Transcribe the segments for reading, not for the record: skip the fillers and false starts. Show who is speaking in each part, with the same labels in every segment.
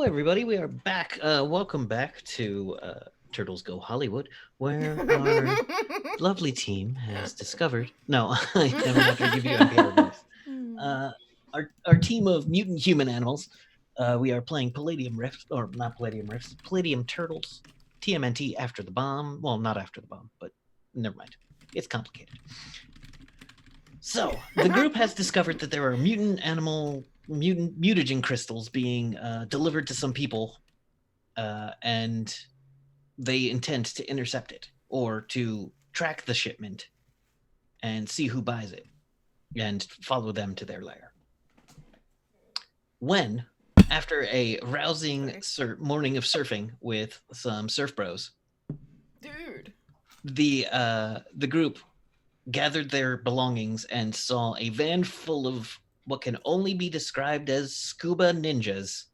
Speaker 1: Hello, everybody. We are back. Welcome back to Turtles Go Hollywood, where our lovely team has discovered. No, I never have to give you NPR voice. Our team of mutant human animals. We are playing Palladium Rifts, or not Palladium Rifts, Palladium Turtles, TMNT after the bomb. Well, not after the bomb, but never mind. It's complicated. So the group has discovered that there are mutagen crystals being delivered to some people, and they intend to intercept it or to track the shipment and see who buys it and follow them to their lair. When, after a rousing morning of surfing with some surf bros,
Speaker 2: dude,
Speaker 1: the group gathered their belongings and saw a van full of what can only be described as scuba ninjas,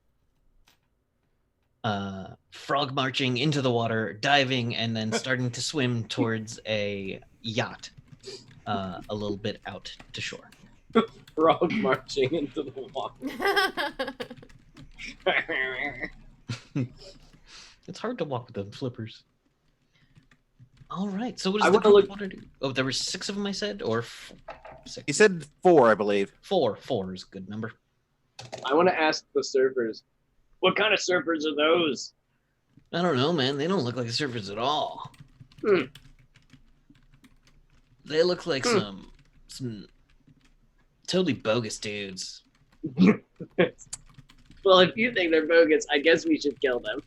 Speaker 1: frog marching into the water, diving, and then starting to swim towards a yacht a little bit out to shore.
Speaker 3: Frog marching into the water.
Speaker 1: It's hard to walk with them flippers. All right, so what
Speaker 3: I
Speaker 1: does the
Speaker 3: wanna
Speaker 1: group want to do? Oh, there were 6 of them, I said, or 6?
Speaker 4: He said 4, I believe.
Speaker 1: 4 is a good number.
Speaker 3: I want to ask the surfers, what kind of surfers are those?
Speaker 1: I don't know, man. They don't look like surfers at all. They look like some totally bogus dudes.
Speaker 3: Well, if you think they're bogus, I guess we should kill them.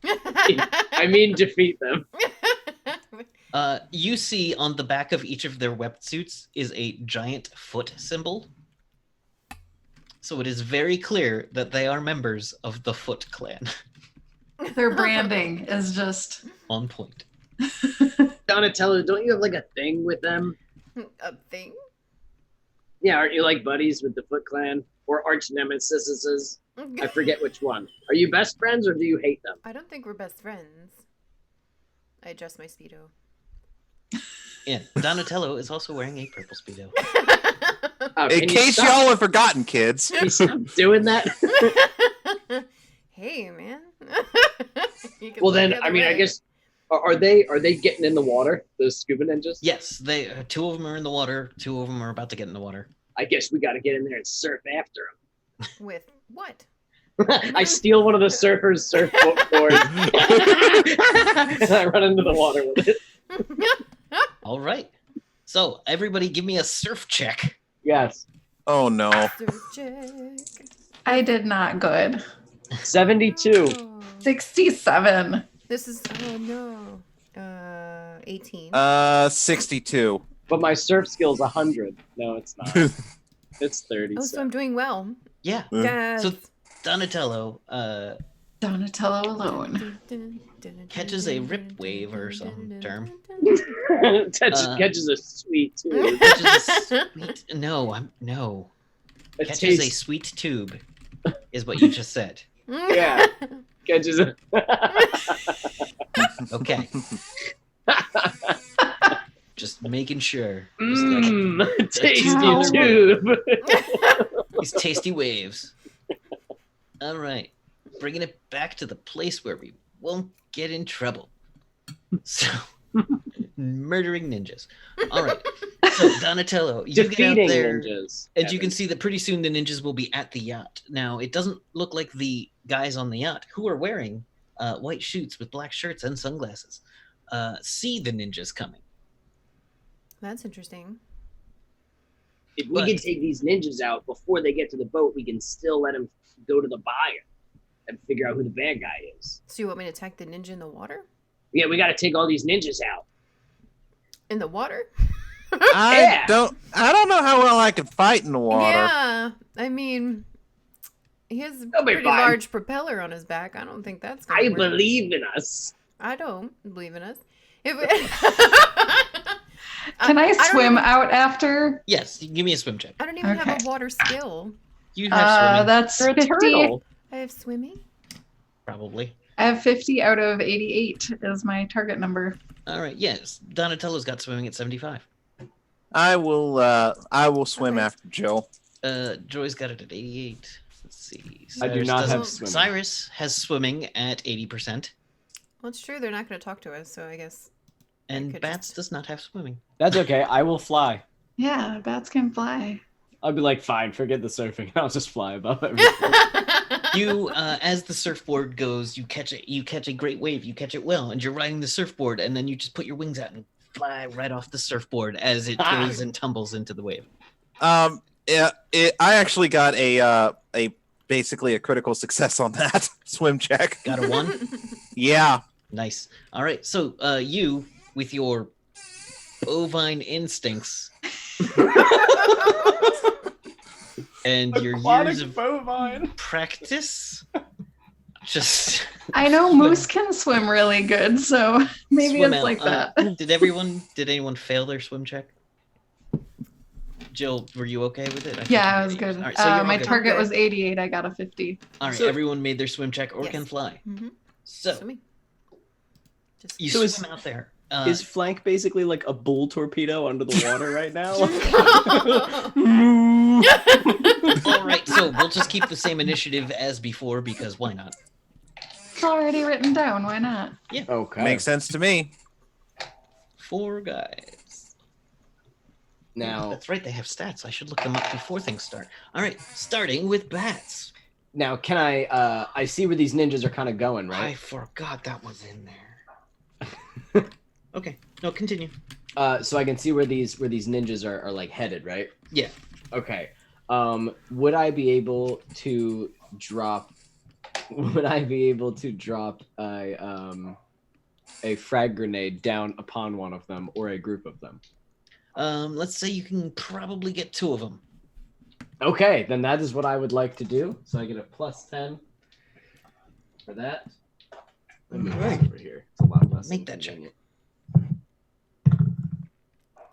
Speaker 3: I mean, defeat them.
Speaker 1: You see on the back of each of their wetsuits is a giant foot symbol. So it is very clear that they are members of the Foot Clan.
Speaker 5: Their branding is just
Speaker 1: on point.
Speaker 3: Donatello, don't you have like a thing with them?
Speaker 2: A thing?
Speaker 3: Yeah, aren't you like buddies with the Foot Clan? Or arch nemesises? I forget which one. Are you best friends or do you hate them?
Speaker 2: I don't think we're best friends. I adjust my Speedo.
Speaker 1: Yeah, Donatello is also wearing a purple Speedo.
Speaker 4: In case y'all have forgotten, kids.
Speaker 3: Can you stop doing that?
Speaker 2: Hey, man.
Speaker 3: Well, then, I mean, I guess, are they getting in the water, those scuba ninjas?
Speaker 1: Yes, they 2 of them are in the water. 2 of them are about to get in the water.
Speaker 3: I guess we got to get in there and surf after them.
Speaker 2: With what?
Speaker 3: I steal one of the surfers' surfboards and I run into the water with it.
Speaker 1: All right. So, everybody give me a surf check.
Speaker 3: Yes.
Speaker 4: Oh, no.
Speaker 2: Surf check.
Speaker 5: I did not good.
Speaker 3: 72.
Speaker 2: Oh.
Speaker 5: 67.
Speaker 2: This is, oh no. 18.
Speaker 4: 62.
Speaker 3: But my surf skill's 100. No, it's not. It's 30.
Speaker 2: Oh, so I'm doing well.
Speaker 1: Yeah.
Speaker 2: Yes.
Speaker 1: So, Donatello
Speaker 5: Donatello alone.
Speaker 1: catches a rip wave or some term.
Speaker 3: Catches a sweet tube.
Speaker 1: Catches a sweet... No.
Speaker 3: It
Speaker 1: Catches a
Speaker 3: tastes-
Speaker 1: sweet tube, is what you just said.
Speaker 3: Yeah. Catches a...
Speaker 1: Okay. Just making sure. Just like
Speaker 3: Tasty tube.
Speaker 1: these tasty waves. All right. Bringing it back to the place where we won't get in trouble. So, murdering ninjas. All right. So, Donatello, you get out there,
Speaker 3: ninjas.
Speaker 1: and you can see that pretty soon the ninjas will be at the yacht. Now, it doesn't look like the guys on the yacht, who are wearing white suits with black shirts and sunglasses, see the ninjas coming.
Speaker 2: That's interesting.
Speaker 3: If we can take these ninjas out before they get to the boat, we can still let them go to the buyer and figure out who the bad guy is.
Speaker 2: So you want me to attack the ninja in the water?
Speaker 3: Yeah, we got to take all these ninjas out.
Speaker 2: In the water?
Speaker 4: I don't know how well I can fight in the water.
Speaker 2: Yeah. I mean, he has a
Speaker 3: They'll be
Speaker 2: pretty
Speaker 3: fine.
Speaker 2: large propeller on his back. I don't think that's gonna
Speaker 3: I
Speaker 2: work.
Speaker 3: believe in us.
Speaker 2: I don't believe in us.
Speaker 5: Can I
Speaker 2: don't
Speaker 5: swim
Speaker 2: even-
Speaker 5: out after?
Speaker 1: Yes, give me a swim check.
Speaker 2: I don't even have
Speaker 5: Okay.
Speaker 2: a water skill.
Speaker 1: You have swimming,
Speaker 5: That's
Speaker 3: You're a
Speaker 5: 50.
Speaker 3: turtle.
Speaker 2: I have swimming.
Speaker 1: probably.
Speaker 5: I have 50 out of 88 is my target number.
Speaker 1: All right, yes. Donatello's got swimming at 75.
Speaker 4: I will swim
Speaker 2: Okay.
Speaker 4: after Joe.
Speaker 1: Joy's got it at 88. let's see.
Speaker 6: I do
Speaker 1: Cyrus
Speaker 6: not
Speaker 1: doesn't-
Speaker 6: have swimming.
Speaker 1: Cyrus has swimming at 80%,
Speaker 2: Well, it's true. They're not going to talk to us, so I guess.
Speaker 1: and
Speaker 2: could
Speaker 1: Bats
Speaker 2: just-
Speaker 1: does not have swimming.
Speaker 6: That's okay. I will fly.
Speaker 5: Yeah, bats can fly.
Speaker 6: I'll be like, fine, forget the surfing. I'll just fly above everything.
Speaker 1: You, as the surfboard goes, you catch a great wave, you catch it well, and you're riding the surfboard, and then you just put your wings out and fly right off the surfboard as it goes and tumbles into the wave.
Speaker 4: Yeah, I actually got a basically a critical success on that swim check.
Speaker 1: Got a 1?
Speaker 4: Yeah.
Speaker 1: Nice. All right, so you, with your bovine instincts and your years of
Speaker 6: bovine.
Speaker 1: practice, just
Speaker 5: I know moose can swim really good, so maybe
Speaker 1: swim
Speaker 5: it's
Speaker 1: out.
Speaker 5: like that.
Speaker 1: Did anyone fail their swim check? Jill, were you okay with it?
Speaker 5: Yeah, I was good.
Speaker 1: All right, so you're all
Speaker 5: My
Speaker 1: good.
Speaker 5: target
Speaker 2: Okay.
Speaker 5: was 88. I got a 50.
Speaker 1: All right,
Speaker 6: So-
Speaker 1: everyone made their swim check or
Speaker 2: Yes.
Speaker 1: can fly.
Speaker 2: Mhm.
Speaker 1: So
Speaker 2: Swimming. Just
Speaker 1: you
Speaker 6: So
Speaker 1: swim out there.
Speaker 6: Is Flank basically like a bull torpedo under the water right now?
Speaker 1: all right, so we'll just keep the same initiative as before because why not?
Speaker 5: It's already written down. Why not?
Speaker 6: Okay.
Speaker 4: Makes sense to me.
Speaker 1: 4 guys.
Speaker 6: Now,
Speaker 1: That's right, they have stats. I should look them up before things start. All right, starting with Bats.
Speaker 6: can I? I see where these ninjas are kind of going,
Speaker 1: I
Speaker 6: right?
Speaker 1: forgot that was in there. Okay, no, continue.
Speaker 6: So I can see where these ninjas are like headed, right?
Speaker 1: Yeah.
Speaker 6: Okay. Would I be able to drop? Would I be able to drop a frag grenade down upon one of them or a group of them?
Speaker 1: Let's say you can probably get 2 of them.
Speaker 6: Okay, then that is what I would like to do. So I get a +10 for that. Let me move this over here. It's a lot less.
Speaker 1: Make that check.
Speaker 6: inconvenient.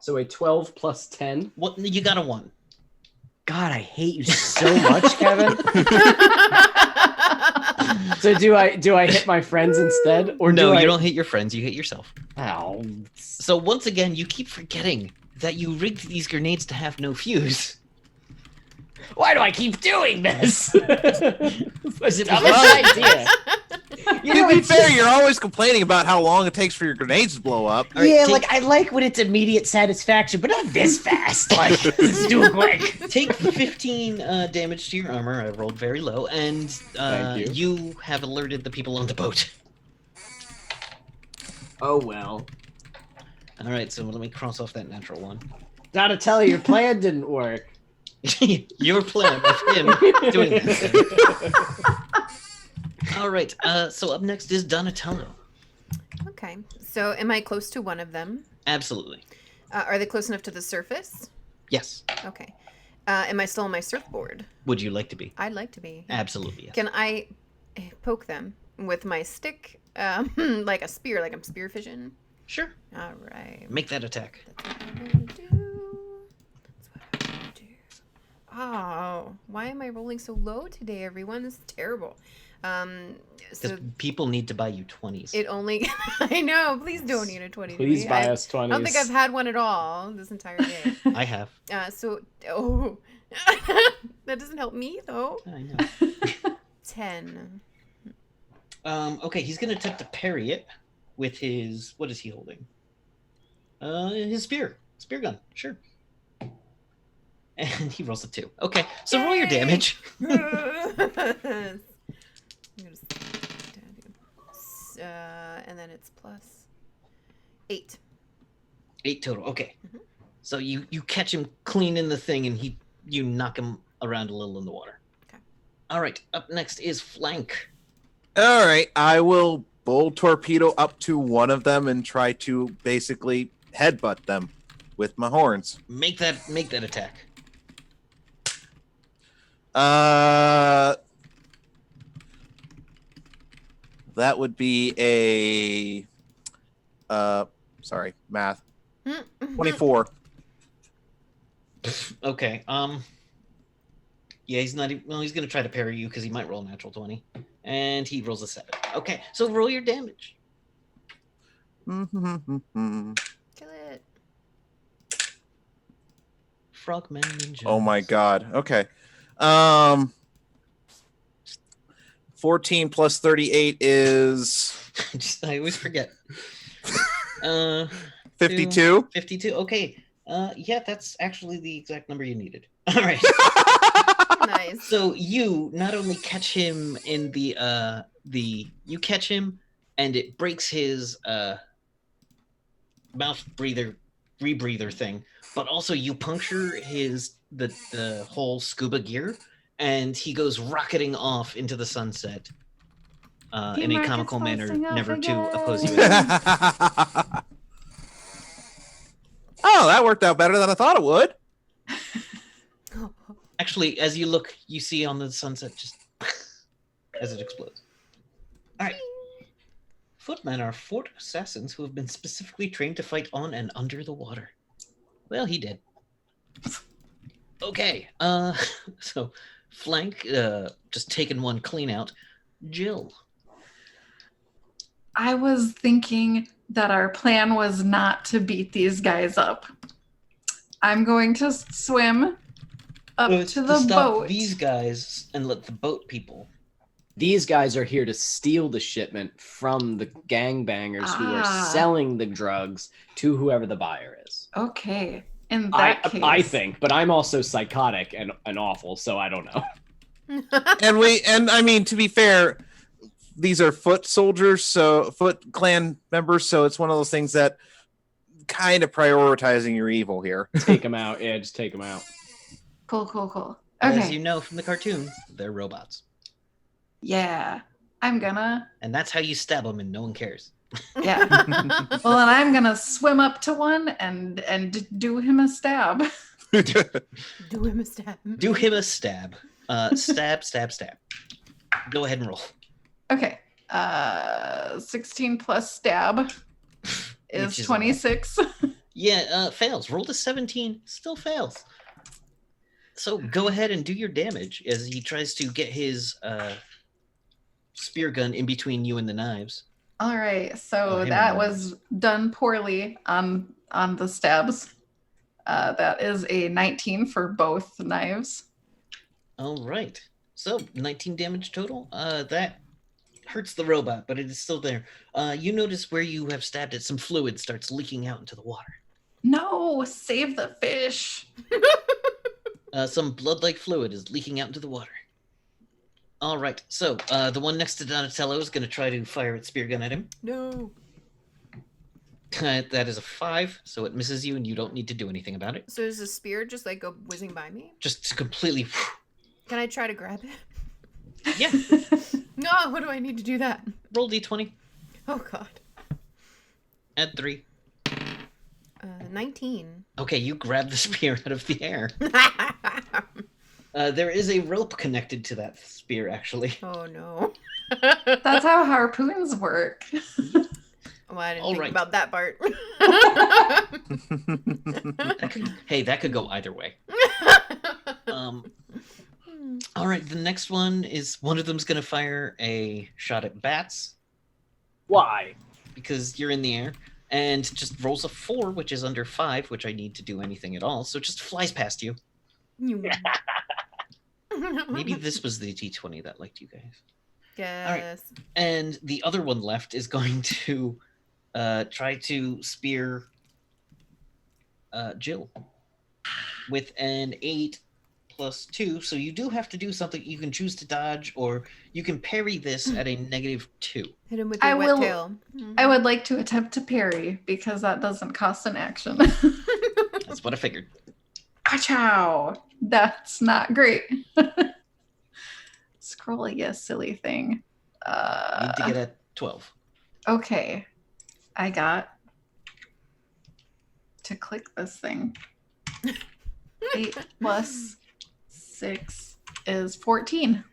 Speaker 6: So a 12 plus 10.
Speaker 1: What? You got a 1.
Speaker 6: God, I hate you so much, Kevin. So do I hit my friends instead, or
Speaker 1: No,
Speaker 6: do I...
Speaker 1: you don't hit your friends. You hit yourself.
Speaker 6: Ow.
Speaker 1: So once again, you keep forgetting that you rigged these grenades to have no fuse.
Speaker 6: Why do I keep doing this?
Speaker 1: Is it
Speaker 6: Dumbest idea. You know,
Speaker 4: To be
Speaker 6: it's
Speaker 4: fair,
Speaker 6: just-
Speaker 4: you're always complaining about how long it takes for your grenades to blow up.
Speaker 1: All right,
Speaker 3: Yeah,
Speaker 1: take-
Speaker 3: like I like when it's immediate satisfaction, but not this fast. Like, let's do it quick.
Speaker 1: Take 15 damage to your armor. I rolled very low, and
Speaker 6: Thank
Speaker 1: you have alerted the people on the boat.
Speaker 6: Oh well.
Speaker 1: All right, so let me cross off that natural 1.
Speaker 6: Donatello, your plan didn't work.
Speaker 1: Your plan of him doing this. All right, so up next is Donatello.
Speaker 2: Okay. So am I close to one of them?
Speaker 1: Absolutely.
Speaker 2: Are they close enough to the surface?
Speaker 1: Yes.
Speaker 2: Okay. Am I still on my surfboard?
Speaker 1: Would you like to be?
Speaker 2: I'd like to be.
Speaker 1: Absolutely, yes.
Speaker 2: Can I poke them with my stick, like a spear, like I'm spear fishing?
Speaker 1: Sure.
Speaker 2: All right.
Speaker 1: Make that attack.
Speaker 2: That's what I'm gonna do. That's what I'm gonna do. Oh, why am I rolling so low today, everyone? This is terrible.
Speaker 1: Because
Speaker 2: So
Speaker 1: people need to buy you 20s.
Speaker 2: it only. I know. Please donate a 20. to
Speaker 6: Please
Speaker 2: me.
Speaker 6: buy
Speaker 2: I
Speaker 6: us 20s.
Speaker 2: I don't think I've had one at all this entire day.
Speaker 1: I have.
Speaker 2: Oh, that doesn't help me though.
Speaker 1: I know.
Speaker 2: 10.
Speaker 1: Okay, he's gonna attempt to parry it with his. What is he holding? His spear gun. Sure. And he rolls a 2. Okay, so roll your damage.
Speaker 2: And then it's plus 8.
Speaker 1: 8 total. Okay.
Speaker 2: Mhm.
Speaker 1: So you catch him clean in the thing, and you knock him around a little in the water.
Speaker 2: Okay.
Speaker 1: All right. Up next is Flank.
Speaker 4: All right, I will bull torpedo up to one of them and try to basically headbutt them with my horns.
Speaker 1: Make that attack.
Speaker 4: That would be a sorry, math. 24.
Speaker 1: Okay. Yeah, he's not even. Well, he's gonna try to parry you because he might roll a natural 20, and he rolls a 7. Okay, so roll your damage.
Speaker 2: Kill it.
Speaker 1: Frogman ninja.
Speaker 4: Oh my god. Okay. 14 plus 38 is
Speaker 1: I always forget.
Speaker 4: 52.
Speaker 1: 52. Okay. Yeah, that's actually the exact number you needed. All right.
Speaker 2: Nice.
Speaker 1: So you not only catch him in you catch him and it breaks his mouth rebreather thing, but also you puncture the whole scuba gear and he goes rocketing off into the sunset in a
Speaker 5: Teamwork is
Speaker 1: comical manner,
Speaker 5: busting off
Speaker 1: never to oppose you.
Speaker 5: again.
Speaker 4: Oh, that worked out better than I thought it would.
Speaker 1: Actually, as you look, you see on the sunset just as it explodes. All right. Footmen are fort assassins who have been specifically trained to fight on and under the water. Well, he did. Okay. So flank, just taking one clean out. Jill.
Speaker 5: I was thinking that our plan was not to beat these guys up. I'm going to swim up
Speaker 1: It's
Speaker 5: to the
Speaker 1: stop
Speaker 5: boat.
Speaker 1: these guys and let the boat people.
Speaker 6: These guys are here to steal the shipment from the gangbangers who are selling the drugs to whoever the buyer is.
Speaker 5: Okay. In that case.
Speaker 6: I think, but I'm also psychotic and awful, so I don't know.
Speaker 4: And I mean, to be fair, these are foot soldiers, so foot clan members, so it's one of those things that kind of prioritizing your evil here.
Speaker 6: Take them out. Yeah, just take them out.
Speaker 5: Cool.
Speaker 1: As
Speaker 5: Okay.
Speaker 1: you know from the cartoon, they're robots.
Speaker 5: Yeah. I'm gonna.
Speaker 1: And that's how you stab them and no one cares.
Speaker 5: Yeah. Well, then I'm gonna swim up to one and do him a stab.
Speaker 2: Do him a stab.
Speaker 1: Do him a stab. Stab. Go ahead and roll.
Speaker 5: Okay. 16 plus stab is
Speaker 1: Which is
Speaker 5: 26.
Speaker 1: Yeah, fails. Roll to 17, still fails. So go ahead and do your damage as he tries to get his spear gun in between you and the knives.
Speaker 5: All right. So
Speaker 1: him
Speaker 5: that
Speaker 1: and
Speaker 5: was done poorly on the stabs. That is a 19 for both knives.
Speaker 1: All right. So 19 damage total. That hurts the robot, but it is still there. You notice where you have stabbed it, some fluid starts leaking out into the water.
Speaker 5: No, save the fish.
Speaker 1: Some blood-like fluid is leaking out into the water. All right. So the one next to Donatello is going to try to fire its spear gun at him.
Speaker 2: No.
Speaker 1: That is a 5, so it misses you, and you don't need to do anything about it.
Speaker 2: So does the spear just like go whizzing by me?
Speaker 1: Just completely.
Speaker 2: Can I try to grab it?
Speaker 1: Yeah.
Speaker 2: No, what do I need to do that?
Speaker 1: Roll d20.
Speaker 2: Oh god.
Speaker 1: Add 3.
Speaker 2: 19.
Speaker 1: Okay, you grab the spear out of the air. There is a rope connected to that spear, actually.
Speaker 2: Oh no.
Speaker 5: That's how harpoons work.
Speaker 2: Well, I didn't
Speaker 1: All
Speaker 2: think
Speaker 1: right.
Speaker 2: about that part.
Speaker 1: That could go either way. All right, the next one is one of them's going to fire a shot at bats
Speaker 3: Why?
Speaker 1: because you're in the air and just rolls a 4, which is under 5, which I need to do anything at all. So it just flies past you. Maybe this was the D20 that liked you guys.
Speaker 2: Yes.
Speaker 1: And the other one left is going to try to spear Jill with an 8 plus 2. So you do have to do something. You can choose to dodge, or you can parry this at a -2.
Speaker 2: Hit him with your wet tail.
Speaker 5: I would like to attempt to parry because that doesn't cost an action.
Speaker 1: That's what I figured.
Speaker 5: Achow! That's not great. Scroll, you silly thing.
Speaker 1: You need to get a 12.
Speaker 5: Okay. I got to click this thing. 8 plus 6 is 14.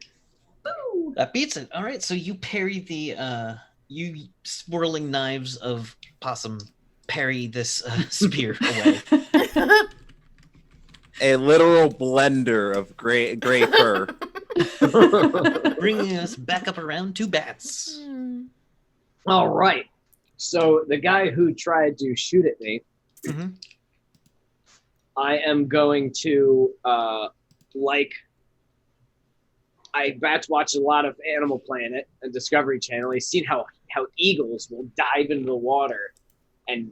Speaker 5: Woo!
Speaker 1: That beats it. All right, so you parry the you swirling knives of possum parry this spear away.
Speaker 4: A literal blender of gray fur.
Speaker 1: Bringing us back up around to bats.
Speaker 3: All right. So the guy who tried to shoot at me,
Speaker 1: Mhm.
Speaker 3: I am going to Batch watched a lot of Animal Planet and Discovery Channel. He's seen how eagles will dive into the water and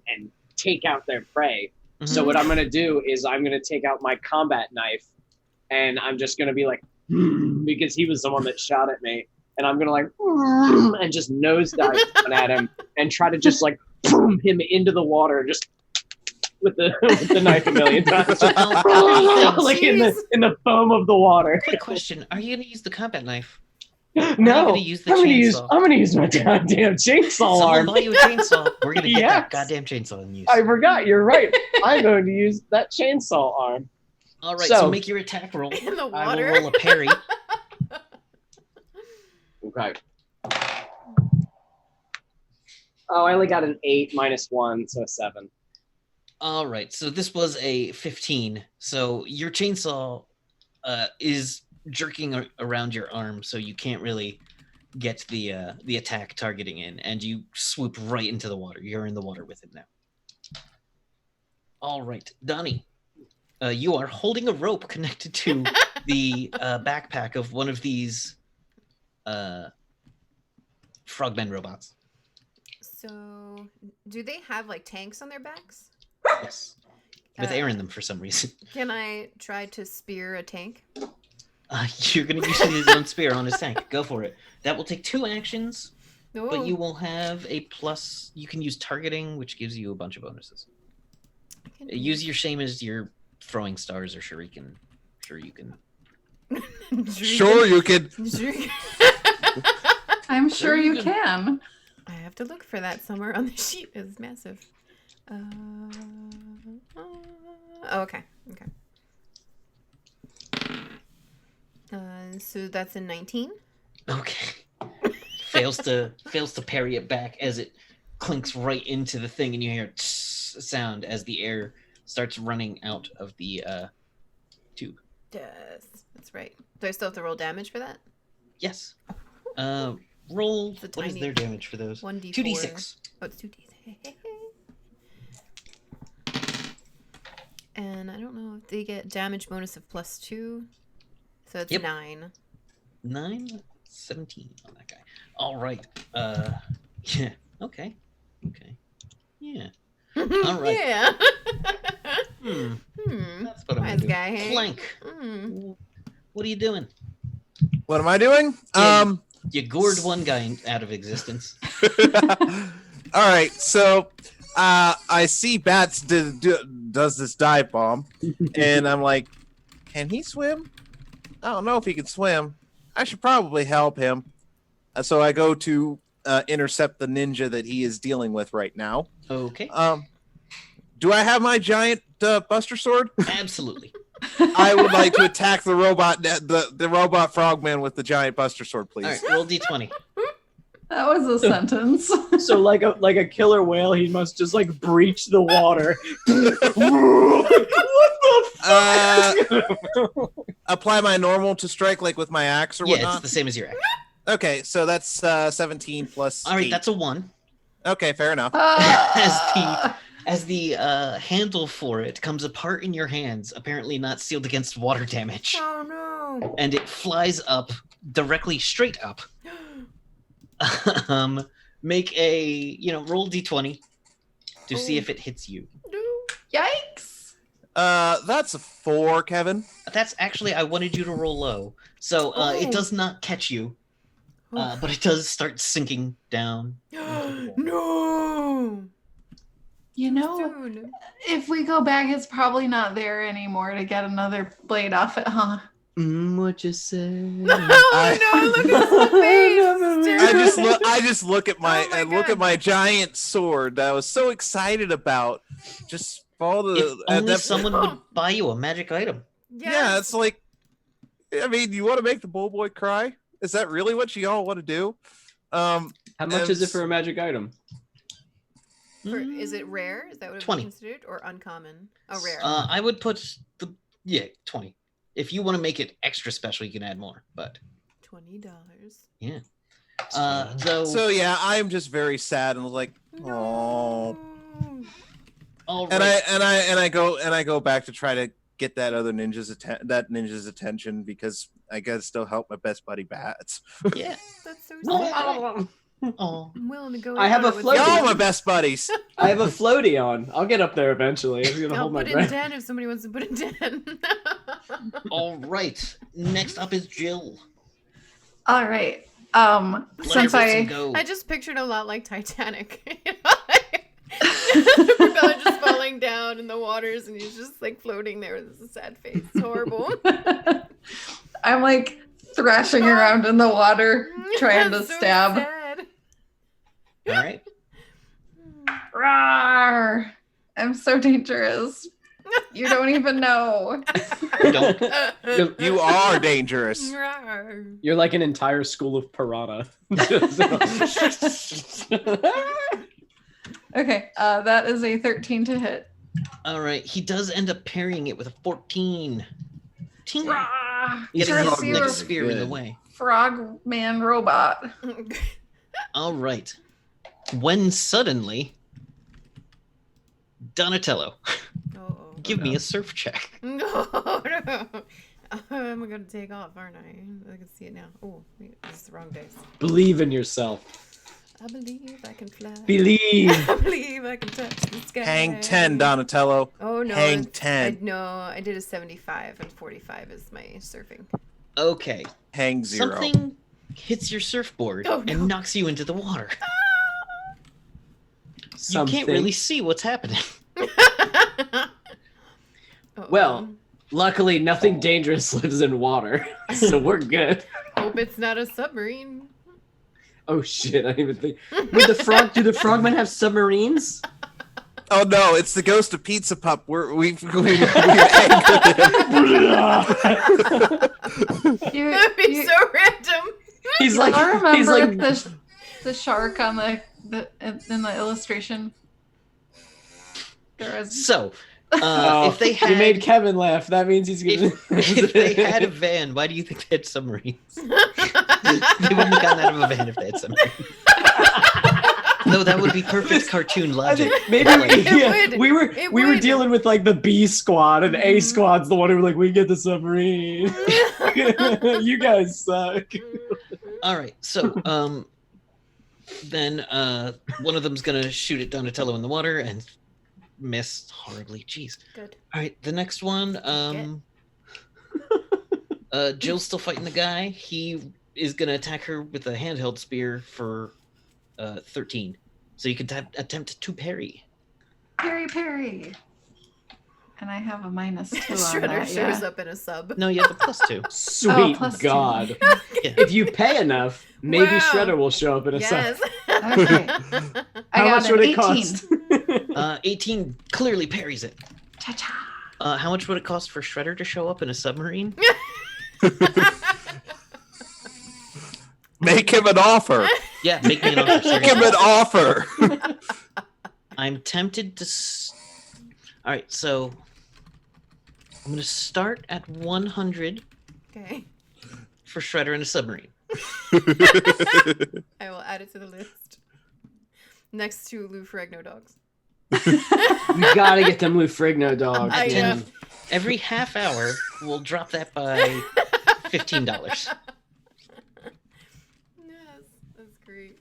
Speaker 3: take out their prey.
Speaker 1: Mhm.
Speaker 3: So what I'm gonna do is I'm gonna take out my combat knife, and I'm just gonna be like, because he was the one that shot at me, and I'm gonna like, and just nosedive at him and try to just like boom him into the water, just with the knife a million times, like in the foam of the water.
Speaker 1: Quick question: are you gonna use the combat knife?
Speaker 3: No,
Speaker 1: gonna use the
Speaker 3: I'm
Speaker 1: chainsaw?
Speaker 3: gonna use my goddamn chainsaw
Speaker 1: Someone
Speaker 3: arm.
Speaker 1: buy you a chainsaw. We're gonna get that
Speaker 3: Yes.
Speaker 1: goddamn chainsaw and use.
Speaker 3: I forgot. You're right. I'm going to use that chainsaw arm.
Speaker 1: All right, so
Speaker 3: So-
Speaker 1: make your attack roll.
Speaker 2: In the
Speaker 1: I will
Speaker 2: water.
Speaker 1: roll a parry.
Speaker 3: Okay. Oh, I only got an 8 minus 1, so a 7.
Speaker 1: All right, so this was a 15. So your chainsaw is jerking around your arm, so you can't really get the attack targeting in, and you swoop right into the water. You're in the water with it now. All right, Donnie, you are holding a rope connected to the backpack of one of these frogmen robots.
Speaker 2: So, do they have like tanks on their backs?
Speaker 1: Yes, with air in them for some reason.
Speaker 2: Can I try to spear a tank?
Speaker 1: You're gonna use his own spear on his tank. Go for it. That will take 2 actions,
Speaker 2: Oh,
Speaker 1: but you will have a plus. You can use targeting, which gives you a bunch of bonuses.
Speaker 2: I can
Speaker 1: Use your same as your throwing stars or shuriken. Sure, you can.
Speaker 4: Sure, you could.
Speaker 5: I'm sure you
Speaker 1: you
Speaker 5: can.
Speaker 2: I have to look for that somewhere on the sheet. It's massive. Okay. So that's a 19.
Speaker 1: Okay. fails to parry it back as it clinks right into the thing, and you hear a sound as the air starts running out of the tube.
Speaker 2: Yes, that's right. Do I still have to roll damage for that?
Speaker 1: Yes. Roll.
Speaker 2: It's a
Speaker 1: What is
Speaker 2: tiny
Speaker 1: their damage for those?
Speaker 2: 1d4.
Speaker 1: 2d6.
Speaker 2: Oh, it's 2d6. And I don't know if they get damage bonus of +2. So it's
Speaker 1: Yep.
Speaker 2: 9.
Speaker 1: 9, 17 on that guy. All right. Yeah. Okay. Yeah. All right.
Speaker 2: Yeah.
Speaker 1: Hmm. That's what I'm
Speaker 2: Wise
Speaker 1: gonna do.
Speaker 2: guy, hey?
Speaker 1: Plank. What are you doing?
Speaker 4: What am I doing?
Speaker 1: Yeah, You gored one guy out of existence.
Speaker 4: All right, so I see Bats does this dive bomb, and I'm like, can he swim? I don't know if he can swim. I should probably help him. So I go to intercept the ninja that he is dealing with right now.
Speaker 1: Okay.
Speaker 4: Do I have my giant Buster Sword?
Speaker 1: Absolutely.
Speaker 4: I would like to attack the robot, the robot frogman with the giant Buster Sword, please.
Speaker 1: All right. Roll d20.
Speaker 5: That was a sentence.
Speaker 3: So like a killer whale, he must just like breach the water. What the
Speaker 4: Apply my normal to strike, like with my axe or
Speaker 1: Yeah, it's
Speaker 4: whatnot.
Speaker 1: the same as your act.
Speaker 4: Okay, so that's 17 plus.
Speaker 1: All right,
Speaker 4: 8.
Speaker 1: that's a 1.
Speaker 4: Okay, fair enough.
Speaker 1: As the handle for it comes apart in your hands, apparently not sealed against water damage,
Speaker 2: Oh no.
Speaker 1: and it flies up directly straight up. Make a roll d20 to see if it hits you.
Speaker 5: Yikes!
Speaker 4: That's a 4, Kevin.
Speaker 1: That's actually I wanted you to roll low, so it does not catch you, but it does start sinking down.
Speaker 2: No.
Speaker 5: You know,
Speaker 2: Dude.
Speaker 5: if we go back, it's probably not there anymore to get another blade off it, huh?
Speaker 1: What you say?
Speaker 2: Oh no! Look at his face.
Speaker 4: I just look at my
Speaker 2: Oh my
Speaker 4: look
Speaker 2: God.
Speaker 4: at my giant sword that I was so excited about. Just follow
Speaker 1: If
Speaker 4: the.
Speaker 1: only someone would buy you a magic item.
Speaker 4: Yeah, it's like. I mean, you want to make the bull boy cry? Is that really what you all want to do?
Speaker 3: How much is it for a magic item?
Speaker 2: Is it rare? Is that what it
Speaker 1: 20.
Speaker 2: would be considered, or uncommon? Oh, rare.
Speaker 1: I would put 20. If you want to make it extra special, you can add more. But
Speaker 2: $20.
Speaker 1: yeah.
Speaker 4: So yeah, I'm just very sad and was like, oh.
Speaker 1: All
Speaker 4: And
Speaker 1: right.
Speaker 4: I go back to try to get that ninja's attention because I gotta still help my best buddy Bats.
Speaker 1: Yeah.
Speaker 2: That's so
Speaker 1: Oh.
Speaker 2: sad.
Speaker 1: Oh.
Speaker 2: I'm willing to go.
Speaker 6: I have
Speaker 2: in
Speaker 6: a
Speaker 2: on it with
Speaker 6: floaty.
Speaker 4: Y'all
Speaker 2: someone.
Speaker 4: my best buddies.
Speaker 6: I have a floaty on. I'll get up there eventually. I'm gonna
Speaker 2: I'll
Speaker 6: hold my
Speaker 2: put in
Speaker 6: breath.
Speaker 2: 10 if somebody wants to put in 10.
Speaker 1: All right. Next up is Jill.
Speaker 5: All right.
Speaker 1: Let
Speaker 5: Since
Speaker 1: everything
Speaker 5: I
Speaker 1: go.
Speaker 2: I just pictured a lot like Titanic. The propeller just falling down in the waters, and he's just like floating there with a sad face. It's horrible.
Speaker 5: I'm like thrashing around in the water, trying to
Speaker 2: That's so
Speaker 5: stab.
Speaker 2: sad.
Speaker 1: All right.
Speaker 5: Rawr! I'm so dangerous. You don't even know.
Speaker 1: You don't.
Speaker 4: You are dangerous.
Speaker 2: Rawr.
Speaker 6: You're like an entire school of piranha.
Speaker 5: Okay, that is a 13 to hit.
Speaker 1: All right. He does end up parrying it with a 14. Ting.
Speaker 5: Rawr!
Speaker 1: Getting
Speaker 5: Curse
Speaker 1: his
Speaker 5: you,
Speaker 1: next spear in the
Speaker 4: Good.
Speaker 1: way.
Speaker 5: frog man robot.
Speaker 1: All right. When suddenly, Donatello,
Speaker 2: Oh,
Speaker 1: give me a surf check.
Speaker 2: no. I'm gonna take off, aren't I? I can see it now. Oh, wait, this is the wrong dice.
Speaker 6: Believe in yourself.
Speaker 2: I believe I can fly.
Speaker 6: Believe.
Speaker 2: I believe I can touch the sky.
Speaker 4: Hang 10, Donatello.
Speaker 2: Oh no.
Speaker 4: Hang
Speaker 2: I
Speaker 4: 10.
Speaker 2: did a 75 and 45 is my surfing.
Speaker 1: Okay.
Speaker 4: Hang 0.
Speaker 1: Something hits your surfboard
Speaker 2: Oh, no.
Speaker 1: and knocks you into the water.
Speaker 6: Something.
Speaker 1: You can't really see what's happening.
Speaker 2: Uh-oh.
Speaker 6: Well, luckily nothing dangerous lives in water, so we're good.
Speaker 2: Hope it's not a submarine.
Speaker 6: Oh shit! I didn't even think. Would the frog? Do the frogmen have submarines?
Speaker 4: Oh no, it's the ghost of Pizza Pup. We've angered him.
Speaker 2: That'd be so random.
Speaker 6: He's
Speaker 5: I
Speaker 6: like,
Speaker 5: remember
Speaker 6: he's like,
Speaker 5: the shark on the in the illustration. There was
Speaker 1: So,
Speaker 6: oh,
Speaker 1: if they
Speaker 6: you
Speaker 1: had
Speaker 6: made Kevin laugh. That means he's gonna.
Speaker 1: if they had a van, why do you think they had submarines? They wouldn't have gotten out of a van if they had submarines. No, that would be perfect cartoon
Speaker 6: I
Speaker 1: logic.
Speaker 6: think maybe
Speaker 2: It would.
Speaker 6: we were
Speaker 2: It
Speaker 6: we were
Speaker 2: would.
Speaker 6: dealing with like the B squad, and A
Speaker 2: Mhm.
Speaker 6: squad's the one who were like, we get the submarine. You guys suck.
Speaker 1: All right, so then one of them's gonna shoot at Donatello in the water and miss horribly. Jeez.
Speaker 2: Good.
Speaker 1: All right, the next one. Jill's still fighting the guy. He is gonna attack her with a handheld spear for 13. So you can attempt to parry.
Speaker 5: Perry. And I have a -2 on
Speaker 2: Shredder
Speaker 5: that.
Speaker 2: shows
Speaker 5: Yeah.
Speaker 2: up in a sub.
Speaker 1: No, you have a +2.
Speaker 6: Sweet
Speaker 5: +2.
Speaker 6: God!
Speaker 1: Yeah.
Speaker 6: If you pay enough, maybe
Speaker 2: Wow.
Speaker 6: Shredder will show up in a
Speaker 2: Yes.
Speaker 5: Okay. I
Speaker 6: How
Speaker 5: got
Speaker 6: much
Speaker 5: an
Speaker 6: would it
Speaker 5: 18.
Speaker 6: cost?
Speaker 1: 18 clearly parries it.
Speaker 5: Cha-cha.
Speaker 1: How much would it cost for Shredder to show up in a submarine?
Speaker 4: Make him an offer.
Speaker 1: Yeah, make me an offer.
Speaker 4: Make him
Speaker 1: seriously.
Speaker 4: an offer.
Speaker 1: I'm tempted to. All right, so I'm gonna start at 100
Speaker 2: Okay.
Speaker 1: for Shredder in a submarine.
Speaker 2: I will add it to the list. Next to Lou Ferrigno dogs.
Speaker 6: You gotta get them Lufrigno dogs.
Speaker 2: I
Speaker 6: man.
Speaker 2: know.
Speaker 1: Every half hour, we'll drop that by $15.
Speaker 2: Yes, that's great.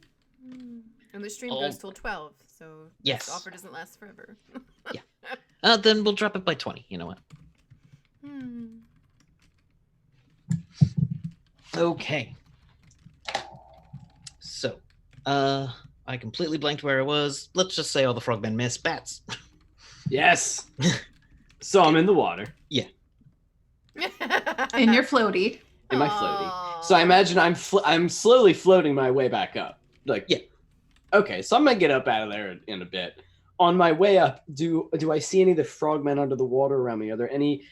Speaker 2: And the stream
Speaker 1: Oh.
Speaker 2: goes till 12, so
Speaker 1: Yes.
Speaker 2: this offer doesn't last forever.
Speaker 1: Then we'll drop it by 20. You know what?
Speaker 2: Hmm.
Speaker 1: Okay. So, I completely blanked where I was. Let's just say all the frogmen miss. Bats.
Speaker 6: Yes. So I'm in the water
Speaker 5: In your floaty.
Speaker 6: in my floaty. So I imagine I'm slowly floating my way back up. Like,
Speaker 1: Yeah.
Speaker 6: Okay, so I'm gonna get up out of there in a bit. On my way up, do I see any of the frogmen under the water around me? Are there any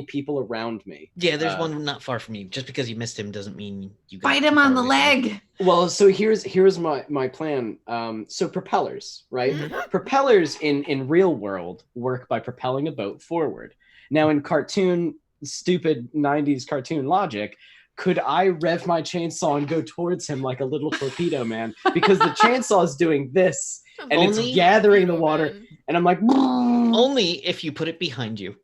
Speaker 6: people around me?
Speaker 1: Yeah, there's one not far from you. Just because you missed him doesn't mean you got
Speaker 5: Bite
Speaker 1: too
Speaker 5: him
Speaker 1: far
Speaker 5: on the
Speaker 1: away from him.
Speaker 5: leg.
Speaker 6: Well, so here's my plan. So propellers, right? Propellers in real world work by propelling a boat forward. Now in stupid 90s cartoon logic, could I rev my chainsaw and go towards him like a little torpedo man? Because the chainsaw is doing this and
Speaker 1: Only-
Speaker 6: it's gathering the water, and I'm like,
Speaker 1: Only if you put it behind you.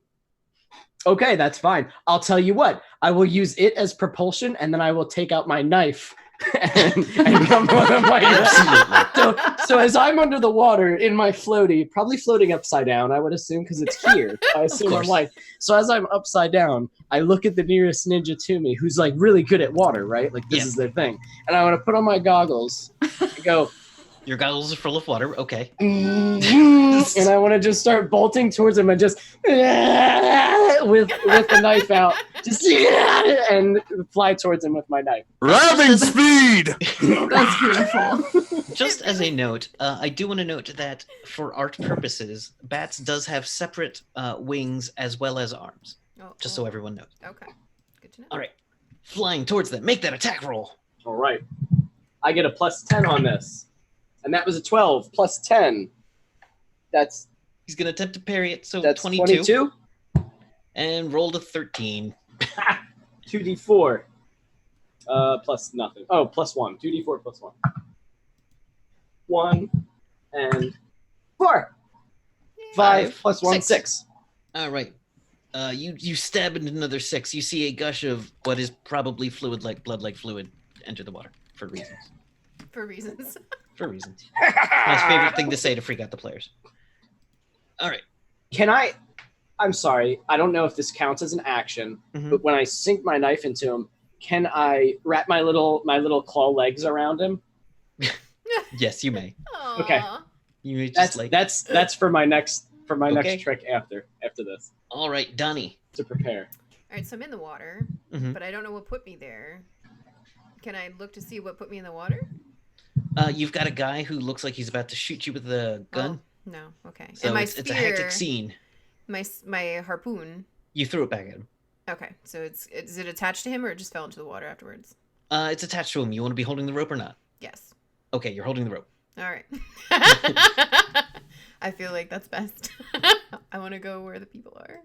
Speaker 6: Okay, that's fine. I'll tell you what. I will use it as propulsion, and then I will take out my knife and come on my
Speaker 1: Absolutely.
Speaker 6: So as I'm under the water in my floaty, probably floating upside down, I would assume, because it's here. I assume I'm
Speaker 1: course.
Speaker 6: like. So as I'm upside down, I look at the nearest ninja to me, who's like really good at water, right? Like this
Speaker 1: Yeah.
Speaker 6: is their thing, and I want to put on my goggles and go.
Speaker 1: Your goggles are full of water. Okay.
Speaker 6: And I want to just start bolting towards him and just with the knife out, just and fly towards him with my knife.
Speaker 4: Ramming speed.
Speaker 5: That's beautiful.
Speaker 1: Just as a note, I do want to note that for art purposes, bats does have separate wings as well as arms.
Speaker 2: Oh,
Speaker 1: Just so everyone knows.
Speaker 2: Okay. Good to know.
Speaker 1: All right. Flying towards them. Make that attack roll.
Speaker 6: All right, I get a +10 on this, and that was a 12 plus 10.
Speaker 1: He's going to attempt to parry it. So
Speaker 6: That's
Speaker 1: 22. And rolled a 13.
Speaker 6: 2d4 plus nothing. Oh, plus 1. 2d4 plus 1. 1 and 4. 5 plus 1, 6.
Speaker 1: All right. You stab into another 6. You see a gush of what is probably blood-like fluid enter the water for reasons.
Speaker 2: For reasons.
Speaker 1: For reasons. My favorite thing to say to freak out the players. All right.
Speaker 6: I'm sorry, I don't know if this counts as an action, but when I sink my knife into him, can I wrap my little claw legs around him?
Speaker 1: Yes, you may.
Speaker 2: Aww.
Speaker 6: Okay.
Speaker 1: You may just
Speaker 6: That's for my next
Speaker 1: Okay.
Speaker 6: next trick after this
Speaker 1: All right, Donnie.
Speaker 6: to prepare.
Speaker 2: All right, so I'm in the water,
Speaker 1: Mhm.
Speaker 2: but I don't know what put me there. Can I look to see what put me in the water?
Speaker 1: You've got a guy who looks like he's about to shoot you with a gun.
Speaker 2: Oh, no. Okay.
Speaker 1: So
Speaker 2: and my
Speaker 1: it's a
Speaker 2: spear,
Speaker 1: hectic scene.
Speaker 2: my harpoon.
Speaker 1: You threw it back at him.
Speaker 2: Okay, so is it attached to him or it just fell into the water afterwards?
Speaker 1: It's attached to him. You want to be holding the rope or not?
Speaker 2: Yes.
Speaker 1: Okay, you're holding the rope.
Speaker 2: All right. I feel like that's best. I want to go where the people are.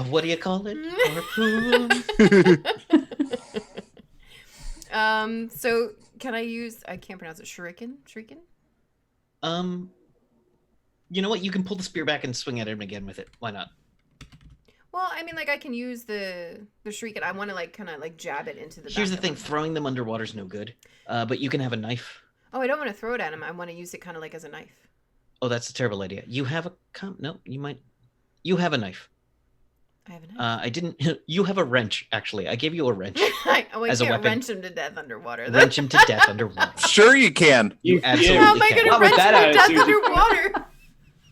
Speaker 1: What do you call it? Harpoon.
Speaker 2: So can I use? I can't pronounce it. Shuriken.
Speaker 1: You know what? You can pull the spear back and swing at him again with it. Why not?
Speaker 2: Well, I mean, like I can use the shuriken. I want to like kind of like jab it into the.
Speaker 1: Here's the
Speaker 2: back of
Speaker 1: thing:
Speaker 2: him.
Speaker 1: throwing them underwater is no good. But you can have a knife.
Speaker 2: Oh, I don't want to throw it at him. I want to use it kind of like as a knife.
Speaker 1: Oh, that's a terrible idea. You have a no. You might. You have a knife.
Speaker 2: I have a knife.
Speaker 1: I didn't. You have a wrench. Actually, I gave you a wrench.
Speaker 2: I
Speaker 1: as a
Speaker 2: can't
Speaker 1: weapon.
Speaker 2: wrench him to death underwater. Though.
Speaker 1: Wrench him to death underwater.
Speaker 4: Sure, you can.
Speaker 1: You absolutely
Speaker 2: How am I
Speaker 1: can.
Speaker 2: going to
Speaker 6: Not with
Speaker 2: wrench him
Speaker 6: that
Speaker 2: to death
Speaker 6: attitude.
Speaker 2: underwater?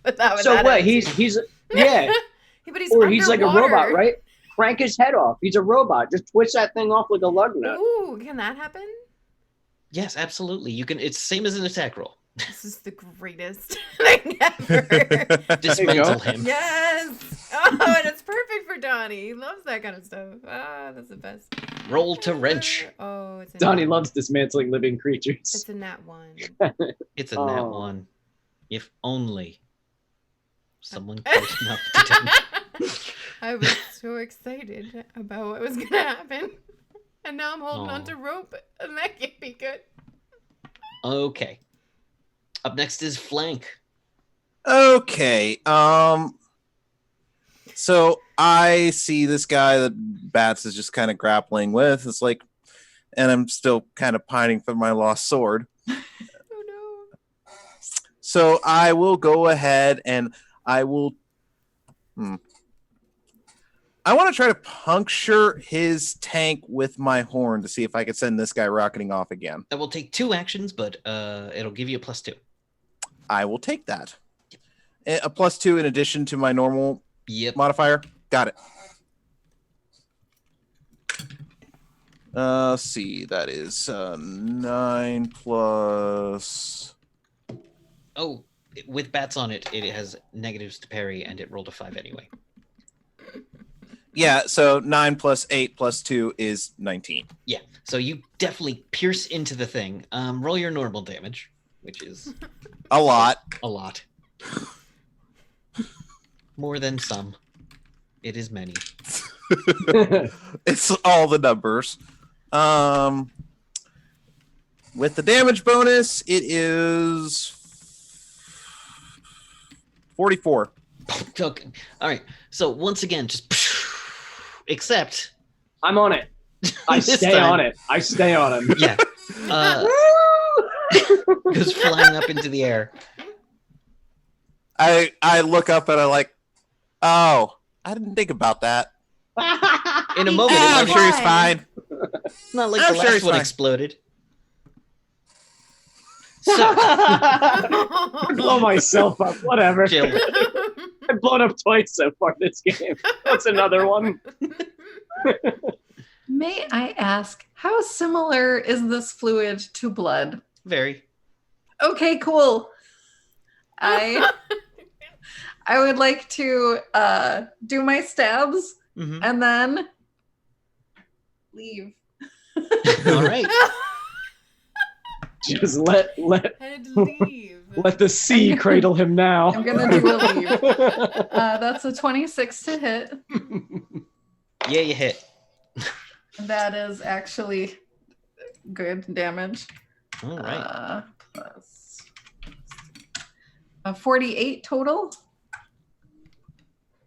Speaker 2: Without
Speaker 6: So
Speaker 2: that
Speaker 6: what?
Speaker 2: attitude.
Speaker 6: He's yeah,
Speaker 2: But he's
Speaker 6: or he's like a
Speaker 2: underwater.
Speaker 6: robot, right? Crank his head off. He's a robot. Just twist that thing off like a lug nut.
Speaker 2: Ooh, can that happen?
Speaker 1: Yes, absolutely. You can. It's same as an attack roll.
Speaker 2: This is the greatest thing ever.
Speaker 1: Dismantle him.
Speaker 2: Yes. Oh, and it's perfect for Donnie. He loves that kind of stuff. Ah, that's the best.
Speaker 1: Roll to wrench.
Speaker 2: Oh, it's a
Speaker 6: Donnie
Speaker 2: nat.
Speaker 6: loves dismantling living creatures.
Speaker 2: It's a nat 1.
Speaker 1: It's a nat
Speaker 6: Oh.
Speaker 1: 1. If only someone close enough to tell me.
Speaker 2: I was so excited about what was gonna happen, and now I'm holding
Speaker 1: Aw.
Speaker 2: onto rope, and that can't be good.
Speaker 1: Okay. Up next is flank.
Speaker 4: Okay. So I see this guy that Bats is just kind of grappling with. It's like, and I'm still kind of pining for my lost sword.
Speaker 2: Oh no.
Speaker 4: So I will go ahead and I will. I want to try to puncture his tank with my horn to see if I can send this guy rocketing off again.
Speaker 1: That will take 2 actions, but it'll give you a +2.
Speaker 4: I will take that. A +2 in addition to my normal
Speaker 1: Yep.
Speaker 4: modifier. Got it. Let's see. That is 9 plus.
Speaker 1: Oh, with bats on it, it has negatives to parry, and it rolled a 5 anyway.
Speaker 4: Yeah, so 9 plus 8 plus 2 is 19.
Speaker 1: Yeah, so you definitely pierce into the thing. Roll your normal damage, which is
Speaker 4: A lot.
Speaker 1: a lot. More than some. It is many.
Speaker 4: It's all the numbers. With the damage bonus, it is 44.
Speaker 1: Okay. All right. So once again, just except
Speaker 3: I'm on it. I
Speaker 1: This
Speaker 3: stay
Speaker 1: time-
Speaker 3: on it. I stay on him.
Speaker 1: yeah, goes flying up into the air.
Speaker 4: I look up and I'm like, oh, I didn't think about that.
Speaker 1: In a moment,
Speaker 4: I'm
Speaker 1: it
Speaker 4: sure he's
Speaker 5: Fine.
Speaker 4: fine.
Speaker 1: not like
Speaker 4: I'm
Speaker 1: the
Speaker 4: sure
Speaker 1: last
Speaker 4: he's
Speaker 1: one
Speaker 4: fine.
Speaker 1: exploded. So
Speaker 3: I blow myself up. Whatever.
Speaker 1: chill.
Speaker 3: I've blown up twice so far this game. What's another one?
Speaker 5: May I ask, how similar is this fluid to blood?
Speaker 1: Very.
Speaker 5: Okay, cool. I would like to do my stabs
Speaker 1: Mhm.
Speaker 5: and then leave.
Speaker 1: All right.
Speaker 3: Just let
Speaker 2: Had to leave.
Speaker 3: the sea cradle him now.
Speaker 5: I'm gonna do a leave. That's a 26 to hit.
Speaker 1: Yeah, you hit.
Speaker 5: That is actually good damage.
Speaker 1: All right.
Speaker 5: Plus 48 total.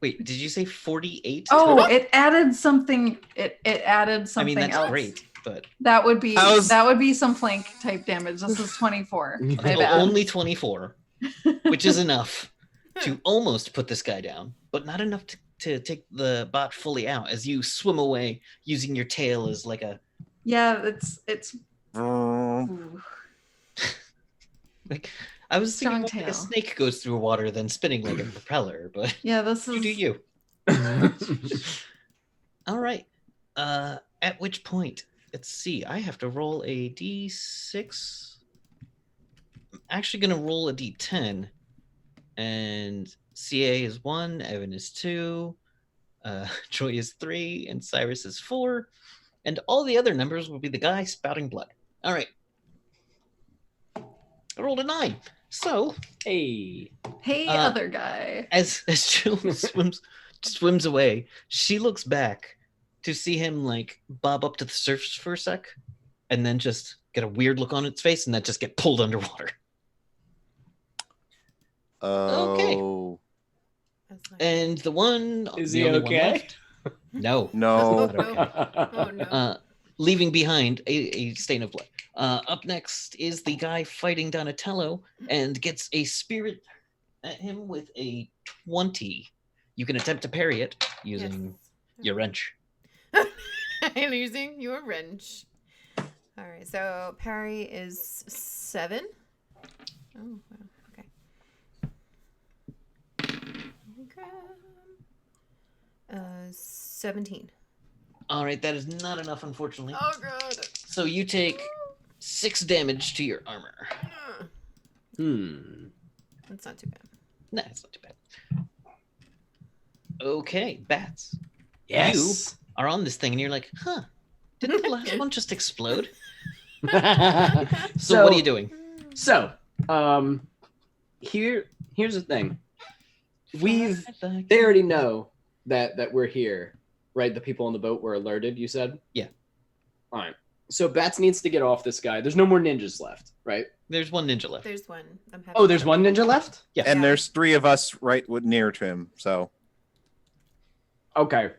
Speaker 1: Wait, did you say 48?
Speaker 5: Oh,
Speaker 1: total?
Speaker 5: it added something. It added
Speaker 1: I
Speaker 5: something
Speaker 1: mean that's
Speaker 5: else.
Speaker 1: great, but
Speaker 5: That would be
Speaker 4: I was-
Speaker 5: some flank type damage. This is 24. My
Speaker 1: oh,
Speaker 5: bad.
Speaker 1: only 24, which is enough to almost put this guy down, but not enough to take the bot fully out as you swim away using your tail as like a
Speaker 5: Yeah, it's.
Speaker 4: Mm.
Speaker 5: Ooh.
Speaker 1: like. I was thinking
Speaker 5: Strong
Speaker 1: more like a
Speaker 5: tail.
Speaker 1: snake goes through water than spinning like a propeller, but
Speaker 5: Yeah, this
Speaker 1: you
Speaker 5: is.
Speaker 1: do you. All right. At which point, let's see. I have to roll a d6. I'm actually gonna roll a d10, and CA is 1, Evan is 2, Troy is 3, and Cyrus is 4, and all the other numbers will be the guy spouting blood. All right. I rolled a 9. So
Speaker 3: Hey.
Speaker 5: Hey, other guy.
Speaker 1: as Jill swims away, she looks back to see him like bob up to the surface for a sec, and then just get a weird look on its face, and then just get pulled underwater. Okay.
Speaker 4: Oh.
Speaker 2: That's nice.
Speaker 1: And the one
Speaker 3: Is
Speaker 1: the
Speaker 3: he
Speaker 1: only one
Speaker 3: okay?
Speaker 1: left- No.
Speaker 4: No.
Speaker 1: Not okay.
Speaker 2: Oh no.
Speaker 1: Leaving behind a stain of blood. Up next is the guy fighting Donatello and gets a spirit at him with a 20. You can attempt to parry it using your wrench.
Speaker 2: I'm using your wrench. All right, so parry is 7. Oh, wow. Okay. Okay. 17.
Speaker 1: All right, that is not enough, unfortunately.
Speaker 2: Oh god.
Speaker 1: So you take 6 damage to your armor.
Speaker 2: That's not too bad.
Speaker 1: Nah, it's not too bad. Okay, bats
Speaker 3: Yes.
Speaker 1: are on this thing, and you're like, huh? Didn't the last one just explode? So what are you doing?
Speaker 6: So, here's the thing. They already know that we're here, right? The people on the boat were alerted, you said?
Speaker 1: Yeah.
Speaker 6: All right. So Bats needs to get off this guy. There's no more ninjas left, right?
Speaker 1: There's one ninja left.
Speaker 2: There's one. I'm happy.
Speaker 6: Oh, there's one ninja left?
Speaker 1: Yeah.
Speaker 4: And
Speaker 2: Yeah.
Speaker 4: there's 3 of us right near to him. So
Speaker 6: Okay.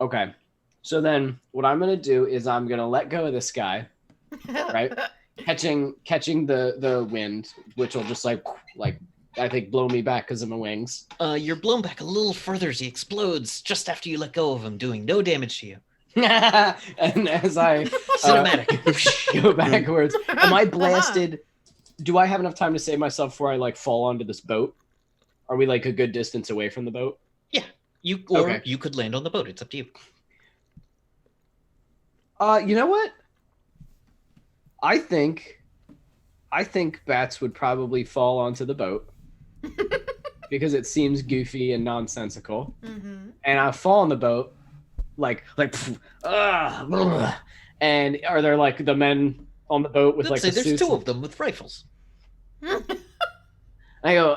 Speaker 6: Okay. So then what I'm going to do is I'm going to let go of this guy, right? catching the wind, which will just like I think blow me back because of my wings.
Speaker 1: You're blown back a little further as he explodes just after you let go of him, doing no damage to you.
Speaker 6: And as I
Speaker 1: Cinematic.
Speaker 6: go backwards, am I blasted? Do I have enough time to save myself before I like fall onto this boat? Are we like a good distance away from the boat?
Speaker 1: You
Speaker 6: Okay.
Speaker 1: you could land on the boat. It's up to you.
Speaker 6: You know what? I think Bats would probably fall onto the boat because it seems goofy and nonsensical.
Speaker 2: Mm-hmm.
Speaker 6: And I fall on the boat, and are there like the men on the boat with
Speaker 1: Let's
Speaker 6: like
Speaker 1: say
Speaker 6: the
Speaker 1: there's
Speaker 6: suits?
Speaker 1: 2 of them with rifles.
Speaker 6: I go,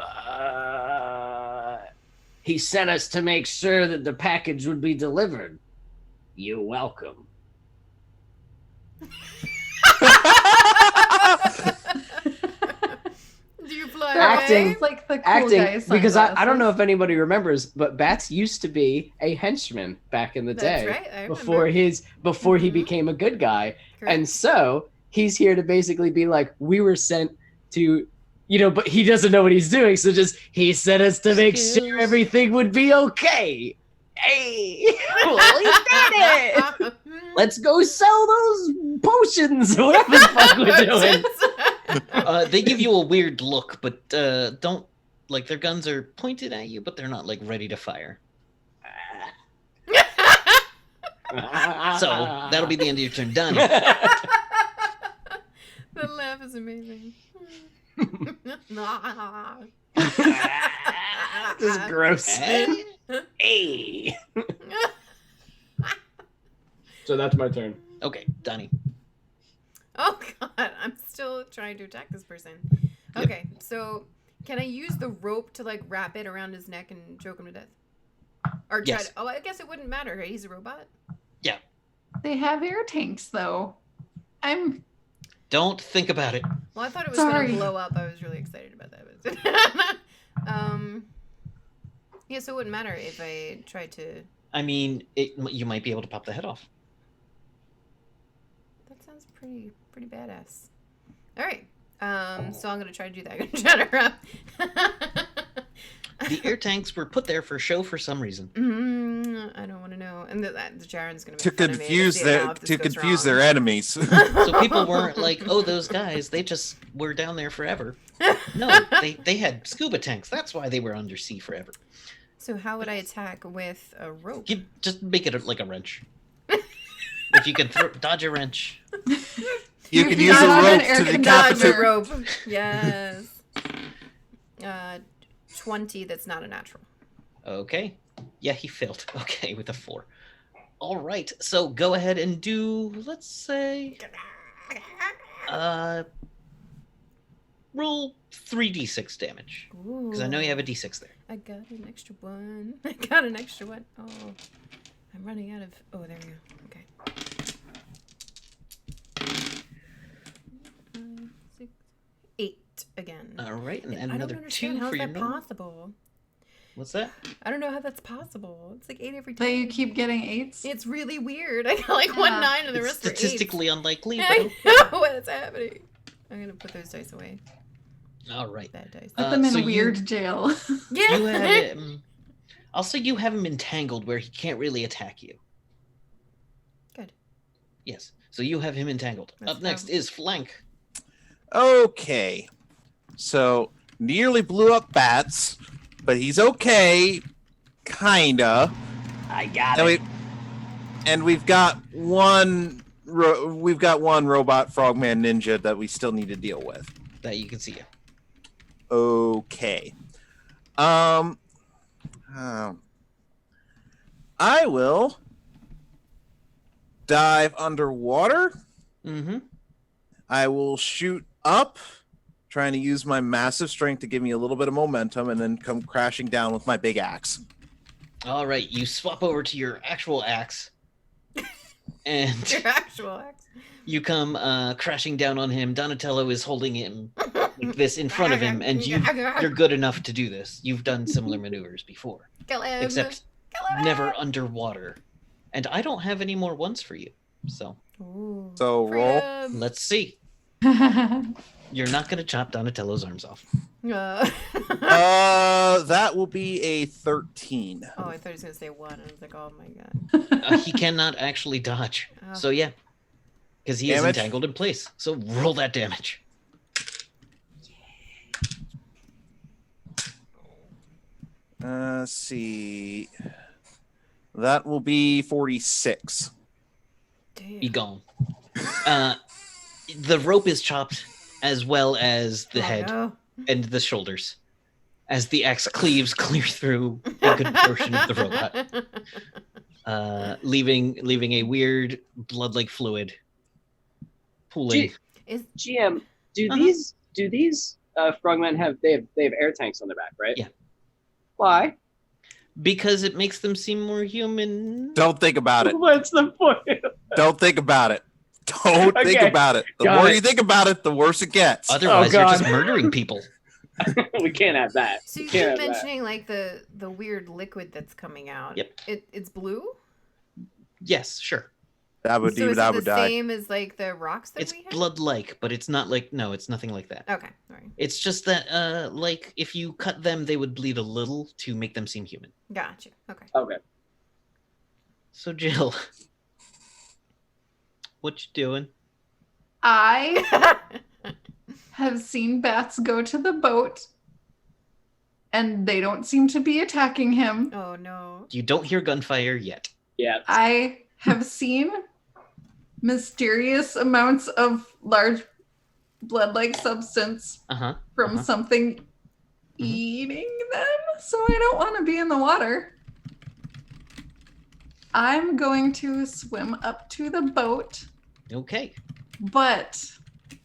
Speaker 6: he sent us to make sure that the package would be delivered. You're welcome.
Speaker 2: Do you fly
Speaker 6: Act acting
Speaker 5: It's like the cool
Speaker 6: acting
Speaker 5: guy
Speaker 6: because I don't know
Speaker 5: sunglasses.
Speaker 6: if anybody remembers, but Bats used to be a henchman back in the
Speaker 2: That's
Speaker 6: day
Speaker 2: right. I
Speaker 6: before
Speaker 2: remember.
Speaker 6: he
Speaker 2: Mhm.
Speaker 6: became a good guy.
Speaker 2: Correct.
Speaker 6: And so he's here to basically be like, we were sent to, but he doesn't know what he's doing. So just he sent us to make sure
Speaker 1: Skills.
Speaker 6: everything would be okay. Hey, well, he did it. Let's go sell those potions or whatever the fuck we're doing.
Speaker 1: They give you a weird look, but don't like their guns are pointed at you, but they're not like ready to fire. So that'll be the end of your turn, Donnie.
Speaker 2: The laugh is amazing.
Speaker 6: This is gross.
Speaker 1: Eh?
Speaker 6: Hey. So that's my turn.
Speaker 1: Okay, Donnie.
Speaker 2: Oh god, I'm still trying to attack this person. Okay, so can I use the rope to like wrap it around his neck and choke him to death? Or try
Speaker 1: Yes.
Speaker 2: to, I guess it wouldn't matter, right? He's a robot.
Speaker 5: They have air tanks, though.
Speaker 1: Don't think about it.
Speaker 2: Well, I thought it was gonna
Speaker 5: Sorry.
Speaker 2: blow up. I was really excited about that. But yeah, so it wouldn't matter if I tried to.
Speaker 1: I mean, you might be able to pop the head off.
Speaker 2: That sounds pretty badass. All right. So I'm gonna try to do that. I'm gonna shut her up.
Speaker 1: The air tanks were put there for show for some reason.
Speaker 2: I don't want to know. And the Jaren's gonna
Speaker 4: To
Speaker 2: make fun of me
Speaker 4: confuse
Speaker 2: see now
Speaker 4: their
Speaker 2: if this goes
Speaker 4: their
Speaker 2: wrong.
Speaker 4: enemies.
Speaker 1: So people weren't like, oh, those guys, they just were down there forever. No, they had scuba tanks. That's why they were undersea forever.
Speaker 2: So how would I attack with a rope?
Speaker 1: Just make it like a wrench. If you can dodge a wrench.
Speaker 4: You can use
Speaker 5: not
Speaker 4: a
Speaker 5: an
Speaker 4: rope
Speaker 5: air
Speaker 4: to
Speaker 2: Dodge
Speaker 4: decapitate.
Speaker 2: a rope. Yes. 20. That's not a natural.
Speaker 1: Okay. Yeah, he failed. Okay, with a 4. All right. So go ahead and do, let's say, roll 3d6 damage. Because I know you have a d6 there.
Speaker 2: I got an extra one. I got an extra one. Oh, I'm running out of. Oh, there we go. Okay. 6, 8 again.
Speaker 1: All right, and
Speaker 2: I don't
Speaker 1: another
Speaker 2: understand
Speaker 1: 2
Speaker 2: how's
Speaker 1: for your
Speaker 2: that
Speaker 1: normal.
Speaker 2: possible.
Speaker 1: What's that?
Speaker 2: I don't know how that's possible. It's like 8 every time.
Speaker 5: That you keep getting 8s.
Speaker 2: It's really weird. I got like 1
Speaker 5: Yeah.
Speaker 2: 9 and the
Speaker 1: It's
Speaker 2: rest are 8.
Speaker 1: statistically unlikely, but
Speaker 2: I
Speaker 1: okay.
Speaker 2: know what's happening. I'm gonna put those dice away.
Speaker 1: All right.
Speaker 2: Bad dice.
Speaker 5: Put them in
Speaker 1: so
Speaker 5: weird jail.
Speaker 2: Yeah.
Speaker 1: You have him. I'll say you have him entangled where he can't really attack you.
Speaker 2: Good.
Speaker 1: Yes. So you have him entangled.
Speaker 2: That's
Speaker 1: Up next
Speaker 2: how-
Speaker 1: is Flank.
Speaker 4: Okay. So nearly blew up Bats, but he's okay. Kinda.
Speaker 6: I got
Speaker 4: And
Speaker 6: it.
Speaker 4: we've got one robot frogman ninja that we still need to deal with.
Speaker 1: That you can see.
Speaker 4: Okay. I will dive underwater.
Speaker 1: Mm-hmm.
Speaker 4: I will shoot up, trying to use my massive strength to give me a little bit of momentum, and then come crashing down with my big axe.
Speaker 1: All right. You swap over to your actual axe. And
Speaker 2: Your actual axe.
Speaker 1: you come crashing down on him. Donatello is holding him like this in front of him, and you're good enough to do this. You've done similar maneuvers before,
Speaker 2: Kill him.
Speaker 1: except
Speaker 2: Kill him.
Speaker 1: never underwater. And I don't have any more ones for you. So
Speaker 2: Ooh.
Speaker 4: So roll.
Speaker 2: Freedom.
Speaker 1: let's see. You're not going to chop Donatello's arms off.
Speaker 4: That will be a 13.
Speaker 2: Oh, I thought he was gonna say 1. I was like, oh my god.
Speaker 1: He cannot actually dodge.
Speaker 2: Oh.
Speaker 1: So yeah, because he is
Speaker 4: Damage?
Speaker 1: entangled in place. So roll that damage.
Speaker 4: Let's see. That will be 46.
Speaker 2: Damn.
Speaker 1: Be gone. The rope is chopped as well as the
Speaker 2: Oh,
Speaker 1: head
Speaker 2: no.
Speaker 1: and the shoulders, as the axe cleaves clear through a good portion of the robot, leaving a weird blood-like fluid pooling.
Speaker 2: Is
Speaker 3: GM, do
Speaker 1: Uh-huh.
Speaker 3: these frogmen have air tanks on their back, right?
Speaker 1: Yeah.
Speaker 3: Why?
Speaker 1: Because it makes them seem more human.
Speaker 4: Don't think about it.
Speaker 3: What's the point?
Speaker 4: Don't think about it. Don't think
Speaker 3: Okay.
Speaker 4: about it. The
Speaker 3: Got
Speaker 4: more
Speaker 3: it.
Speaker 4: you think about it, the worse it gets.
Speaker 1: Otherwise, you're
Speaker 3: God.
Speaker 1: just murdering people.
Speaker 3: We can't have that.
Speaker 2: So you
Speaker 3: We
Speaker 2: keep
Speaker 3: can't have that.
Speaker 2: mentioning like the weird liquid that's coming out.
Speaker 1: Yep.
Speaker 2: It's blue.
Speaker 1: Yes, sure.
Speaker 4: That would
Speaker 2: So is
Speaker 4: that
Speaker 2: it
Speaker 4: would
Speaker 2: the
Speaker 4: die.
Speaker 2: same as like the rocks that
Speaker 1: It's
Speaker 2: we have?
Speaker 1: blood-like, but it's not like no, it's nothing like that.
Speaker 2: Okay, all right,
Speaker 1: It's just that like if you cut them, they would bleed a little to make them seem human.
Speaker 2: gotcha. Okay.
Speaker 3: Okay.
Speaker 1: So Jill, what you doing?
Speaker 5: I have seen bats go to the boat, and they don't seem to be attacking him.
Speaker 2: Oh no.
Speaker 1: You don't hear gunfire yet.
Speaker 3: Yeah.
Speaker 5: I have seen mysterious amounts of large blood-like substance
Speaker 1: Uh-huh.
Speaker 5: from
Speaker 1: Uh-huh.
Speaker 5: something eating them, so I don't want to be in the water. I'm going to swim up to the boat,
Speaker 1: Okay.
Speaker 5: but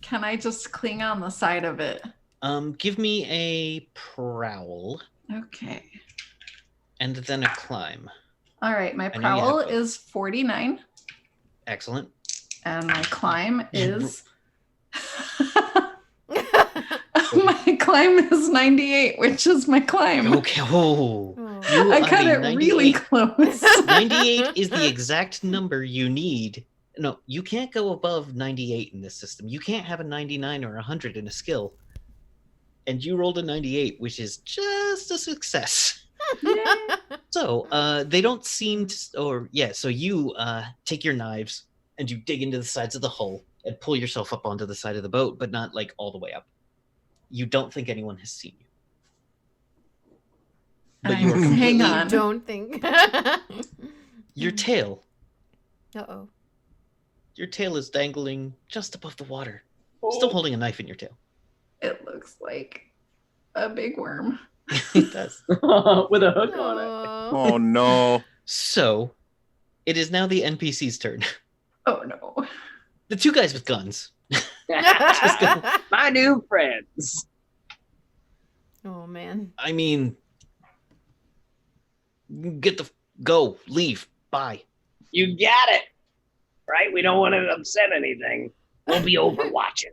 Speaker 5: can I just cling on the side of it?
Speaker 1: Give me a prowl
Speaker 5: Okay.
Speaker 1: and then a climb.
Speaker 5: All right, my
Speaker 1: I know you
Speaker 5: prowl
Speaker 1: have both.
Speaker 5: is 49
Speaker 1: Excellent.
Speaker 5: and my climb
Speaker 1: You-
Speaker 5: is my climb is 98, which is my climb.
Speaker 1: Okay. Oh.
Speaker 2: Oh.
Speaker 1: You
Speaker 5: I
Speaker 1: are
Speaker 5: got
Speaker 1: a
Speaker 5: it really
Speaker 1: 98.
Speaker 5: close.
Speaker 1: 98 is the exact number you need. No, you can't go above 98 in this system. You can't have a 99 or a 100 in a skill. And you rolled a 98, which is just a success. So, they don't seem to, so you take your knives and you dig into the sides of the hull and pull yourself up onto the side of the boat, but not like all the way up. You don't think anyone has seen you. But you are
Speaker 5: Hang
Speaker 1: completely,
Speaker 5: on.
Speaker 2: Don't think.
Speaker 1: your tail
Speaker 2: Uh-oh.
Speaker 1: Your tail is dangling just above the water. Still holding a knife in your tail.
Speaker 5: It looks like a big worm.
Speaker 1: It does.
Speaker 3: With a hook on it.
Speaker 2: Aw.
Speaker 4: Oh no.
Speaker 1: So, it is now the NPC's turn.
Speaker 5: Oh no.
Speaker 1: The two guys with guns. Just go.
Speaker 3: My new friends.
Speaker 2: Oh man.
Speaker 1: I mean, go, leave, bye.
Speaker 3: You got it. Right? We don't want to upset anything. We'll be overwatching.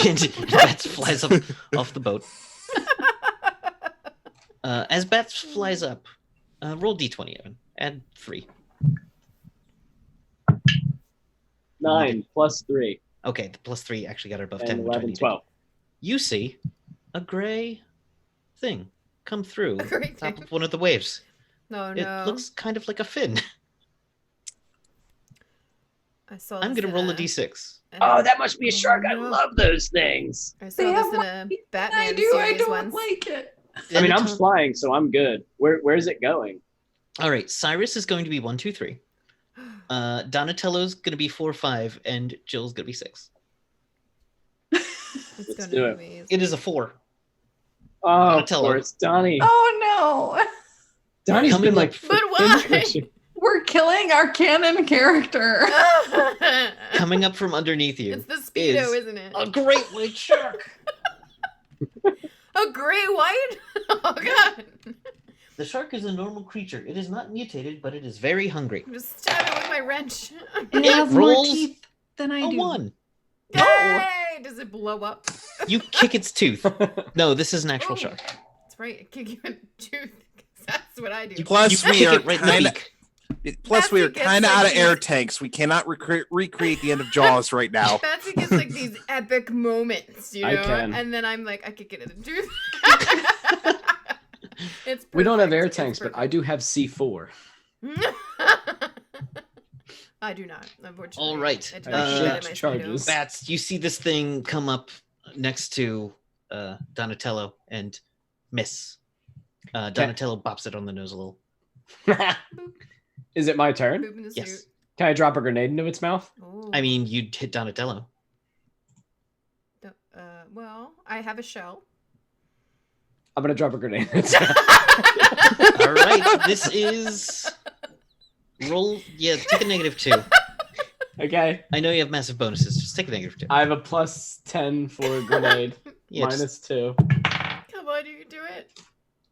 Speaker 1: And Bats flies up off the boat. As Bats flies up, roll d20, Evan. Add 3.
Speaker 3: 9 plus 3
Speaker 1: Okay, the plus 3 actually got her above
Speaker 3: and
Speaker 1: 10. which I
Speaker 3: 11,
Speaker 1: needed.
Speaker 3: 12.
Speaker 1: You see a gray thing come through
Speaker 2: A gray
Speaker 1: top
Speaker 2: thing?
Speaker 1: of one of the waves.
Speaker 2: No,
Speaker 1: It
Speaker 2: no.
Speaker 1: looks kind of like a fin.
Speaker 2: I saw
Speaker 1: I'm
Speaker 2: this
Speaker 1: going to
Speaker 2: in
Speaker 1: roll a d6.
Speaker 3: Oh, that must be a shark. I
Speaker 2: no.
Speaker 3: love those things.
Speaker 2: I saw
Speaker 5: They
Speaker 2: this
Speaker 5: have
Speaker 2: in a Batman
Speaker 5: I do. I
Speaker 2: series
Speaker 5: don't
Speaker 2: once.
Speaker 5: like it.
Speaker 3: I mean, I'm
Speaker 1: Anytime-
Speaker 3: flying, so I'm good. Where's it going?
Speaker 1: All right, Cyrus is going to be 1, 2, 3. Donatello's going to be 4, 5, and Jill's going to be 6.
Speaker 2: It's
Speaker 3: Let's
Speaker 2: gonna
Speaker 3: do
Speaker 2: be
Speaker 3: it.
Speaker 2: amazing.
Speaker 1: It is a 4.
Speaker 3: Oh, of
Speaker 1: Donatello.
Speaker 3: course, Donnie.
Speaker 5: Oh no.
Speaker 3: Donnie's
Speaker 1: Coming
Speaker 3: been like,
Speaker 1: up-
Speaker 2: But why?
Speaker 3: pushing.
Speaker 5: We're killing our canon character.
Speaker 1: Coming up from underneath you.
Speaker 2: It's the Speedo,
Speaker 1: is
Speaker 2: isn't it?
Speaker 1: a great white shark.
Speaker 2: A gray white? Oh god.
Speaker 1: The shark is a normal creature. It is not mutated, but it is very hungry.
Speaker 2: I'm just stabbing it with my wrench.
Speaker 5: It
Speaker 1: It
Speaker 5: has more
Speaker 1: rolls
Speaker 5: teeth than I
Speaker 1: A
Speaker 5: do.
Speaker 1: 1.
Speaker 2: Yay! Does it blow up?
Speaker 1: You kick its tooth. No, this is an actual
Speaker 2: Ooh.
Speaker 1: shark.
Speaker 2: That's right. I kick you in the tooth. 'Cause that's what I do.
Speaker 4: Plus,
Speaker 1: You
Speaker 4: we
Speaker 1: kick
Speaker 4: are
Speaker 1: it right in the
Speaker 4: kind of.
Speaker 1: beak.
Speaker 4: Plus, we are
Speaker 2: Patsy gets
Speaker 4: kind of
Speaker 2: like
Speaker 4: out of air
Speaker 2: these-
Speaker 4: tanks. We cannot recreate the end of Jaws right now.
Speaker 2: Patsy gets like these epic moments, you
Speaker 3: I
Speaker 2: know?
Speaker 3: can.
Speaker 2: And then I'm like, I kick it in the tooth. It's
Speaker 6: We don't have
Speaker 2: perfect.
Speaker 6: air
Speaker 2: It's
Speaker 6: tanks, but I do have C4.
Speaker 2: I do not, unfortunately.
Speaker 1: All right.
Speaker 2: I do
Speaker 3: I
Speaker 2: not
Speaker 3: have
Speaker 2: do that in
Speaker 3: shift
Speaker 2: my
Speaker 3: charges.
Speaker 2: Speedo.
Speaker 1: Bats, you see this thing come up next to Donatello and miss. Donatello bops it on the nose a little.
Speaker 6: Is it my turn?
Speaker 2: Boop in the
Speaker 1: Yes.
Speaker 2: suit.
Speaker 6: Can I drop a grenade into its mouth?
Speaker 2: Ooh.
Speaker 1: I mean, you'd hit Donatello.
Speaker 2: Well, I have a shell.
Speaker 6: I'm gonna drop a grenade. in its mouth.
Speaker 1: All right, this is roll. Yeah, take a -2.
Speaker 6: Okay.
Speaker 1: I know you have massive bonuses. Just take a -2.
Speaker 6: I have a plus 10 for a grenade.
Speaker 1: Yeah, just-
Speaker 6: minus 2.
Speaker 2: Come on, you can do it.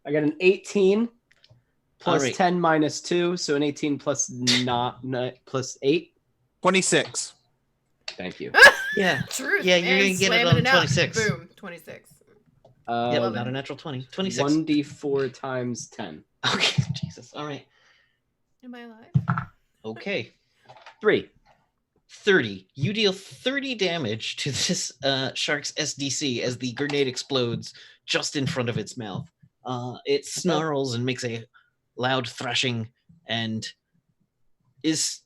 Speaker 6: I got an 18 plus
Speaker 1: Alright.
Speaker 6: 10 minus 2, so an 18 plus plus 8.
Speaker 4: 26.
Speaker 6: Thank you.
Speaker 1: Yeah.
Speaker 2: Truth.
Speaker 1: Yeah, you're
Speaker 2: man,
Speaker 1: gonna get it
Speaker 2: slamming
Speaker 1: on
Speaker 2: out.
Speaker 1: 26.
Speaker 2: Boom, 26.
Speaker 1: Yep,
Speaker 6: Uh,
Speaker 1: not a natural 20. 26.
Speaker 6: 1d4 times 10.
Speaker 1: Okay, Jesus. All right.
Speaker 2: Am I alive?
Speaker 1: Okay.
Speaker 6: 3.
Speaker 1: 30. You deal 30 damage to this shark's SDC as the grenade explodes just in front of its mouth. It snarls and makes a loud thrashing and is...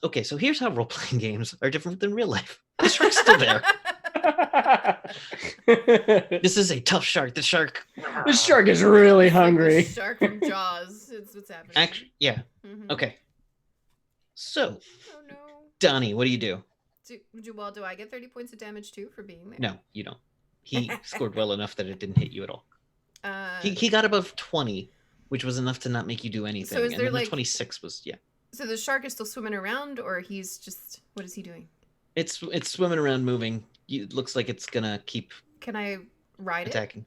Speaker 1: Okay, so here's how role-playing games are different than real life. The shark's still there. This is a tough shark. The shark...
Speaker 6: The shark is really
Speaker 2: It's like the
Speaker 6: hungry.
Speaker 2: shark from Jaws. It's what's happening.
Speaker 1: Actually, yeah.
Speaker 2: Mhm.
Speaker 1: Okay. So,
Speaker 2: Oh no.
Speaker 1: Donnie, what do you do?
Speaker 2: Do I get 30 points of damage too for being there?
Speaker 1: No, you don't. He scored well enough that it didn't hit you at all.
Speaker 2: Uh,
Speaker 1: He got above 20, which was enough to not make you do anything.
Speaker 2: So is
Speaker 1: and
Speaker 2: there,
Speaker 1: then the
Speaker 2: like-
Speaker 1: 26 was, yeah.
Speaker 2: so the shark is still swimming around, or he's just, what is he doing?
Speaker 1: It's swimming around, moving. It looks like it's gonna keep
Speaker 2: Can I ride it?
Speaker 1: attacking.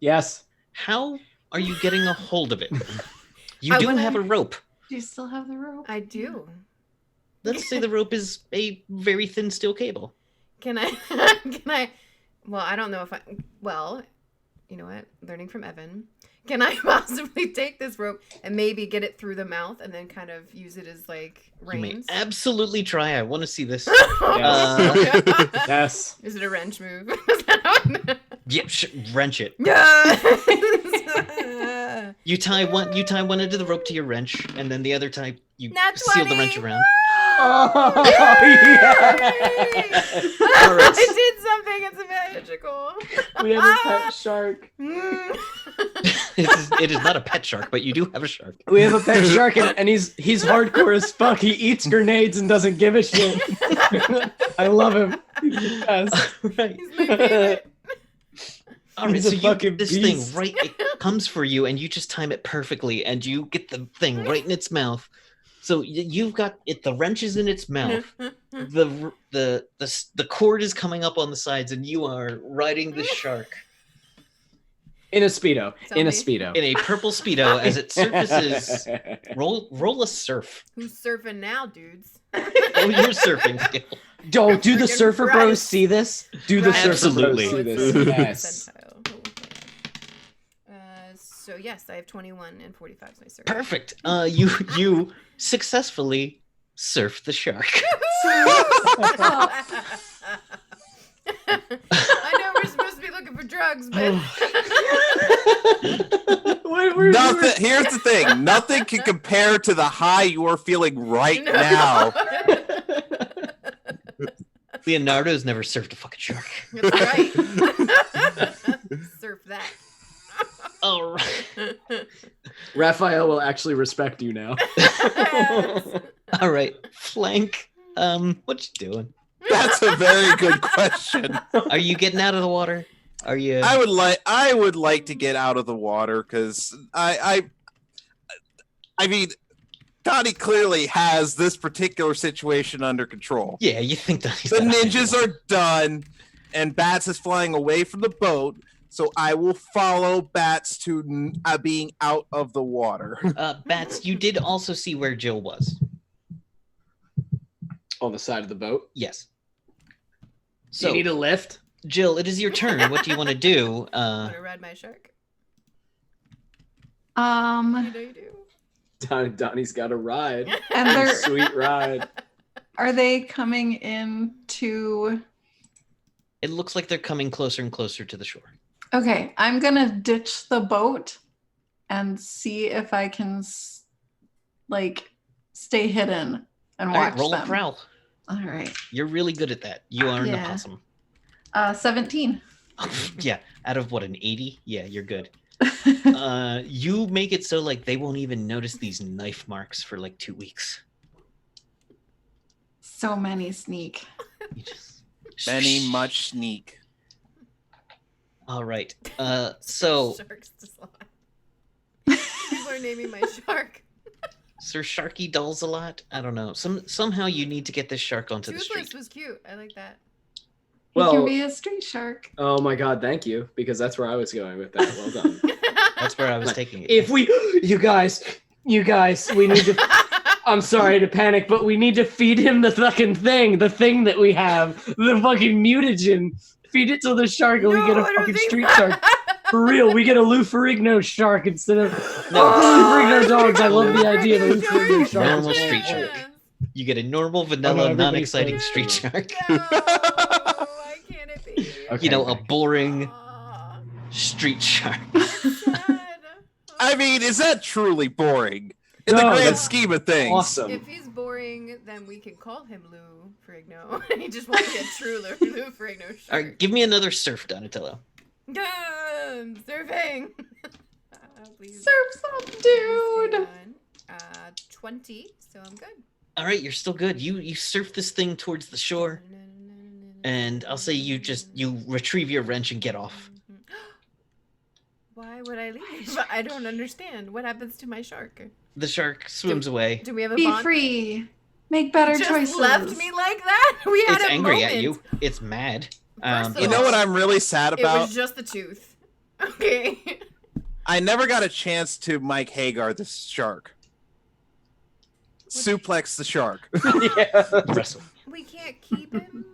Speaker 6: Yes.
Speaker 1: How are you getting a hold of it? You
Speaker 2: I
Speaker 1: do
Speaker 2: wanna-
Speaker 1: have a rope.
Speaker 5: Do you still have the rope?
Speaker 2: I do.
Speaker 1: Let's say the rope is a very thin steel cable.
Speaker 2: Can I? Can I? Well, I don't know if I. Well, you know what? Learning from Evan. Can I possibly take this rope and maybe get it through the mouth and then kind of use it as like
Speaker 1: You may
Speaker 2: reins?
Speaker 1: absolutely try. I want to see this.
Speaker 2: Oh, God.
Speaker 6: Yes.
Speaker 2: Is it a wrench move? Is that how I'm-
Speaker 1: Yep, wrench it.
Speaker 2: Yes!
Speaker 1: You tie one into the rope to your wrench, and then the other tie you
Speaker 2: Nat
Speaker 1: seal the
Speaker 2: 20.
Speaker 1: wrench around.
Speaker 6: Oh,
Speaker 2: Yay!
Speaker 6: yes.
Speaker 1: All right.
Speaker 2: I did something. It's magical.
Speaker 6: We have a pet shark.
Speaker 2: Mm.
Speaker 1: It is not a pet shark, but you do have a shark.
Speaker 6: We have a pet shark, and he's hardcore as fuck. He eats grenades and doesn't give a shit. I love him. Yes.
Speaker 1: Right.
Speaker 2: He's my favorite.
Speaker 1: All right,
Speaker 6: He's a
Speaker 1: so you
Speaker 6: fucking
Speaker 1: get this
Speaker 6: beast.
Speaker 1: thing right, it comes for you, and you just time it perfectly, and you get the thing right in its mouth. So you've got it. The wrench is in its mouth. The cord is coming up on the sides, and you are riding the shark
Speaker 6: In a Speedo.
Speaker 2: Tell
Speaker 6: In a
Speaker 2: me.
Speaker 6: Speedo.
Speaker 1: in a purple speedo as it surfaces. Roll a surf.
Speaker 2: Who's surfing now, dudes?
Speaker 1: Roll your surfing skill.
Speaker 6: Don't do the
Speaker 2: Freaking
Speaker 6: Surfer
Speaker 2: Bryce.
Speaker 6: Bros see this? Do the
Speaker 2: Right.
Speaker 6: Surfer Bros
Speaker 1: Absolutely.
Speaker 6: see
Speaker 2: Oh, it's
Speaker 6: this?
Speaker 2: a
Speaker 6: Yes.
Speaker 2: percentile. So yes, I have 21 and 45 is my surf.
Speaker 1: Perfect. You successfully surf the shark.
Speaker 2: I know we're supposed to be looking for drugs, but
Speaker 4: Nothing. Here's the thing. Nothing can compare to the high you are feeling right
Speaker 2: No.
Speaker 4: now.
Speaker 1: Leonardo's never surfed a fucking shark.
Speaker 2: That's right. Surf that.
Speaker 1: All right.
Speaker 6: Raphael will actually respect you now.
Speaker 1: All right. Flank. What you doing?
Speaker 4: That's a very good question.
Speaker 1: Are you getting out of the water? Are you?
Speaker 4: I would like to get out of the water because I mean, Donnie clearly has this particular situation under control.
Speaker 1: Yeah, you think that he's
Speaker 4: The
Speaker 1: got a
Speaker 4: ninjas
Speaker 1: handle.
Speaker 4: are done, and Bats is flying away from the boat. So I will follow Bats to being out of the water.
Speaker 1: Bats, you did also see where Jill was.
Speaker 6: On the side of the boat.
Speaker 1: Yes.
Speaker 6: So you
Speaker 1: So,
Speaker 6: need a lift?
Speaker 1: Jill, it is your turn. What do you want to do?
Speaker 2: Want to ride my shark? You know you do.
Speaker 6: Donnie's got a ride.
Speaker 5: And
Speaker 6: A
Speaker 5: they're
Speaker 6: sweet ride.
Speaker 5: are they coming in to?
Speaker 1: It looks like they're coming closer and closer to the shore.
Speaker 5: Okay, I'm gonna ditch the boat and see if I can like stay hidden and
Speaker 1: All
Speaker 5: watch
Speaker 1: right, roll
Speaker 5: them.
Speaker 1: a prowl.
Speaker 5: All right,
Speaker 1: You're really good at that. You are an
Speaker 5: Yeah.
Speaker 1: opossum.
Speaker 5: 17.
Speaker 1: Yeah, out of what, an 80? Yeah, you're good. You make it so like they won't even notice these knife marks for like 2 weeks.
Speaker 5: So many sneak.
Speaker 1: You just...
Speaker 4: Many much sneak.
Speaker 1: All right. So
Speaker 2: Sharks just lie. People are naming my shark.
Speaker 1: Sir Sharky dolls a lot. I don't know. Somehow you need to get this shark onto the
Speaker 2: Toothless
Speaker 1: street.
Speaker 2: was cute. I like that.
Speaker 5: He
Speaker 6: Well-
Speaker 5: can be a street shark.
Speaker 6: Oh my god, thank you. Because that's where I was going with that. Well done.
Speaker 1: That's where I was taking it.
Speaker 6: If we you guys, we need to I'm sorry to panic, but we need to feed him the fucking thing. The thing that we have. The fucking mutagen. Feed it to the shark and we get a
Speaker 2: I don't
Speaker 6: fucking
Speaker 2: think
Speaker 6: street
Speaker 2: that-
Speaker 6: shark. For real, we get a Lou Ferrigno shark instead of
Speaker 1: No.
Speaker 6: Lou Ferrigno dogs. I love the idea of a Lou
Speaker 2: Shark.
Speaker 6: Ferrigno shark.
Speaker 1: Normal street shark. You get a normal, vanilla,
Speaker 6: everybody's
Speaker 1: non-exciting
Speaker 6: saying
Speaker 1: street shark.
Speaker 2: No, why can't it be?
Speaker 6: Okay.
Speaker 1: You know, a boring
Speaker 2: Aw,
Speaker 1: street shark.
Speaker 2: sad.
Speaker 4: I mean, is that truly boring in the
Speaker 6: No,
Speaker 4: grand
Speaker 6: that's
Speaker 4: scheme of things?
Speaker 6: Awesome.
Speaker 2: If he's boring, then we can call him Lou Ferrigno. He just won't be a true Lou Ferrigno
Speaker 1: All
Speaker 2: shark.
Speaker 1: right, give me another surf, Donatello.
Speaker 2: Surfing. Please.
Speaker 5: Surf's up,
Speaker 2: Hang
Speaker 5: dude.
Speaker 2: on. 20, so I'm good.
Speaker 1: All right, you're still good. You surf this thing towards the shore, and I'll say you retrieve your wrench and get off.
Speaker 2: Why would I leave? I don't understand. What happens to my shark?
Speaker 1: The shark swims away.
Speaker 2: Do we have a
Speaker 5: Be
Speaker 2: bond?
Speaker 5: free. Make better
Speaker 2: Just
Speaker 5: choices.
Speaker 2: left me like that? We had
Speaker 1: It's
Speaker 2: a
Speaker 1: angry
Speaker 2: moment.
Speaker 1: at you. It's mad.
Speaker 2: First of
Speaker 4: You know what I'm really sad
Speaker 2: It
Speaker 4: about?
Speaker 2: was just the tooth. Okay.
Speaker 4: I never got a chance to Mike Hagar the shark. Suplex the shark.
Speaker 6: Yeah.
Speaker 1: Wrestle.
Speaker 2: We can't keep him.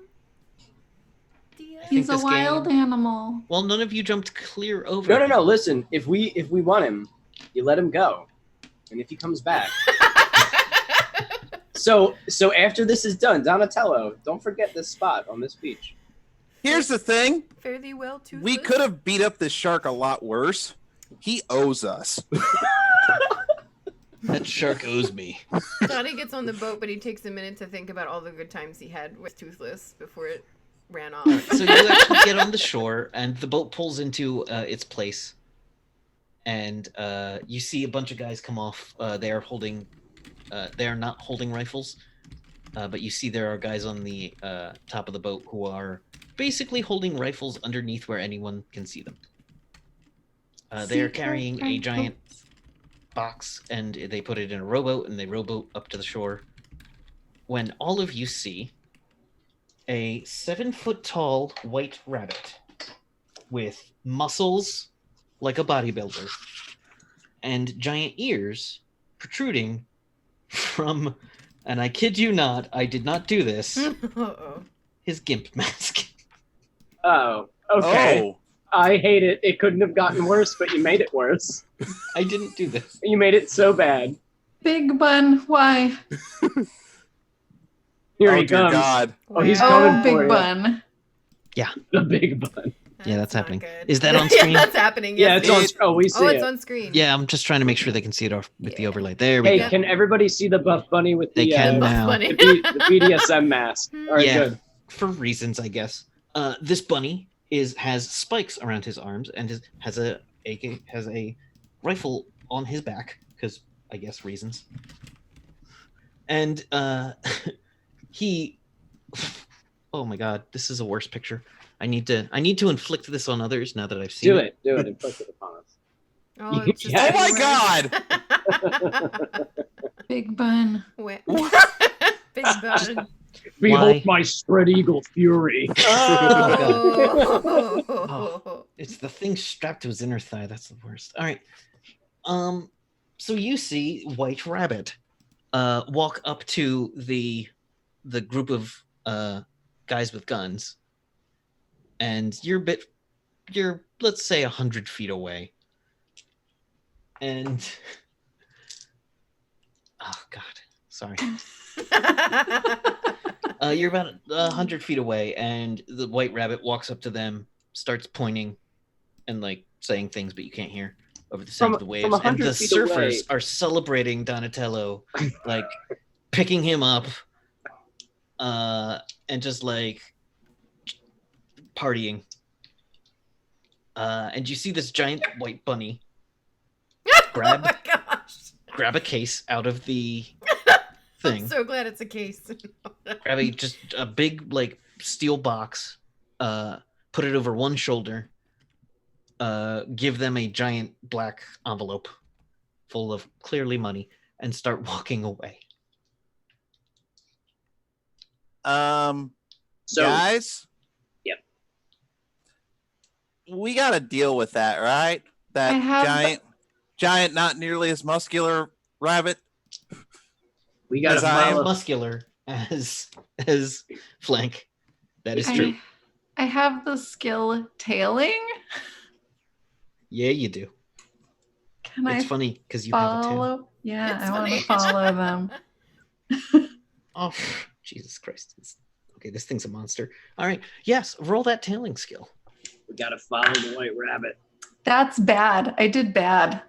Speaker 5: He's a
Speaker 1: this
Speaker 5: wild
Speaker 1: game-
Speaker 5: animal.
Speaker 1: Well, none of you jumped clear over.
Speaker 6: No, no,
Speaker 1: him.
Speaker 6: no. Listen, if we want him, you let him go, and if he comes back. So after this is done, Donatello, don't forget this spot on this beach.
Speaker 4: Here's the thing.
Speaker 2: Fare thee well, toothless.
Speaker 4: We could have beat up this shark a lot worse. He owes us.
Speaker 1: That shark owes me.
Speaker 2: Donnie gets on the boat, but he takes a minute to think about all the good times he had with Toothless before it ran off.
Speaker 1: So you actually get on the shore, and the boat pulls into its place, and you see a bunch of guys come off. They are holding. They are not holding rifles, but you see there are guys on the top of the boat who are basically holding rifles underneath where anyone can see them. They are
Speaker 5: Secret
Speaker 1: carrying a
Speaker 5: rifles.
Speaker 1: giant box, and they put it in a rowboat, and they rowboat up to the shore. When all of you see a 7-foot-tall white rabbit with muscles like a bodybuilder and giant ears protruding from, and I kid you not, I did not do this,
Speaker 2: Uh-oh.
Speaker 1: his gimp mask.
Speaker 6: Oh, okay.
Speaker 4: Oh.
Speaker 6: I hate it. It couldn't have gotten worse, but you made it worse.
Speaker 1: I didn't do this.
Speaker 6: You made it so bad.
Speaker 5: Big Bun, why?
Speaker 6: Here
Speaker 4: Oh,
Speaker 6: he
Speaker 4: dear
Speaker 6: comes.
Speaker 4: God.
Speaker 6: Oh, he's
Speaker 2: Wow.
Speaker 6: coming
Speaker 5: Oh,
Speaker 6: for
Speaker 5: Big
Speaker 6: you.
Speaker 5: Bun.
Speaker 6: The big bun.
Speaker 1: Yeah, that's
Speaker 2: not
Speaker 1: happening.
Speaker 2: good.
Speaker 1: Is that on screen?
Speaker 2: Yeah, that's happening.
Speaker 6: Yeah,
Speaker 2: Yes,
Speaker 6: it's
Speaker 2: it
Speaker 6: on.
Speaker 2: is.
Speaker 6: Oh, we see
Speaker 2: Oh, it's
Speaker 6: it.
Speaker 2: on screen.
Speaker 1: Yeah, I'm just trying to make sure they can see it off with the
Speaker 2: Yeah.
Speaker 1: overlay. There we
Speaker 6: Hey,
Speaker 1: go.
Speaker 6: can everybody see the buff bunny with
Speaker 1: They
Speaker 6: the,
Speaker 1: can
Speaker 2: Buff
Speaker 1: now.
Speaker 2: Bunny.
Speaker 6: the BDSM mask? All right,
Speaker 1: Yeah.
Speaker 6: good.
Speaker 1: For reasons, I guess. This bunny has spikes around his arms and has a rifle on his back because I guess reasons. And he, oh my God, this is a worse picture. I need to inflict this on others now that I've seen
Speaker 6: Do it. Do it. Inflict it upon us.
Speaker 2: Oh, it's just
Speaker 6: Oh
Speaker 2: getting
Speaker 4: my
Speaker 2: worse.
Speaker 5: Big Bun.
Speaker 2: Wait. Big bun.
Speaker 1: Why?
Speaker 6: Behold my spread eagle fury.
Speaker 2: Oh.
Speaker 1: It's the thing strapped to his inner thigh. That's the worst. All right. So you see White Rabbit walk up to the group of guys with guns, and you're let's say 100 feet away, and oh God, sorry. You're about 100 feet away, and the White Rabbit walks up to them, starts pointing, and like saying things, but you can't hear over the sound of the waves.
Speaker 6: From
Speaker 1: And
Speaker 6: 100
Speaker 1: the
Speaker 6: feet
Speaker 1: surfers
Speaker 6: away.
Speaker 1: are celebrating Donatello, like picking him up, and just like partying. And you see this giant white bunny grab
Speaker 2: Oh my gosh.
Speaker 1: grab a case out of the
Speaker 2: I'm
Speaker 1: thing.
Speaker 2: so glad it's a case.
Speaker 1: Grab just a big like steel box, put it over one shoulder, give them a giant black envelope full of clearly money, and start walking away.
Speaker 3: So
Speaker 4: Guys?
Speaker 3: Yep.
Speaker 4: We got to deal with that, right? That
Speaker 5: I have-
Speaker 4: giant, not nearly as muscular rabbit.
Speaker 3: We gotta
Speaker 4: As I am
Speaker 3: follow.
Speaker 1: muscular as Flank. That is true.
Speaker 5: I have the skill tailing.
Speaker 1: Yeah, you do.
Speaker 5: Can
Speaker 1: It's
Speaker 5: I
Speaker 1: funny because you have a tail.
Speaker 5: follow? Yeah,
Speaker 2: It's
Speaker 5: I want to
Speaker 2: funny.
Speaker 5: follow them.
Speaker 1: Oh, Jesus Christ! Okay, this thing's a monster. All right, yes, roll that tailing skill.
Speaker 3: We gotta follow the white rabbit.
Speaker 5: That's bad. I did bad.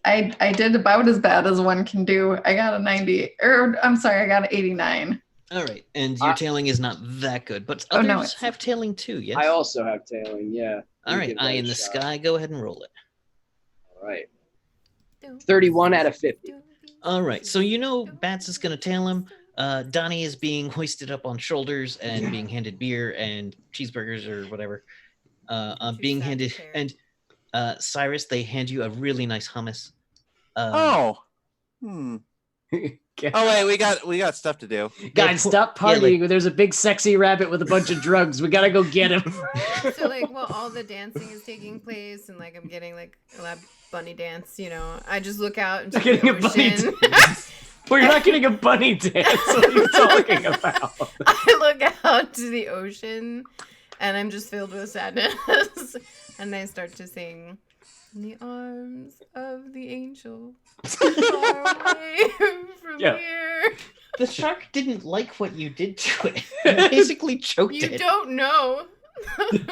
Speaker 5: I did about as bad as one can do. I got a 90, or I'm sorry, I got an 89.
Speaker 1: All right, and your tailing is not that good, but
Speaker 5: Oh,
Speaker 1: others
Speaker 5: no, it's
Speaker 1: have tailing too. Yes.
Speaker 3: I also have tailing. Yeah.
Speaker 1: All
Speaker 3: We
Speaker 1: right,
Speaker 3: give that
Speaker 1: eye
Speaker 3: a
Speaker 1: in the
Speaker 3: shot.
Speaker 1: sky. Go ahead and roll it.
Speaker 3: All right. 31 out of 50.
Speaker 1: All right, so you know Bats is gonna tail him. Donnie is being hoisted up on shoulders and being handed beer and cheeseburgers or whatever. Being handed and Cyrus, they hand you a really nice hummus.
Speaker 4: Oh. Oh wait, we got stuff to do.
Speaker 6: Guys, stop partying. There's a big sexy rabbit with a bunch of drugs. We gotta go get him.
Speaker 2: So like while all the dancing is taking place and like I'm getting like a lab bunny dance, you know, I just look out into
Speaker 6: You're
Speaker 2: the
Speaker 6: getting a bunny
Speaker 2: ocean.
Speaker 6: dance. Well, you're not getting a bunny dance. What are you talking about?
Speaker 2: I look out to the ocean and I'm just filled with sadness. And I start to sing, "In the arms of the angel, far away from
Speaker 6: Yeah.
Speaker 2: here."
Speaker 1: The shark didn't like what you did to it. You basically choked
Speaker 2: You
Speaker 1: it.
Speaker 2: don't know.
Speaker 1: I'm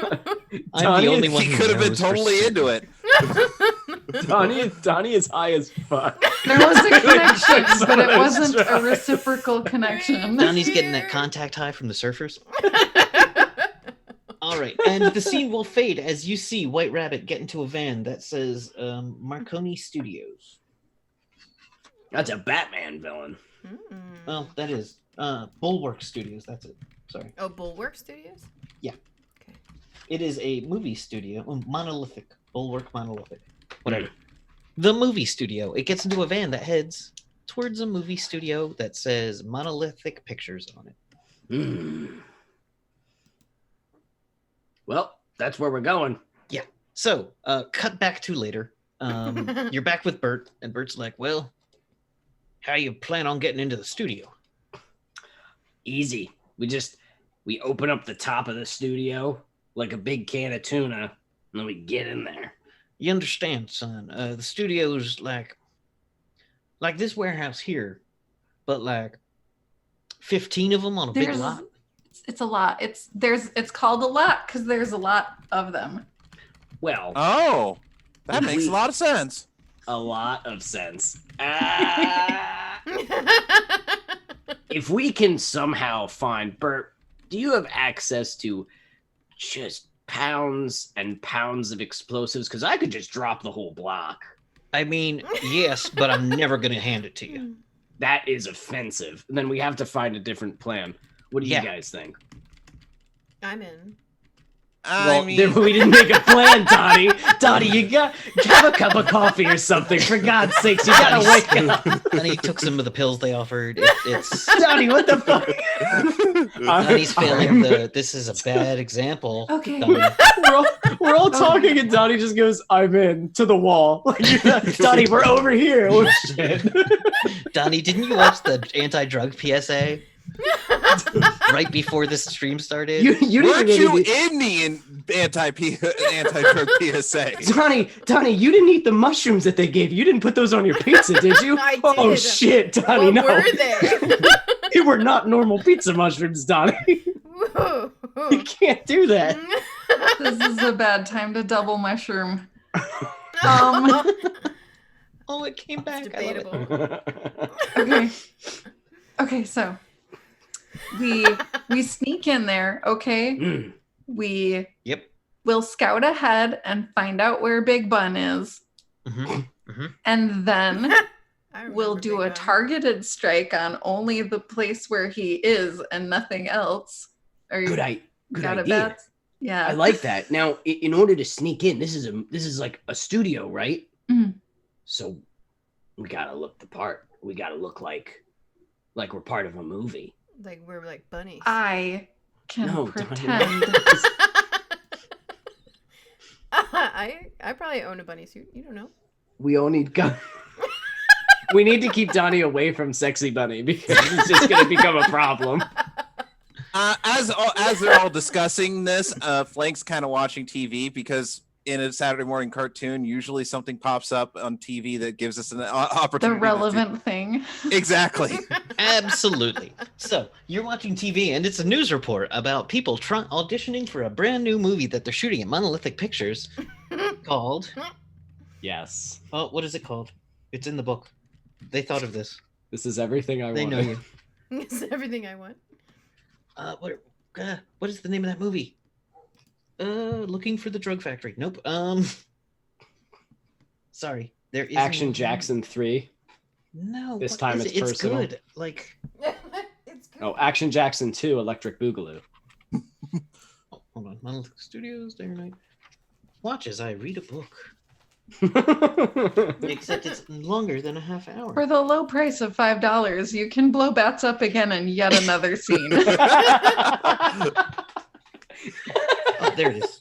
Speaker 6: Donnie,
Speaker 1: the only one
Speaker 4: He
Speaker 1: who
Speaker 4: could have been
Speaker 1: knows for
Speaker 4: totally
Speaker 1: certain.
Speaker 4: into it.
Speaker 6: Donnie is high as fuck.
Speaker 5: There was a connection,
Speaker 6: Son
Speaker 5: but
Speaker 6: of
Speaker 5: it
Speaker 6: a
Speaker 5: wasn't a
Speaker 6: truck.
Speaker 5: reciprocal connection.
Speaker 1: Donnie's getting that contact high from the surfers. All right, and the scene will fade as you see White Rabbit get into a van that says Marconi Studios.
Speaker 6: That's a Batman villain.
Speaker 1: Well, that is Bulwark Studios. That's it. Sorry.
Speaker 2: Oh, Bulwark Studios?
Speaker 1: It is a movie studio, monolithic, Bulwark Monolithic, whatever. The movie studio. It gets into a van that heads towards a movie studio that says Monolithic Pictures on it.
Speaker 6: Well, that's where we're going.
Speaker 1: So, cut back to later. You're back with Bert, and Bert's like, "Well, how you plan on getting into the studio?"
Speaker 6: Easy. We open up the top of the studio like a big can of tuna, and then we get in there.
Speaker 1: You understand, son? The studio's like this warehouse here, but like 15 of them on a big
Speaker 5: There's-
Speaker 1: lot.
Speaker 5: It's a lot. It's called a lot because there's a lot of them.
Speaker 6: Well,
Speaker 4: Oh, that makes a lot of sense.
Speaker 6: a lot of sense. If we can somehow find Bert, do you have access to just pounds and pounds of explosives? Because I could just drop the whole block.
Speaker 1: I mean, yes, but I'm never gonna hand it to you.
Speaker 6: That is offensive. And then we have to find a different plan. What do you
Speaker 1: Yeah.
Speaker 6: guys think?
Speaker 2: I'm in.
Speaker 4: I mean,
Speaker 6: we didn't make a plan, Donnie. Donnie, you got have a cup of coffee or something. For God's sakes, you gotta wake up.
Speaker 1: And he took some of the pills they offered. It's
Speaker 6: Donnie, what the fuck?
Speaker 1: and he's failing the. This is a bad example.
Speaker 5: Okay.
Speaker 1: Donnie.
Speaker 6: We're all talking, and Donnie just goes, "I'm in," to the wall. Like, Donnie, we're over here. Oh shit.
Speaker 1: Donnie, didn't you watch the anti-drug PSA right before this stream started?
Speaker 6: You didn't
Speaker 4: weren't
Speaker 6: even
Speaker 4: you
Speaker 6: eat
Speaker 4: in the anti-drug PSA?
Speaker 6: Donnie, you didn't eat the mushrooms that they gave you. You didn't put those on your pizza, did you?
Speaker 2: I
Speaker 6: Oh
Speaker 2: did.
Speaker 6: shit, Donnie,
Speaker 2: What
Speaker 6: no.
Speaker 2: were they?
Speaker 6: They were not normal pizza mushrooms, Donnie. You can't do that.
Speaker 5: This is a bad time to double mushroom.
Speaker 1: Oh, it came back.
Speaker 2: It's
Speaker 1: I love it.
Speaker 2: debatable.
Speaker 5: Okay, so we sneak in there, okay?
Speaker 6: Mm.
Speaker 5: We
Speaker 1: Yep.
Speaker 5: will scout ahead and find out where Big Bun is.
Speaker 1: Mm-hmm.
Speaker 5: And then
Speaker 2: I
Speaker 5: we'll
Speaker 2: remember
Speaker 5: do
Speaker 2: Big
Speaker 5: a
Speaker 2: Bun.
Speaker 5: targeted strike on only the place where he is and nothing else. Are you
Speaker 6: Good
Speaker 5: got it,
Speaker 6: idea.
Speaker 5: Bats? Yeah.
Speaker 6: I like that. Now, in order to sneak in, this is like a studio, right?
Speaker 5: Mhm.
Speaker 6: So we gotta look the part. We gotta look like we're part of a movie.
Speaker 2: Like we're like bunnies.
Speaker 5: I can
Speaker 6: No, Donnie,
Speaker 5: pretend.
Speaker 2: I probably own a bunny suit. You don't know.
Speaker 6: We all need guns. We need to keep Donnie away from Sexy Bunny because it's just going to become a problem.
Speaker 4: As they're all discussing this, Flank's kind of watching TV because in a Saturday morning cartoon, usually something pops up on TV that gives us an opportunity.
Speaker 5: The relevant thing.
Speaker 4: Exactly.
Speaker 1: Absolutely. So you're watching TV, and it's a news report about people auditioning for a brand new movie that they're shooting at Monolithic Pictures called.
Speaker 6: Yes.
Speaker 1: Oh, what is it called? It's in the book. They thought of this.
Speaker 6: This is everything I
Speaker 1: They
Speaker 6: want.
Speaker 1: know you.
Speaker 2: It's everything I want.
Speaker 1: What is the name of that movie? Looking for the Drug Factory. Nope. Sorry. There is
Speaker 6: Action Jackson 3.
Speaker 1: No.
Speaker 6: This
Speaker 1: what
Speaker 6: time
Speaker 1: is
Speaker 6: it's
Speaker 1: it?
Speaker 6: personal.
Speaker 1: It's good. Like.
Speaker 2: It's good.
Speaker 6: Oh, Action Jackson 2, Electric Boogaloo.
Speaker 1: Oh, hold on. Monolithic Studios, day or night. Watch as I read a book. Except it's longer than a half hour.
Speaker 5: For the low price of $5, you can blow bats up again in yet another scene.
Speaker 1: Oh, there it is.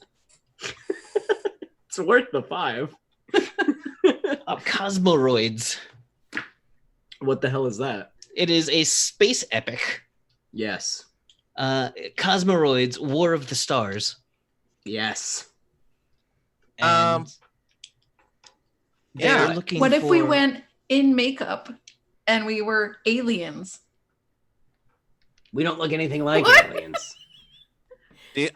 Speaker 6: It's worth the 5.
Speaker 1: Cosmoroids.
Speaker 6: What the hell is that?
Speaker 1: It is a space epic.
Speaker 6: Yes.
Speaker 1: Cosmoroids, War of the Stars.
Speaker 6: Yes.
Speaker 1: And
Speaker 4: yeah.
Speaker 1: they're looking
Speaker 5: What if we
Speaker 1: for-
Speaker 5: went in makeup and we were aliens?
Speaker 6: We don't look anything like
Speaker 2: What?
Speaker 6: aliens.
Speaker 4: Do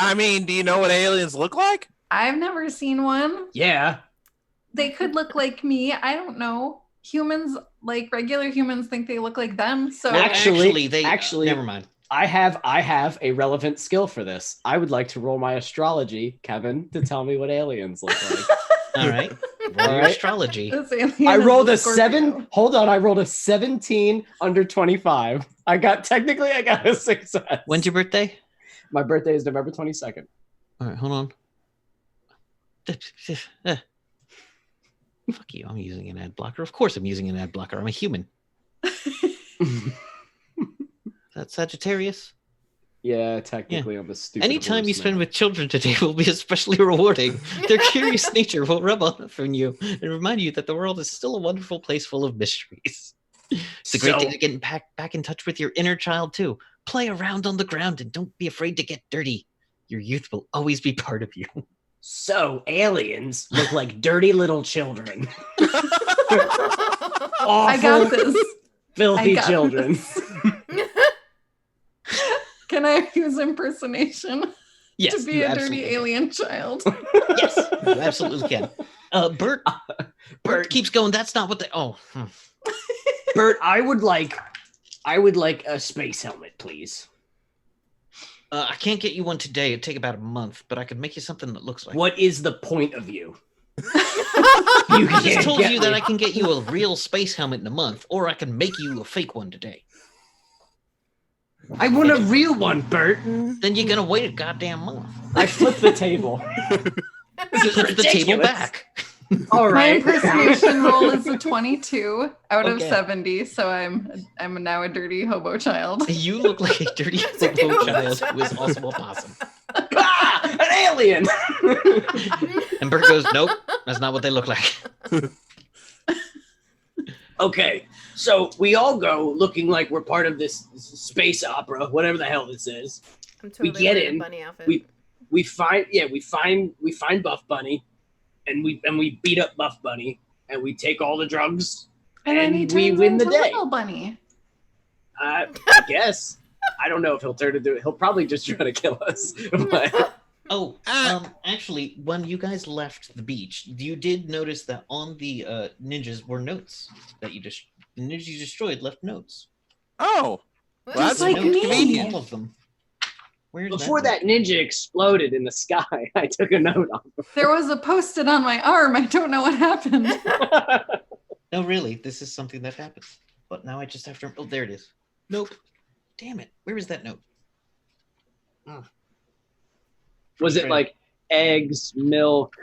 Speaker 4: you know what aliens look like?
Speaker 5: I've never seen one.
Speaker 6: Yeah.
Speaker 5: They could look like me. I don't know. Humans, like regular humans, think they look like them. So
Speaker 1: Well,
Speaker 6: Actually-
Speaker 1: they never mind.
Speaker 6: I have a relevant skill for this. I would like to roll my astrology, Kevin, to tell me what aliens look like.
Speaker 1: All right. Roll your
Speaker 6: right.
Speaker 1: astrology.
Speaker 5: this alien
Speaker 6: I
Speaker 5: is
Speaker 6: rolled a
Speaker 5: Scorpio.
Speaker 6: 7. Hold on, I rolled a 17 under 25. I got a success.
Speaker 1: When's your birthday?
Speaker 6: My birthday is November 22nd.
Speaker 1: All right, hold on. Fuck you, I'm using an ad blocker. Of course I'm using an ad blocker. I'm a human. That's Sagittarius.
Speaker 6: Yeah, technically I'm a stupid.
Speaker 1: Anytime you
Speaker 6: horse
Speaker 1: spend
Speaker 6: man.
Speaker 1: with children today will be especially rewarding. Their curious nature will rub off on you and remind you that the world is still a wonderful place full of mysteries. It's a great
Speaker 6: So-
Speaker 1: thing to get back in touch with your inner child, too. Play around on the ground and don't be afraid to get dirty. Your youth will always be part of you.
Speaker 6: So aliens look like dirty little children.
Speaker 5: I got this.
Speaker 6: Filthy
Speaker 5: I got
Speaker 6: children.
Speaker 5: this. Can I use impersonation
Speaker 1: Yes,
Speaker 5: to be
Speaker 1: you
Speaker 5: a dirty
Speaker 1: absolutely can.
Speaker 5: alien child?
Speaker 1: Yes, you absolutely can. Bert keeps going. That's not what they. Oh,
Speaker 6: Bert, I would like a space helmet, please.
Speaker 1: I can't get you one today. It'd take about a month, but I could make you something that looks like.
Speaker 6: What is the point of you? You
Speaker 1: I just
Speaker 6: can't
Speaker 1: told
Speaker 6: get
Speaker 1: you that
Speaker 6: me.
Speaker 1: I can get you a real space helmet in a month, or I can make you a fake one today.
Speaker 6: I want a real one, Bert.
Speaker 1: Then you're gonna wait a goddamn month.
Speaker 6: I flipped the table. This is
Speaker 1: Flip the table
Speaker 6: ridiculous.
Speaker 1: back.
Speaker 6: All
Speaker 5: My
Speaker 6: right.
Speaker 5: impersonation roll is a 22 out of
Speaker 1: Okay.
Speaker 5: 70, so I'm now a dirty hobo child.
Speaker 1: You look like a dirty hobo child who is also a possum.
Speaker 6: Ah, an alien.
Speaker 1: And Bert goes, "Nope, that's not what they look like."
Speaker 6: Okay, so we all go looking like we're part of this space opera, whatever the hell this is.
Speaker 2: I'm totally
Speaker 6: get
Speaker 2: wearing
Speaker 6: in,
Speaker 2: a bunny outfit.
Speaker 6: We find Buff Bunny, and we beat up Buff Bunny, and we take all the drugs,
Speaker 5: And then he
Speaker 6: and
Speaker 5: turns
Speaker 6: we win the
Speaker 5: into
Speaker 6: day.
Speaker 5: Little Bunny.
Speaker 6: I guess. I don't know if he'll turn to do it. He'll probably just try to kill us. But
Speaker 1: Oh, actually, when you guys left the beach, you did notice that on the ninjas were notes that the ninjas you destroyed left notes.
Speaker 4: Oh,
Speaker 2: What?
Speaker 4: well,
Speaker 5: Just
Speaker 4: that's
Speaker 5: like
Speaker 1: Notes
Speaker 5: me.
Speaker 1: on
Speaker 4: convenient.
Speaker 1: all of them. Where's
Speaker 6: before that ninja exploded in the sky, I took a note on
Speaker 5: There was a post-it on my arm. I don't know what happened.
Speaker 6: him.
Speaker 1: No, really, this is something that happens. But now I just have to. Oh, there it is. Nope. Damn it. Where is that note?
Speaker 3: Was it like eggs, milk,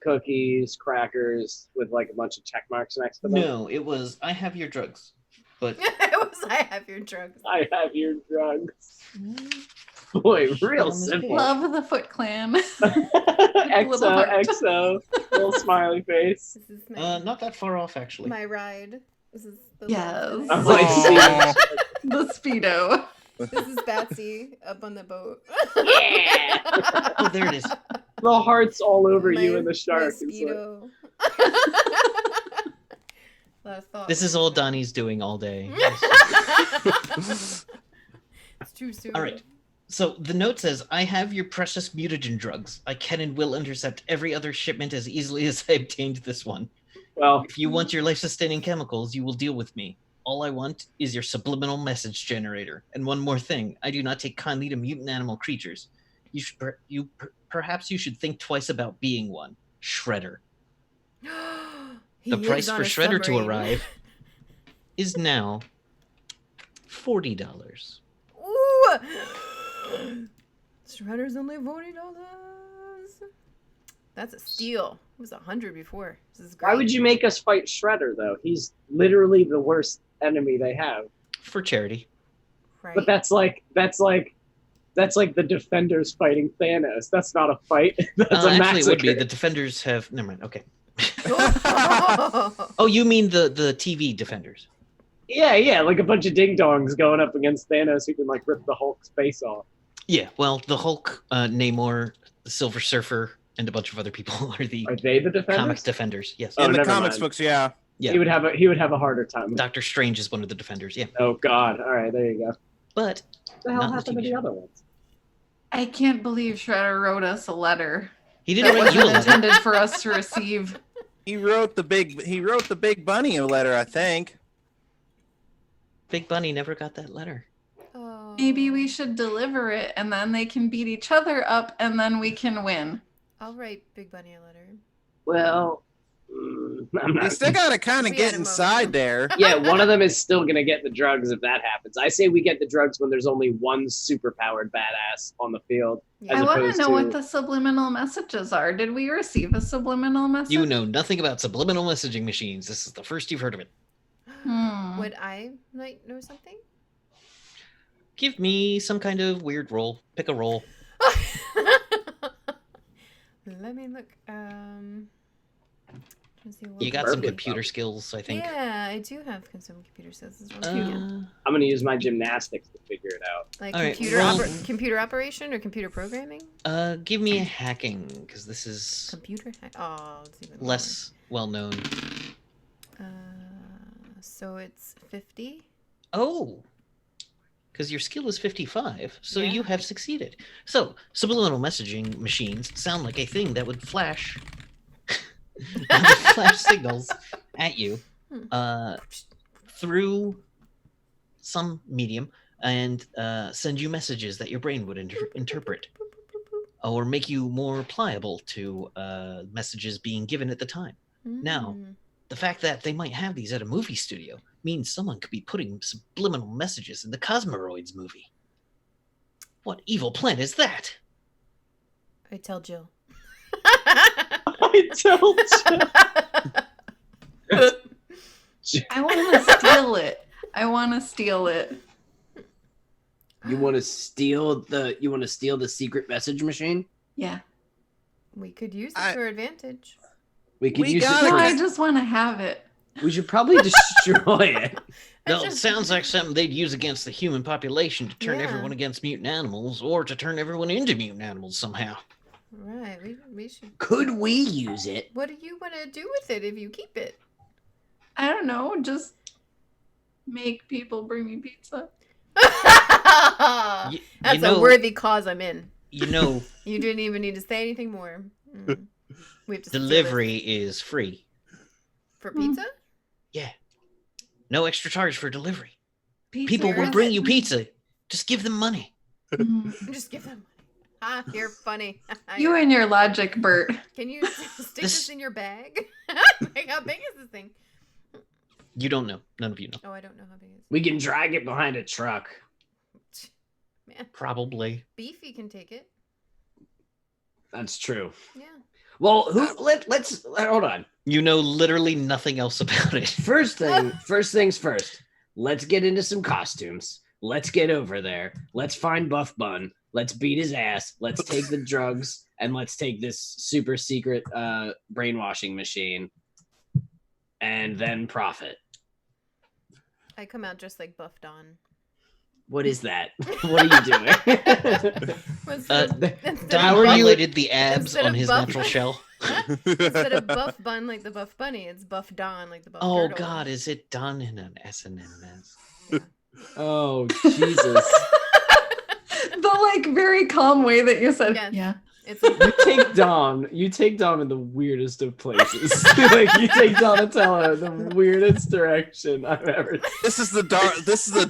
Speaker 3: cookies, crackers with like a bunch of check marks next to them?
Speaker 1: No, it was. I have your drugs, but
Speaker 2: It was I have your drugs.
Speaker 3: I have your drugs. Boy, real
Speaker 1: On this
Speaker 3: simple.
Speaker 1: page.
Speaker 5: Love the Foot Clan.
Speaker 3: XO,
Speaker 5: heart.
Speaker 3: XO, little smiley face.
Speaker 2: This is my,
Speaker 1: not that far off actually.
Speaker 2: my ride. This is the
Speaker 5: Yes.
Speaker 3: I'm like,
Speaker 4: Aw.
Speaker 5: The Speedo.
Speaker 2: This is Batsy up on the boat.
Speaker 3: Yeah.
Speaker 1: Oh, there it is.
Speaker 3: the hearts all over you
Speaker 2: My-
Speaker 3: and the shark.
Speaker 2: my
Speaker 3: It's like,
Speaker 2: Speedo. Last thought
Speaker 1: This
Speaker 2: was
Speaker 1: is all
Speaker 2: that.
Speaker 1: Donnie's doing all day.
Speaker 2: It's too soon.
Speaker 1: All right. So the note says, I have your precious mutagen drugs. I can and will intercept every other shipment as easily as I obtained this one.
Speaker 3: well,
Speaker 1: If you want your life-sustaining chemicals, you will deal with me. All I want is your subliminal message generator. And one more thing, I do not take kindly to mutant animal creatures. Perhaps you should think twice about being one. Shredder.
Speaker 2: He
Speaker 1: The
Speaker 2: is
Speaker 1: price
Speaker 2: on
Speaker 1: for
Speaker 2: a
Speaker 1: Shredder to
Speaker 2: submarine.
Speaker 1: arrive is now $40.
Speaker 2: Ooh! Shredder's only $40. That's a steal. It was 100 before. This is great.
Speaker 3: why would you make us fight Shredder though? He's literally the worst enemy they have.
Speaker 1: For charity.
Speaker 2: Right.
Speaker 3: But that's like the Defenders fighting Thanos. That's not a fight. That's a
Speaker 1: Actually,
Speaker 3: massacre.
Speaker 1: it would be. The Defenders have... Never mind. Okay.
Speaker 2: Oh.
Speaker 1: Oh, you mean the TV Defenders.
Speaker 3: Yeah, like a bunch of ding dongs going up against Thanos who can like rip the Hulk's face off.
Speaker 1: Yeah, well, the Hulk, Namor, the Silver Surfer, and a bunch of other people are the
Speaker 3: Are they the Defenders?
Speaker 1: comic defenders. Yes.
Speaker 3: Oh,
Speaker 4: In the
Speaker 3: never
Speaker 4: comics
Speaker 3: mind.
Speaker 4: books, yeah.
Speaker 1: Yeah.
Speaker 3: He would have a harder time.
Speaker 1: Doctor Strange is one of the defenders. Yeah.
Speaker 3: Oh God! All right, there you go. What
Speaker 1: But
Speaker 3: the hell
Speaker 1: Not in the
Speaker 3: happened to
Speaker 1: TV
Speaker 3: the
Speaker 1: show.
Speaker 3: other ones?
Speaker 5: I can't believe Shredder wrote us a letter
Speaker 1: he
Speaker 5: that
Speaker 1: didn't write you a
Speaker 5: wasn't
Speaker 1: letter.
Speaker 5: intended for us to receive.
Speaker 4: He wrote the big bunny a letter, I think.
Speaker 1: Big Bunny never got that letter.
Speaker 2: Oh.
Speaker 5: Maybe we should deliver it and then they can beat each other up and then we can win.
Speaker 2: I'll write Big Bunny a letter.
Speaker 3: Well, I'm
Speaker 4: You
Speaker 3: not.
Speaker 4: still gotta kind of
Speaker 2: We
Speaker 4: get
Speaker 2: had a moment.
Speaker 4: inside there.
Speaker 3: Yeah, one of them is still gonna get the drugs if that happens. I say we get the drugs when there's only one superpowered badass on the field.
Speaker 2: Yeah.
Speaker 3: As
Speaker 5: I want
Speaker 3: opposed
Speaker 5: to know
Speaker 3: to-
Speaker 5: what the subliminal messages are. Did we receive a subliminal message?
Speaker 1: You know nothing about subliminal messaging machines. This is the first you've heard of it.
Speaker 2: Would I might know something?
Speaker 1: Give me some kind of weird roll. Pick a roll.
Speaker 2: Let me look. Let's see what
Speaker 1: You got some
Speaker 3: Perfect.
Speaker 1: computer skills, I think.
Speaker 2: Yeah, I do have some computer skills. This is one
Speaker 1: Uh,
Speaker 2: too.
Speaker 3: I'm gonna use my gymnastics to figure it out.
Speaker 2: Like
Speaker 1: all right,
Speaker 2: computer
Speaker 1: roll-
Speaker 2: computer operation or computer programming?
Speaker 1: give me a hacking, because this is
Speaker 2: Computer hack. Oh, it's even
Speaker 1: less well known.
Speaker 2: lower. So it's 50.
Speaker 1: Oh, because your skill is 55, so
Speaker 2: Yeah.
Speaker 1: you have succeeded. So, subliminal messaging machines sound like a thing that would flash, that would flash signals at you through some medium and send you messages that your brain would interpret, or make you more pliable to messages being given at the time. Now,
Speaker 2: Mm.
Speaker 1: the fact that they might have these at a movie studio means someone could be putting subliminal messages in the Cosmoroids movie. What evil plan is that?
Speaker 2: I tell Jill.
Speaker 3: I don't.
Speaker 5: I want to steal it. I want to steal it.
Speaker 6: You want to steal the secret message machine?
Speaker 5: Yeah.
Speaker 2: We could use it
Speaker 4: I-
Speaker 2: to our advantage.
Speaker 6: We could
Speaker 4: We
Speaker 6: use it.
Speaker 4: gotta
Speaker 5: No,
Speaker 6: For,
Speaker 5: I just want to have it.
Speaker 6: we should probably destroy it.
Speaker 1: No, it sounds like something they'd use against the human population to turn
Speaker 2: Yeah.
Speaker 1: everyone against mutant animals, or to turn everyone into mutant animals somehow.
Speaker 2: Right. We should.
Speaker 6: Could we use it?
Speaker 2: What do you want to do with it if you keep it?
Speaker 5: I don't know. Just make people bring me pizza.
Speaker 1: You
Speaker 2: That's
Speaker 1: know-
Speaker 2: a worthy cause I'm in.
Speaker 1: You know,
Speaker 2: You didn't even need to say anything more. Mm. We have to steal this.
Speaker 1: delivery is free.
Speaker 2: For pizza?
Speaker 1: Yeah. No extra charge for delivery.
Speaker 5: Pizza.
Speaker 1: People
Speaker 2: Where
Speaker 1: will
Speaker 2: is
Speaker 1: bring
Speaker 2: it?
Speaker 1: you pizza. Just give them money.
Speaker 5: Mm.
Speaker 2: Just give them money. Ah, you're funny.
Speaker 5: You and your logic, Bert.
Speaker 2: Can you stick
Speaker 1: This-
Speaker 2: this in your bag? Like, how big is this thing?
Speaker 1: You don't know. None of you know.
Speaker 2: Oh, I don't know how big it is.
Speaker 6: We can drag it behind a truck.
Speaker 2: Man,
Speaker 1: Probably.
Speaker 2: Beefy can take it.
Speaker 6: That's true.
Speaker 2: Yeah.
Speaker 6: Well, let's hold on.
Speaker 1: You know literally nothing else about it.
Speaker 6: First things first. Let's get into some costumes. Let's get over there. Let's find Buff Bun. Let's beat his ass. Let's take the drugs and let's take this super secret brainwashing machine and then profit.
Speaker 2: I come out just like Buff Dawn.
Speaker 6: What is that? What are you doing?
Speaker 2: Instead
Speaker 1: Don
Speaker 6: How are you-
Speaker 1: highlighted the abs
Speaker 2: instead
Speaker 1: on
Speaker 2: of
Speaker 1: his
Speaker 2: buff-
Speaker 1: natural shell.
Speaker 2: Instead of Buff Bun like the Buff Bunny, it's Buff Dawn like the Buff
Speaker 1: Oh
Speaker 2: Turtle.
Speaker 1: God, is it Don in an S&M?
Speaker 6: Oh Jesus!
Speaker 5: The like very calm way that you said,
Speaker 2: Yes.
Speaker 5: yeah.
Speaker 2: It's
Speaker 6: You take Dom in the weirdest of places. Like you take Donatello in the weirdest direction I've ever.
Speaker 4: This is the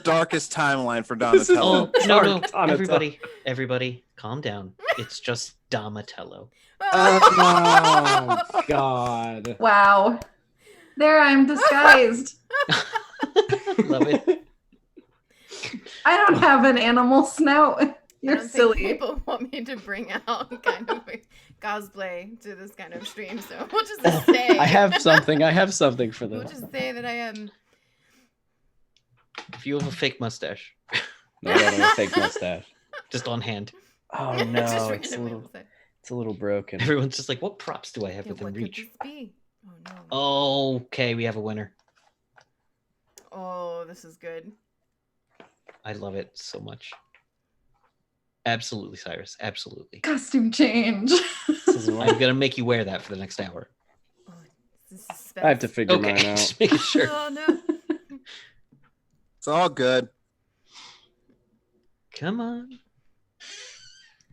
Speaker 4: darkest timeline for
Speaker 6: This is
Speaker 4: Donatello.
Speaker 1: Oh no, no,
Speaker 6: Dark Donatello.
Speaker 1: everybody, calm down. It's just Donatello.
Speaker 6: Oh God!
Speaker 5: Wow. There I'm disguised.
Speaker 1: Love it.
Speaker 5: I don't have an animal snout.
Speaker 2: I
Speaker 5: You're
Speaker 2: don't
Speaker 5: silly.
Speaker 2: think people want me to bring out kind of a cosplay to this kind of stream, so we'll just say
Speaker 6: I have something for
Speaker 2: We'll
Speaker 6: them.
Speaker 2: just say that I am.
Speaker 1: If you have a fake mustache,
Speaker 6: No, I don't have a fake mustache.
Speaker 1: just on hand,
Speaker 6: Oh
Speaker 2: just
Speaker 6: no,
Speaker 2: randomly said,
Speaker 6: it's a little broken.
Speaker 1: everyone's just like, "What props do I have
Speaker 2: yeah,
Speaker 1: within
Speaker 2: what could
Speaker 1: reach?"
Speaker 2: this be? Oh no.
Speaker 1: Okay, we have a winner.
Speaker 2: Oh, this is good.
Speaker 1: I love it so much. Absolutely, Cyrus. Absolutely.
Speaker 5: Costume change.
Speaker 6: This is
Speaker 1: I'm
Speaker 6: what-
Speaker 1: gonna make you wear that for the next hour.
Speaker 2: Oh, this is suspense.
Speaker 6: I have to figure mine
Speaker 1: Okay,
Speaker 6: out.
Speaker 1: just making sure.
Speaker 2: Oh no.
Speaker 4: It's all good.
Speaker 1: Come on.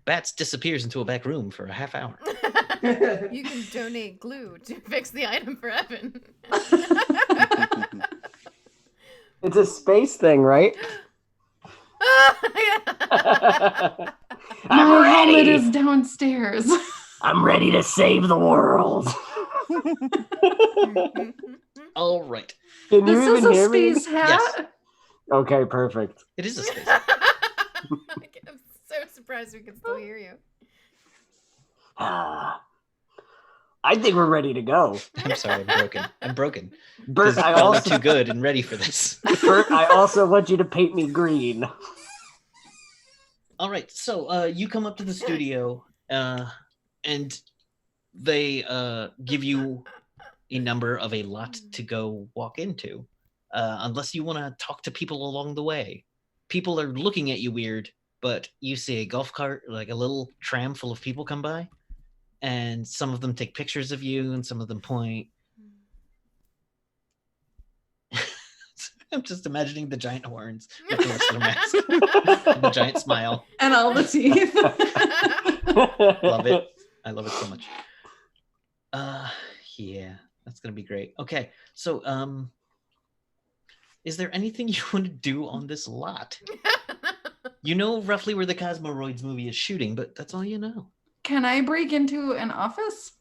Speaker 1: Bats disappears into a back room for a half hour.
Speaker 2: You can donate glue to fix the item for Evan.
Speaker 6: It's a space thing, right?
Speaker 5: My helmet is downstairs.
Speaker 6: I'm ready to save the world.
Speaker 1: All right.
Speaker 6: Can you
Speaker 5: This is
Speaker 6: even
Speaker 5: a
Speaker 6: hear me?
Speaker 5: space hat.
Speaker 6: Okay, perfect.
Speaker 1: It is a space.
Speaker 2: I'm so surprised we can still hear you.
Speaker 6: I think we're ready to go.
Speaker 1: I'm sorry, I'm broken. I'm broken.
Speaker 6: Bert,
Speaker 1: 'Cause
Speaker 6: I
Speaker 1: I'm not
Speaker 6: also,
Speaker 1: too good and ready for this.
Speaker 6: Bert, I also want you to paint me green.
Speaker 1: All right, so you come up to the studio, and they give you a number of a lot to go walk into, unless you want to talk to people along the way. People are looking at you weird, but you see a golf cart, like a little tram full of people come by, and some of them take pictures of you, and some of them point. I'm just imagining the giant horns with the wrestler mask, and the giant smile.
Speaker 5: And all the teeth.
Speaker 1: Love it. I love it so much. Yeah, that's gonna be great. Okay, so is there anything you want to do on this lot? You know roughly where the Cosmoroids movie is shooting, but that's all you know.
Speaker 5: Can I break into an office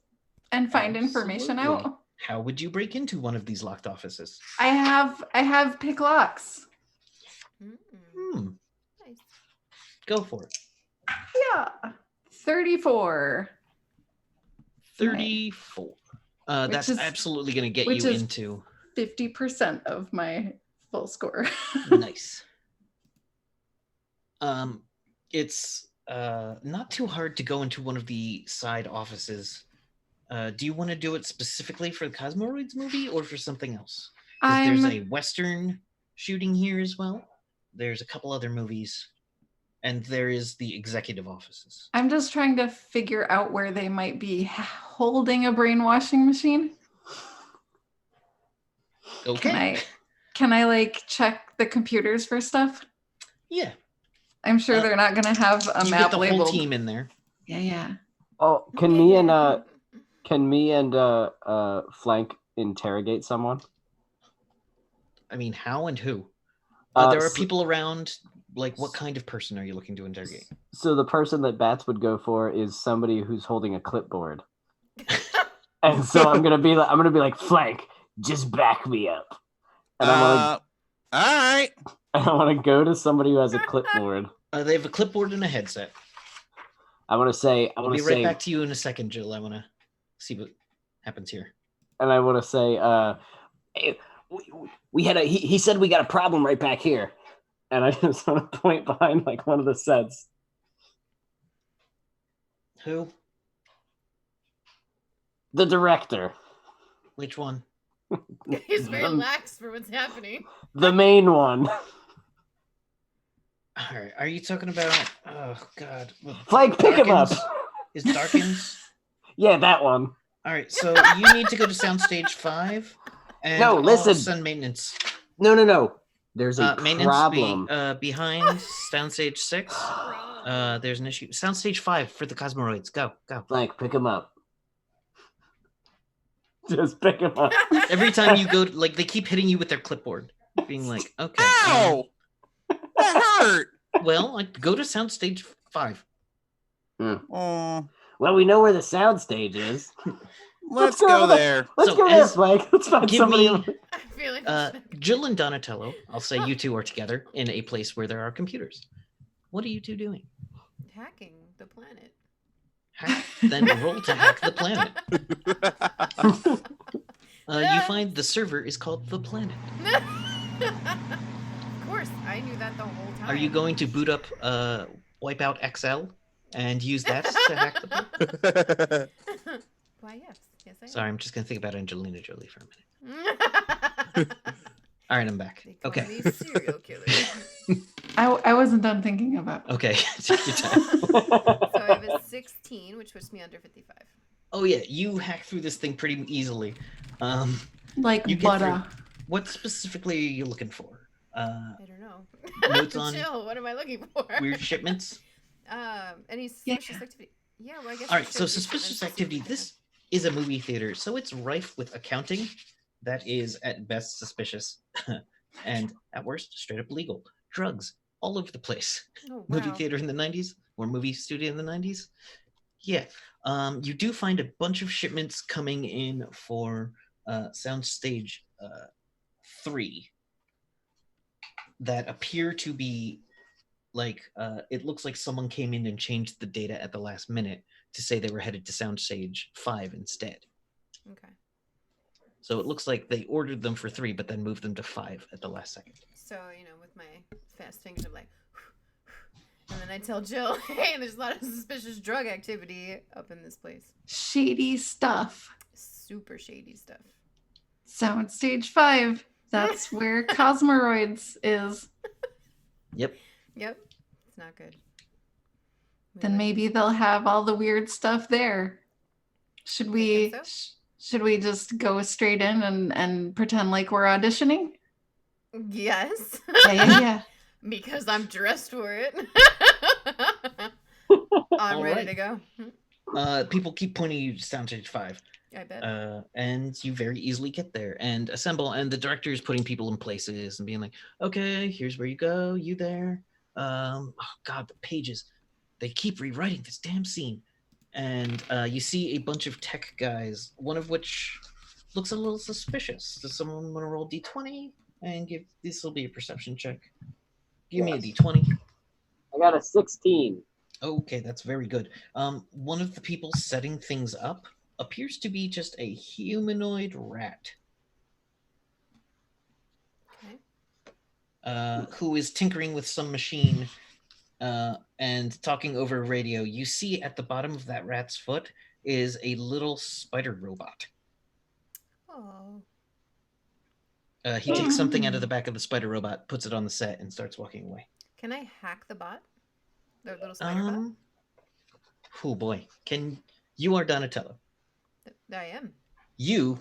Speaker 5: and find information
Speaker 1: Absolutely.
Speaker 5: out?
Speaker 1: How would you break into one of these locked offices?
Speaker 5: I have pick locks.
Speaker 1: Hmm.
Speaker 2: Nice.
Speaker 1: Go for it.
Speaker 5: Yeah. 34.
Speaker 1: 34. That's
Speaker 5: is-
Speaker 1: absolutely gonna get
Speaker 5: which
Speaker 1: you
Speaker 5: is-
Speaker 1: into
Speaker 5: 50% of my full score.
Speaker 1: nice. It's not too hard to go into one of the side offices. Do you want to do it specifically for the Cosmoroids movie or for something else? 'Cause there's a Western shooting here as well. There's a couple other movies, and there is the executive offices.
Speaker 5: I'm just trying to figure out where they might be holding a brainwashing machine.
Speaker 1: Okay.
Speaker 5: Can I like check the computers for stuff?
Speaker 1: Yeah.
Speaker 5: I'm sure they're not gonna have a
Speaker 1: You
Speaker 5: map
Speaker 1: get the
Speaker 5: labeled.
Speaker 1: whole team in there.
Speaker 5: Yeah.
Speaker 6: Oh, can me and Flank interrogate someone?
Speaker 1: I mean, how and who?
Speaker 6: Uh,
Speaker 1: There are
Speaker 6: s-
Speaker 1: people around. Like, what kind of person are you looking to interrogate?
Speaker 6: So the person that Bats would go for is somebody who's holding a clipboard. And so I'm gonna be like, Flank, just back me up. And
Speaker 4: All right.
Speaker 6: I want to go to somebody who has a clipboard.
Speaker 1: They have a clipboard and a headset.
Speaker 6: I want to say,
Speaker 1: I'll be right back to you in a second, Jill. I want to see what happens here.
Speaker 6: and I want to say, hey, we had he said we got a problem right back here, and I just want to point behind like one of the sets.
Speaker 1: Who?
Speaker 6: The director.
Speaker 1: Which one?
Speaker 2: He's very lax for what's happening.
Speaker 6: The main one.
Speaker 1: All right. Are you talking about? Oh God.
Speaker 6: Flag, pick him up.
Speaker 1: Darkins? Is Darkins?
Speaker 6: Yeah, that one.
Speaker 1: All right. So you need to go to Soundstage 5. And
Speaker 6: No, listen.
Speaker 1: I'll send maintenance.
Speaker 6: No. There's a
Speaker 1: Maintenance
Speaker 6: problem.
Speaker 1: behind Soundstage 6. There's an issue. Soundstage 5 for the Cosmoroids. Go.
Speaker 6: Flag, pick him up. Just pick him up.
Speaker 1: Every time you go, like they keep hitting you with their clipboard, being like, "Okay,
Speaker 4: Ow! That hurt.
Speaker 1: well, like go to Soundstage 5."
Speaker 4: Oh,
Speaker 6: Well, we know where the sound stage is.
Speaker 4: let's
Speaker 6: go
Speaker 4: go
Speaker 6: over
Speaker 4: there.
Speaker 6: Let's
Speaker 1: So
Speaker 6: go there,
Speaker 1: as-
Speaker 6: Flag. Let's find
Speaker 1: give
Speaker 6: somebody.
Speaker 1: me-
Speaker 2: I feel like
Speaker 1: Jill and Donatello, I'll say you two are together in a place where there are computers. What are you two doing?
Speaker 2: hacking the planet.
Speaker 1: Then roll to hack the planet. You find the server is called the planet.
Speaker 2: Of course, I knew that the whole time.
Speaker 1: Are you going to boot up Wipeout XL and use that to hack the planet?
Speaker 2: Why, yes. Yes, I am.
Speaker 1: Sorry, I'm just gonna think about Angelina Jolie for a minute. All right, I'm back.
Speaker 2: They call
Speaker 1: Okay.
Speaker 2: me serial killer.
Speaker 5: I wasn't done thinking about.
Speaker 1: Okay. Take your time.
Speaker 2: So I have a 16, which puts me under 55.
Speaker 1: Oh yeah, you hack through this thing pretty easily.
Speaker 5: Like
Speaker 1: You get
Speaker 5: butter.
Speaker 1: What specifically are you looking for?
Speaker 2: I don't know.
Speaker 1: Notes on
Speaker 2: Chill. What am I looking for?
Speaker 1: weird shipments?
Speaker 2: Any suspicious activity? Yeah, well, I guess.
Speaker 1: All
Speaker 2: we
Speaker 1: right,
Speaker 2: should
Speaker 1: so
Speaker 2: do
Speaker 1: suspicious
Speaker 2: shipments.
Speaker 1: activity. This is a movie theater, so it's rife with accounting that is at best suspicious and at worst straight up legal. Drugs all over the place.
Speaker 2: Oh,
Speaker 1: Movie
Speaker 2: wow.
Speaker 1: theater in the 90s or movie studio in the 90s. Yeah. You do find a bunch of shipments coming in for Soundstage 3 that appear to be like it looks like someone came in and changed the data at the last minute to say they were headed to Soundstage 5 instead.
Speaker 2: Okay.
Speaker 1: So it looks like they ordered them for 3 but then moved them to 5 at the last second.
Speaker 2: So, with my fast fingers, I'm like, and then I tell Jill, hey, there's a lot of suspicious drug activity up in this place.
Speaker 5: Shady stuff.
Speaker 2: Super shady stuff.
Speaker 5: Soundstage 5. That's where Cosmoroids is.
Speaker 1: Yep.
Speaker 2: Yep. It's not good.
Speaker 5: Then maybe they'll have all the weird stuff there. Should we
Speaker 2: think so?
Speaker 5: should we just go straight in and pretend like we're auditioning?
Speaker 2: Yes.
Speaker 5: Yeah.
Speaker 2: Because I'm dressed for it. I'm
Speaker 1: All
Speaker 2: ready
Speaker 1: right.
Speaker 2: to go.
Speaker 1: People keep pointing you to Soundstage 5.
Speaker 2: I bet.
Speaker 1: And you very easily get there and assemble. And the director is putting people in places and being like, okay, here's where you go, you there. Oh God, the pages. They keep rewriting this damn scene. And you see a bunch of tech guys, one of which looks a little suspicious. Does someone want to roll D20 and give, this will be a perception check. Give me a D20.
Speaker 3: I got a 16.
Speaker 1: Okay, that's very good. One of the people setting things up appears to be just a humanoid rat.
Speaker 2: Okay.
Speaker 1: Who is tinkering with some machine and talking over radio. You see at the bottom of that rat's foot is a little spider robot.
Speaker 2: Oh.
Speaker 1: He takes something out of the back of the spider robot, puts it on the set, and starts walking away.
Speaker 2: Can I hack the bot? The little spider bot?
Speaker 1: Oh boy. You are Donatello.
Speaker 2: I am.
Speaker 1: You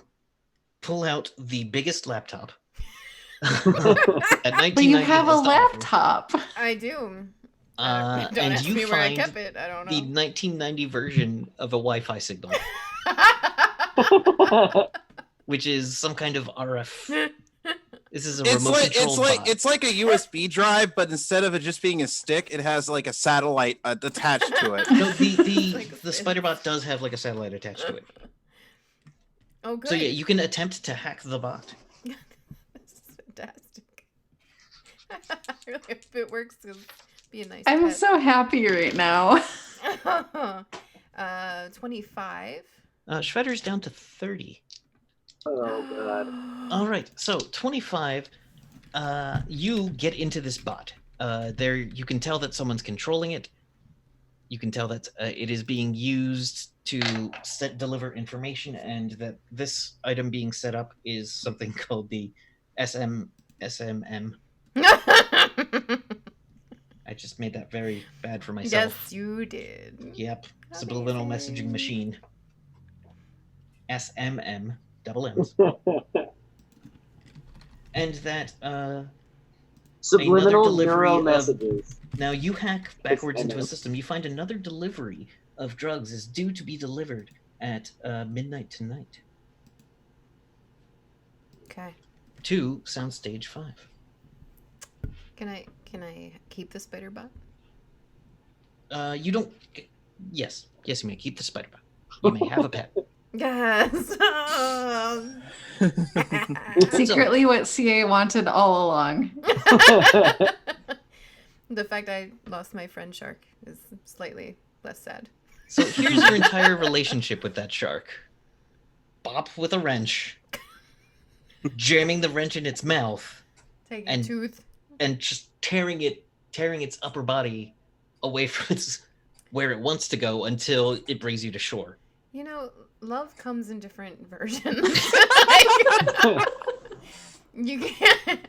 Speaker 1: pull out the biggest laptop. At 1990,
Speaker 5: But you have a
Speaker 1: best offer.
Speaker 5: laptop.
Speaker 2: I do. Don't
Speaker 1: And
Speaker 2: ask
Speaker 1: you
Speaker 2: me where I
Speaker 1: find
Speaker 2: kept it. I don't
Speaker 1: the
Speaker 2: know.
Speaker 1: 1990 version of a Wi-Fi signal, which is some kind of RF. This is a remote controlled bot.
Speaker 4: it's like a USB drive, but instead of it just being a stick, it has like a satellite attached to it.
Speaker 1: No, the
Speaker 2: Like
Speaker 1: the spider bot does have like a satellite attached to it.
Speaker 2: Oh, good.
Speaker 1: So yeah, you can attempt to hack the bot.
Speaker 2: This is fantastic. Really, if it works, it'll be a nice
Speaker 5: I'm
Speaker 2: pet.
Speaker 5: so happy right now.
Speaker 2: 25.
Speaker 1: Shredder's down to 30.
Speaker 3: Oh god.
Speaker 1: All right, so 25. You get into this bot. You can tell that someone's controlling it. You can tell that it is being used to deliver information, and that this item being set up is something called the SMM. I just made that very bad for myself.
Speaker 2: Yes, you did.
Speaker 1: Yep. Subliminal messaging machine. SMM, double M's. And that
Speaker 3: Subliminal
Speaker 1: delivery
Speaker 3: neural
Speaker 1: of-
Speaker 3: messages.
Speaker 1: now you hack backwards into a
Speaker 3: MM.
Speaker 1: system. You find another delivery of drugs is due to be delivered at midnight tonight.
Speaker 2: Okay.
Speaker 1: To Soundstage 5.
Speaker 2: Can I keep the spider bot?
Speaker 1: You don't. Yes, you may keep the spider bot. You may have a pet.
Speaker 2: Yes.
Speaker 5: Secretly, what CA wanted all along.
Speaker 2: The fact I lost my friend shark is slightly less sad.
Speaker 1: So here's your entire relationship with that shark. Bop with a wrench, jamming the wrench in its mouth,
Speaker 2: Taking
Speaker 1: And-
Speaker 2: a tooth.
Speaker 1: and just tearing its upper body away from where it wants to go until it brings you to shore.
Speaker 2: You know, love comes in different versions. You can't.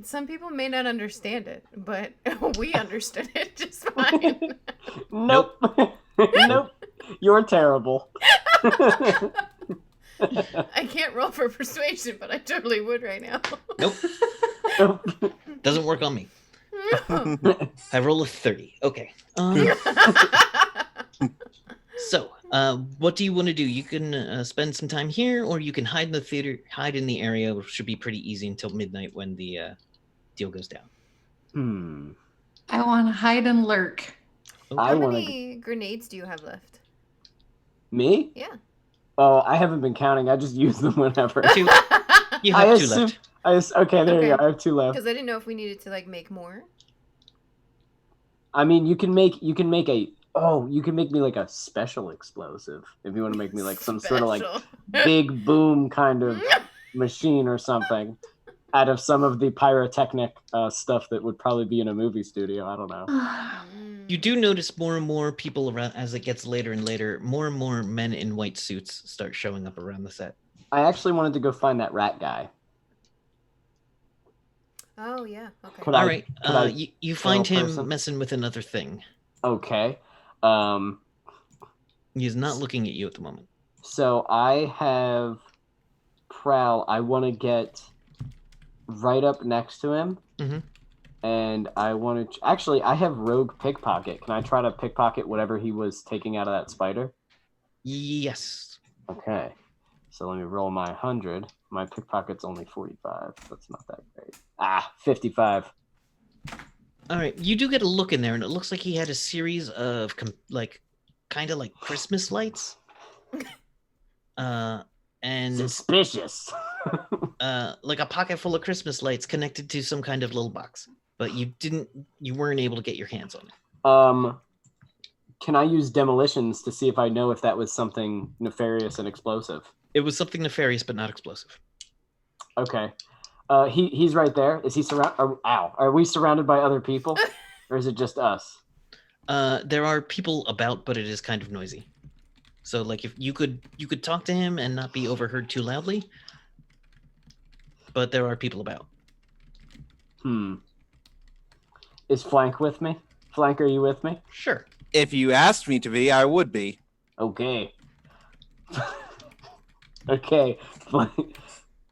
Speaker 2: Some people may not understand it, but we understood it just fine.
Speaker 6: Nope. Nope. You're terrible.
Speaker 2: I can't roll for persuasion, but I totally would right now.
Speaker 1: Nope,
Speaker 6: Nope.
Speaker 1: doesn't work on me. I roll a 30. Okay. So, what do you want to do? You can spend some time here, or you can hide in the theater, hide in the area, which should be pretty easy until midnight when the deal goes down.
Speaker 5: I want to hide and lurk.
Speaker 6: I
Speaker 2: How
Speaker 6: wanna-
Speaker 2: many grenades do you have left?
Speaker 6: Me?
Speaker 2: Yeah.
Speaker 6: Oh, I haven't been counting. I just use them whenever.
Speaker 1: Two. You
Speaker 6: I
Speaker 1: have two
Speaker 6: assume-
Speaker 1: left.
Speaker 6: Okay, there you
Speaker 2: Okay.
Speaker 6: go. I have 2 left.
Speaker 2: Because I didn't know if we needed to like make more.
Speaker 6: I mean, you can make you can make me like a special explosive if you want to make me like some sort of like
Speaker 2: Special.
Speaker 6: big boom kind of machine or something out of some of the pyrotechnic stuff that would probably be in a movie studio. I don't know.
Speaker 1: You do notice more and more people around as it gets later and later. More and more men in white suits start showing up around the set.
Speaker 6: I actually wanted to go find that rat guy.
Speaker 2: Oh yeah. Okay.
Speaker 6: Could
Speaker 1: All
Speaker 6: I-
Speaker 1: right,
Speaker 6: could I
Speaker 1: you find
Speaker 6: kill a
Speaker 1: him
Speaker 6: person?
Speaker 1: messing with another thing.
Speaker 6: Okay.
Speaker 1: He's not looking at you at the moment.
Speaker 6: So I have Prowl. I want to get right up next to him.
Speaker 1: Mhm.
Speaker 6: And I want to... Actually, I have Rogue Pickpocket. Can I try to pickpocket whatever he was taking out of that spider?
Speaker 1: Yes.
Speaker 6: Okay. So let me roll my 100. My pickpocket's only 45. That's not that great. 55.
Speaker 1: All right, you do get a look in there, and it looks like he had a series of kind of like Christmas lights. And
Speaker 6: Suspicious.
Speaker 1: like a pocket full of Christmas lights connected to some kind of little box, but you weren't able to get your hands on it.
Speaker 6: Can I use demolitions to see if I know if that was something nefarious and explosive?
Speaker 1: It was something nefarious, but not explosive.
Speaker 6: Okay. He's right there. Is he Are we surrounded by other people, or is it just us?
Speaker 1: There are people about, but it is kind of noisy. So, like, if you could talk to him and not be overheard too loudly, but there are people about.
Speaker 6: Is Flank with me? Flank, are you with me?
Speaker 1: Sure.
Speaker 4: If you asked me to be, I would be.
Speaker 6: Okay. Okay. Flank.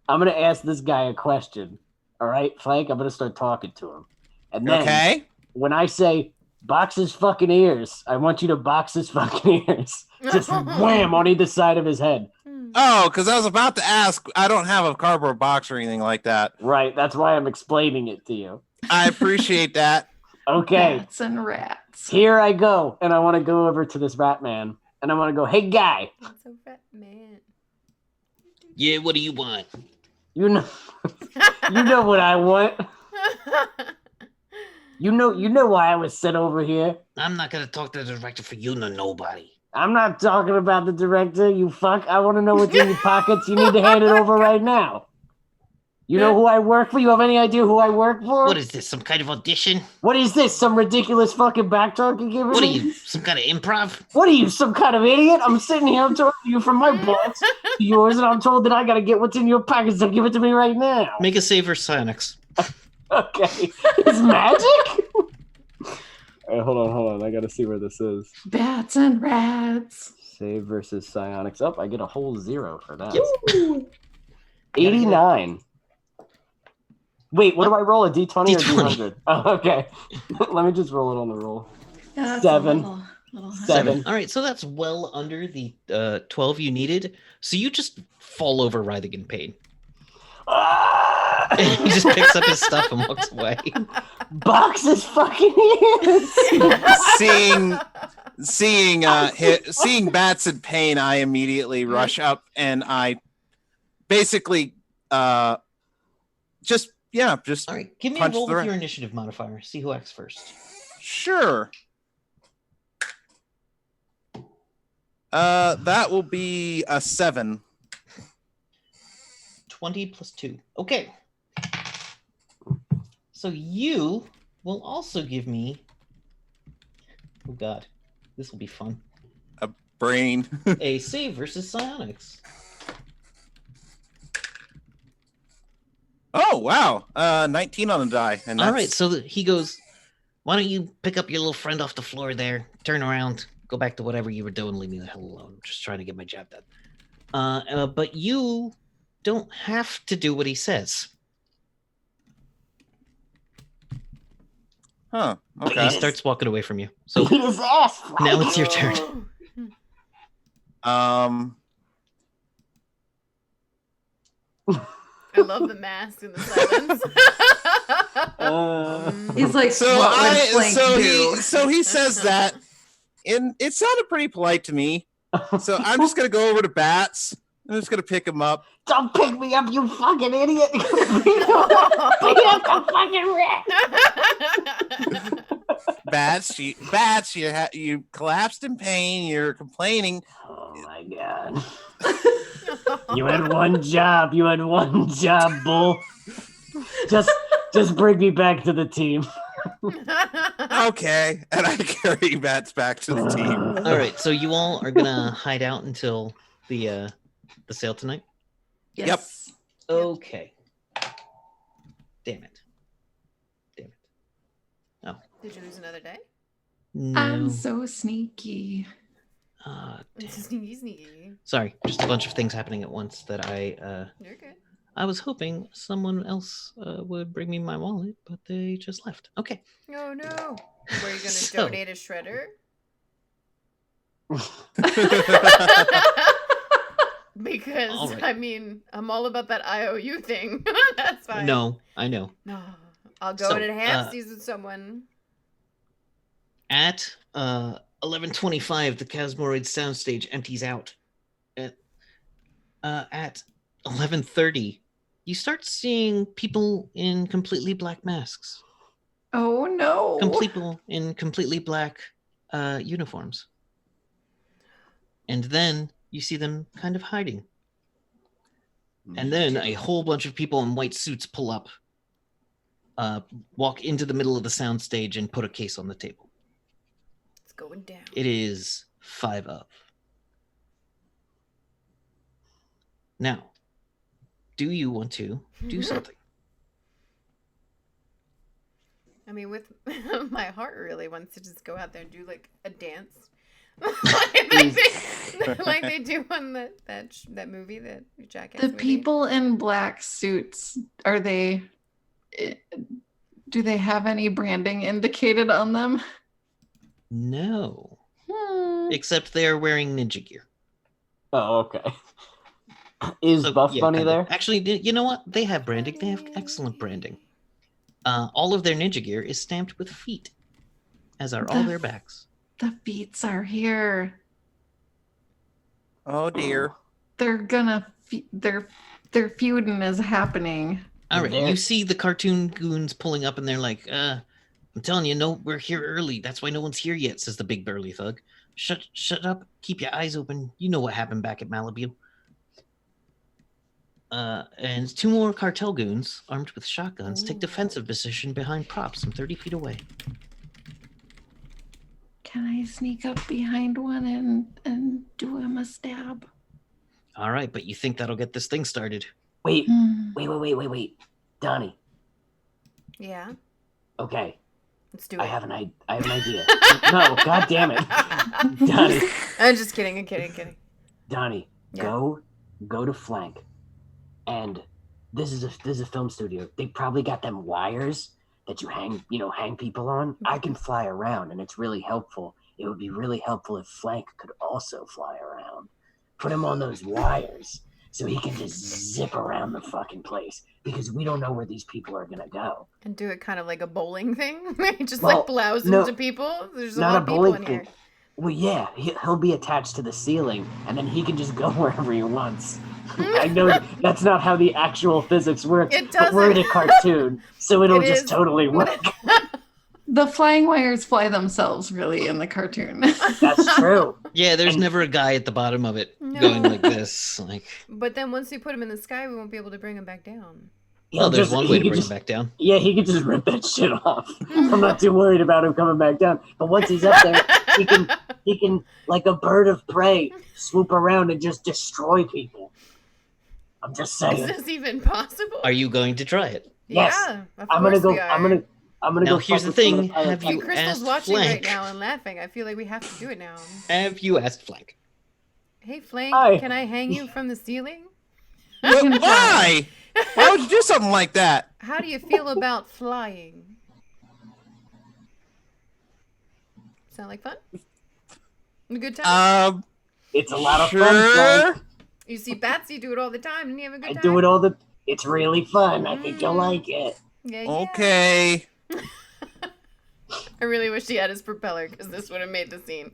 Speaker 6: I'm gonna ask this guy a question. All right, Flank. I'm gonna start talking to him, and then
Speaker 4: Okay.
Speaker 6: when I say box his fucking ears, I want you to box his fucking ears. Just wham on either side of his head.
Speaker 4: Oh, because I was about to ask. I don't have a cardboard box or anything like that.
Speaker 6: Right. That's why I'm explaining it to you.
Speaker 4: I appreciate that.
Speaker 6: Okay.
Speaker 5: Bats and rats.
Speaker 6: Here I go, and I want to go over to this rat man, and I want to go, "Hey, guy,
Speaker 2: That's a fat man.
Speaker 1: Yeah, what do you want?
Speaker 6: you know, you know what I want. You know why I was sent over here.
Speaker 1: I'm not gonna talk to the director for you nor nobody.
Speaker 6: I'm not talking about the director. You fuck. I want to know what's in your pockets. You need to hand it over right now. You know who I work for? You have any idea who I work for?
Speaker 1: What is this? Some kind of audition?
Speaker 6: What is this? Some ridiculous fucking backtalk you're giving
Speaker 1: What are
Speaker 6: me?
Speaker 1: you? Some kind of improv?
Speaker 6: What are you, some kind of idiot? I'm sitting here, I'm talking to you from my box to yours, and I'm told that I gotta get what's in your package, so give it to me right now.
Speaker 1: Make a save for psionics.
Speaker 6: Okay. It's magic? Hold on. I gotta see where this is.
Speaker 5: Bats and rats.
Speaker 6: Save versus psionics. Oh, I get a whole 0 for that. 89. Wait, what do I roll? A D20 or
Speaker 1: D20.
Speaker 6: D100? Oh, okay. Let me just roll it on the roll.
Speaker 5: Yeah, that's
Speaker 6: 7.
Speaker 5: little high.
Speaker 6: 7.
Speaker 1: All right, so that's well under the 12 you needed. So you just fall over writhing in pain.
Speaker 6: Ah!
Speaker 1: He just picks up his stuff and walks away.
Speaker 6: Box is fucking ears.
Speaker 4: Seeing bats in pain, I immediately rush up and I basically just
Speaker 1: All right, give me a
Speaker 4: punch
Speaker 1: roll
Speaker 4: the
Speaker 1: with
Speaker 4: rat.
Speaker 1: your initiative modifier. See who acts first.
Speaker 4: Sure. That will be a 7.
Speaker 1: 20 plus 2. Okay. So you will also give me. Oh God, this will be fun.
Speaker 4: Brain.
Speaker 1: A save versus psionics.
Speaker 4: Oh wow. 19 on the die. And
Speaker 1: All right, so he goes. Why don't you pick up your little friend off the floor there? Turn around, go back to whatever you were doing. Leave me the hell alone. I'm just trying to get my job done. But you don't have to do what he says.
Speaker 4: Huh.
Speaker 1: But
Speaker 4: Okay.
Speaker 1: he starts walking away from you. So
Speaker 6: Eat his ass.
Speaker 1: now it's your turn.
Speaker 2: I love the mask and the silence.
Speaker 5: He's like,
Speaker 4: So
Speaker 5: what would Flank do?
Speaker 4: he says that, and it sounded pretty polite to me. So I'm just gonna go over to Bats. I'm just gonna pick him up.
Speaker 6: Don't pick me up, you fucking idiot. Pick up the fucking rat.
Speaker 4: Bats, you collapsed in pain. You're complaining.
Speaker 6: Oh my God. You had one job, bull. Just bring me back to the team.
Speaker 4: Okay, and I carry Bats back to the team.
Speaker 1: All right, so you all are gonna hide out until the sale tonight.
Speaker 5: Yes.
Speaker 1: Okay. Damn it.
Speaker 2: Did you lose another day?
Speaker 1: No.
Speaker 5: I'm so sneaky.
Speaker 1: Damn.
Speaker 2: Sneaky, sneaky.
Speaker 1: Sorry, just a bunch of things happening at once that
Speaker 2: You're good.
Speaker 1: I was hoping someone else would bring me my wallet, but they just left. Okay.
Speaker 2: Oh no. Were you gonna
Speaker 1: So-
Speaker 2: donate a shredder? Because
Speaker 1: All right.
Speaker 2: I mean, I'm all about that IOU thing. That's fine.
Speaker 1: No, I know.
Speaker 2: No. I'll go
Speaker 1: So,
Speaker 2: and enhance these with someone.
Speaker 1: At 11:25, the Casmoroid soundstage empties out. At 11:30, you start seeing people in completely black masks.
Speaker 5: Oh no.
Speaker 1: People in completely black uniforms. And then you see them kind of hiding. And then a whole bunch of people in white suits pull up, walk into the middle of the soundstage and put a case on the table.
Speaker 2: It's going down.
Speaker 1: It is 5 up. Now, do you want to do something?
Speaker 2: I mean, with my heart really wants to just go out there and do like a dance. like they do on that movie, that Jackass
Speaker 5: The
Speaker 2: movie.
Speaker 5: people in black suits, do they have any branding indicated on them?
Speaker 1: No.
Speaker 5: Hmm.
Speaker 1: Except they're wearing ninja gear.
Speaker 6: Oh, okay. Is
Speaker 1: So,
Speaker 6: Buff
Speaker 1: yeah,
Speaker 6: Bunny
Speaker 1: kinda.
Speaker 6: there?
Speaker 1: Actually, you know what? They have branding. They have excellent branding. All of their ninja gear is stamped with feet, as are all their backs.
Speaker 5: The beats are here.
Speaker 4: Oh dear.
Speaker 5: They're gonna their feuding is happening.
Speaker 1: All right,
Speaker 6: There-
Speaker 1: you see the cartoon goons pulling up, and they're like, I'm telling you, no, we're here early. That's why no one's here yet," says the big burly thug. Shut up. Keep your eyes open. You know what happened back at Malibu. And 2 more cartel goons armed with shotguns take
Speaker 2: Ooh.
Speaker 1: defensive position behind props some 30 feet away.
Speaker 5: Can I sneak up behind one and do him a stab?
Speaker 1: All right, but you think that'll get this thing started?
Speaker 6: Wait,
Speaker 5: Hmm.
Speaker 6: wait. Donnie.
Speaker 2: Yeah,
Speaker 6: Okay,
Speaker 2: let's do it.
Speaker 6: I have an idea. No, god damn it. Donnie.
Speaker 2: I'm just kidding. I'm kidding.
Speaker 6: Donnie,
Speaker 2: Yeah.
Speaker 6: go to flank. And this is a film studio. They probably got them wires that you hang people on. I can fly around and it's really helpful. It would be really helpful if Flank could also fly around. Put him on those wires so he can just zip around the fucking place because we don't know where these people are gonna go.
Speaker 2: And do it kind of like a bowling thing. Just
Speaker 6: Well,
Speaker 2: like plows
Speaker 6: no,
Speaker 2: into people. There's a
Speaker 6: not
Speaker 2: lot
Speaker 6: a
Speaker 2: of people
Speaker 6: bowling
Speaker 2: in
Speaker 6: thing.
Speaker 2: here.
Speaker 6: Well, yeah, he'll be attached to the ceiling, and then he can just go wherever he wants. I know that's not how the actual physics work,
Speaker 2: It
Speaker 6: but we're in a
Speaker 2: doesn't.
Speaker 6: cartoon, so it'll
Speaker 2: It
Speaker 6: just
Speaker 2: is.
Speaker 6: totally work.
Speaker 5: The flying wires fly themselves, really, in the cartoon.
Speaker 6: That's true.
Speaker 1: Yeah, there's
Speaker 6: And-
Speaker 1: never a guy at the bottom of it
Speaker 2: No.
Speaker 1: going like this. Like,
Speaker 2: But then once we put him in the sky, we won't be able to bring him back down.
Speaker 1: well, there's one way to
Speaker 6: he
Speaker 1: bring
Speaker 6: just-
Speaker 1: him back down.
Speaker 6: Yeah, he can just rip that shit off. I'm not too worried about him coming back down. But once he's up there, he can, like a bird of prey, swoop around and just destroy people. I'm just
Speaker 2: Is
Speaker 6: saying.
Speaker 2: this even possible?
Speaker 1: Are you going to try it?
Speaker 6: Yes.
Speaker 2: Yeah, of
Speaker 6: I'm gonna
Speaker 2: course
Speaker 6: go.
Speaker 2: we are.
Speaker 6: I'm gonna
Speaker 1: Now,
Speaker 6: go.
Speaker 1: here's
Speaker 6: fuck
Speaker 1: the
Speaker 6: with some of
Speaker 1: thing,
Speaker 6: pirate
Speaker 1: have you
Speaker 2: And
Speaker 6: pirates.
Speaker 2: Crystal's
Speaker 1: asked
Speaker 2: watching right
Speaker 1: Flank?
Speaker 2: now and laughing. I feel like we have to do it now.
Speaker 1: Have you asked Flank?
Speaker 2: Hey, Flank,
Speaker 6: Hi.
Speaker 2: can I hang you from the ceiling?
Speaker 4: Why? Why would you do something like that?
Speaker 2: How do you feel about flying? Sound like fun? A good time?
Speaker 6: It's a lot of
Speaker 4: Sure.
Speaker 6: fun. Frank.
Speaker 2: You see Batsy do it all the time. Didn't you have a good
Speaker 6: I
Speaker 2: time?
Speaker 6: do it all the. It's really fun. I think you'll like it.
Speaker 2: Yeah.
Speaker 4: Okay.
Speaker 2: I really wish he had his propeller because this would have made the scene.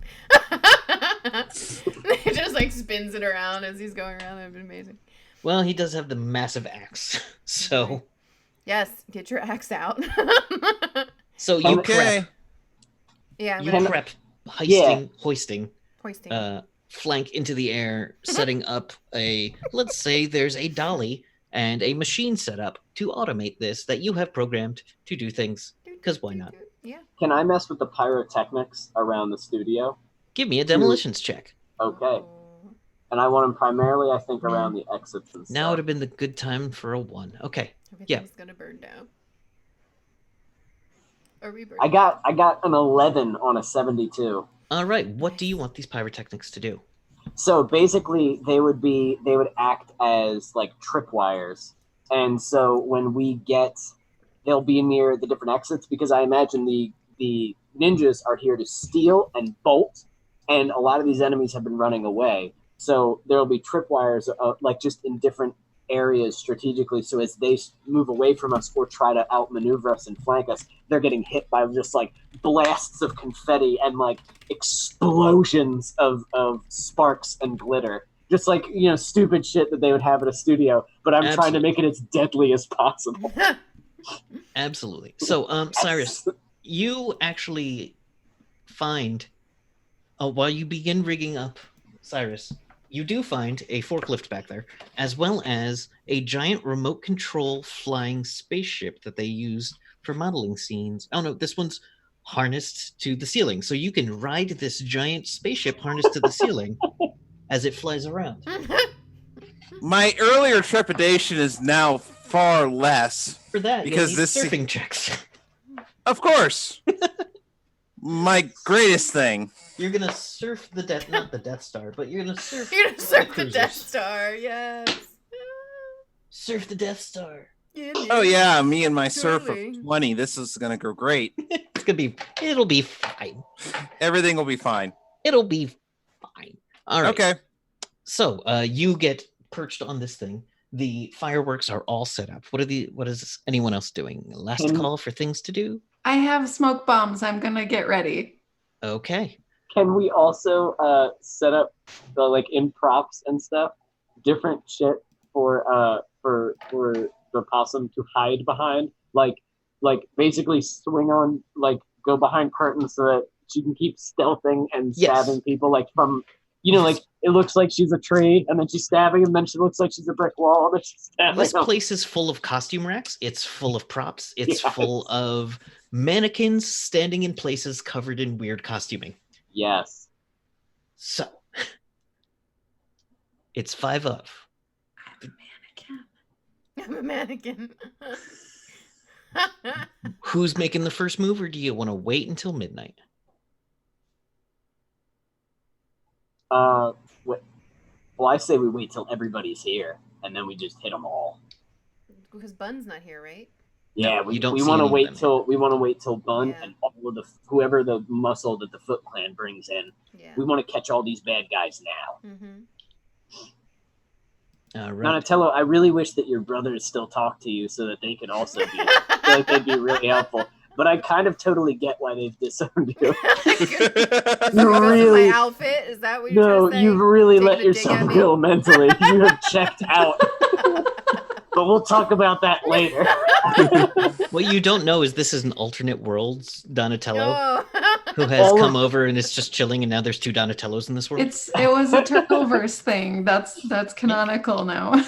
Speaker 2: He just like spins it around as he's going around. That would have been amazing.
Speaker 1: Well, he does have the massive axe. So,
Speaker 2: Yes, get your axe out.
Speaker 1: so you
Speaker 4: Okay.
Speaker 2: Yeah, I'm
Speaker 1: you
Speaker 2: gonna
Speaker 1: prep
Speaker 6: Yeah.
Speaker 1: hoisting
Speaker 2: hoisting.
Speaker 1: Flank into the air, setting up let's say there's a dolly and a machine set up to automate this that you have programmed to do things. 'Cause why not?
Speaker 2: Yeah.
Speaker 6: Can I mess with the pyrotechnics around the studio?
Speaker 1: Give me a demolitions check.
Speaker 6: Okay.
Speaker 2: Oh.
Speaker 6: And I want them primarily, I think, around the exits and stuff.
Speaker 1: Now would have been the good time for a 1. Okay.
Speaker 2: Everything's gonna burn down. Are we burning?
Speaker 6: I got an 11 on a 72.
Speaker 1: All right. What do you want these pyrotechnics to do?
Speaker 6: So basically, they would act as like tripwires, and so when we get, they'll be near the different exits because I imagine the ninjas are here to steal and bolt, and a lot of these enemies have been running away. So there'll be tripwires, like just in different areas strategically. So as they move away from us or try to outmaneuver us and flank us, they're getting hit by just like blasts of confetti and like explosions of sparks and glitter. Just like, stupid shit that they would have at a studio. But I'm trying to make it as deadly as possible.
Speaker 1: Absolutely. So, Cyrus, you actually find, while you begin rigging up Cyrus, you do find a forklift back there, as well as a giant remote control flying spaceship that they used for modeling scenes. Oh no, this one's harnessed to the ceiling. So you can ride this giant spaceship harnessed to the ceiling as it flies around.
Speaker 4: My earlier trepidation is now far less.
Speaker 1: For that,
Speaker 4: Because
Speaker 1: you'll need
Speaker 4: this-
Speaker 1: surfing checks.
Speaker 4: Of course. My greatest thing.
Speaker 1: You're gonna surf the not the Death Star, but you're gonna surf.
Speaker 2: You're gonna surf the
Speaker 1: cruisers.
Speaker 2: Death Star, yes.
Speaker 1: Surf the Death Star.
Speaker 4: Oh yeah, me and my surf
Speaker 2: Totally.
Speaker 4: of 20. This is gonna go great.
Speaker 1: It'll be fine.
Speaker 4: Everything will be fine.
Speaker 1: It'll be fine. All right.
Speaker 4: Okay.
Speaker 1: So, you get perched on this thing. The fireworks are all set up. What is anyone else doing? Last
Speaker 6: Can-
Speaker 1: call for things to do?
Speaker 5: I have smoke bombs. I'm gonna get ready.
Speaker 1: Okay.
Speaker 6: Can we also set up the like in props and stuff, different shit for the possum to hide behind, like basically swing on, like go behind curtains so that she can keep stealthing and
Speaker 1: Yes.
Speaker 6: stabbing people like from
Speaker 3: You know, like it looks like she's a tree, and then she's stabbing, and then she looks like she's a brick wall, and then she's stabbing.
Speaker 1: This place is full of costume racks. It's full of props. It's
Speaker 3: Yes.
Speaker 1: full of mannequins standing in places covered in weird costuming.
Speaker 3: Yes.
Speaker 1: So it's 5 of.
Speaker 2: I'm a mannequin.
Speaker 1: Who's making the first move, or do you want to wait until midnight?
Speaker 3: Well, I say we wait till everybody's here, and then we just hit them all.
Speaker 2: Because Bun's not here, right?
Speaker 3: Yeah,
Speaker 1: No,
Speaker 3: we
Speaker 1: you don't see
Speaker 3: want to
Speaker 1: any of
Speaker 3: wait
Speaker 1: them.
Speaker 3: till Bun
Speaker 2: Yeah.
Speaker 3: and all of whoever the muscle that the Foot Clan brings in.
Speaker 2: Yeah.
Speaker 3: We want to catch all these bad guys now.
Speaker 2: Mm-hmm.
Speaker 1: All right.
Speaker 3: Donatello, I really wish that your brothers still talk to you so that they could also be. I feel like they'd be really helpful. But I kind of totally get why they've disowned you.
Speaker 2: My outfit? Is that what you're
Speaker 3: No,
Speaker 2: trying to say?
Speaker 3: you've really
Speaker 2: Taking
Speaker 3: let
Speaker 2: a dig
Speaker 3: yourself
Speaker 2: at me?
Speaker 3: go mentally. You have checked out. But we'll talk about that later.
Speaker 1: What you don't know is this is an alternate worlds Donatello
Speaker 2: Oh.
Speaker 1: who has
Speaker 3: All
Speaker 1: come over and is just chilling, and now there's 2 Donatellos in this world.
Speaker 5: It was a Turtleverse thing. That's canonical now.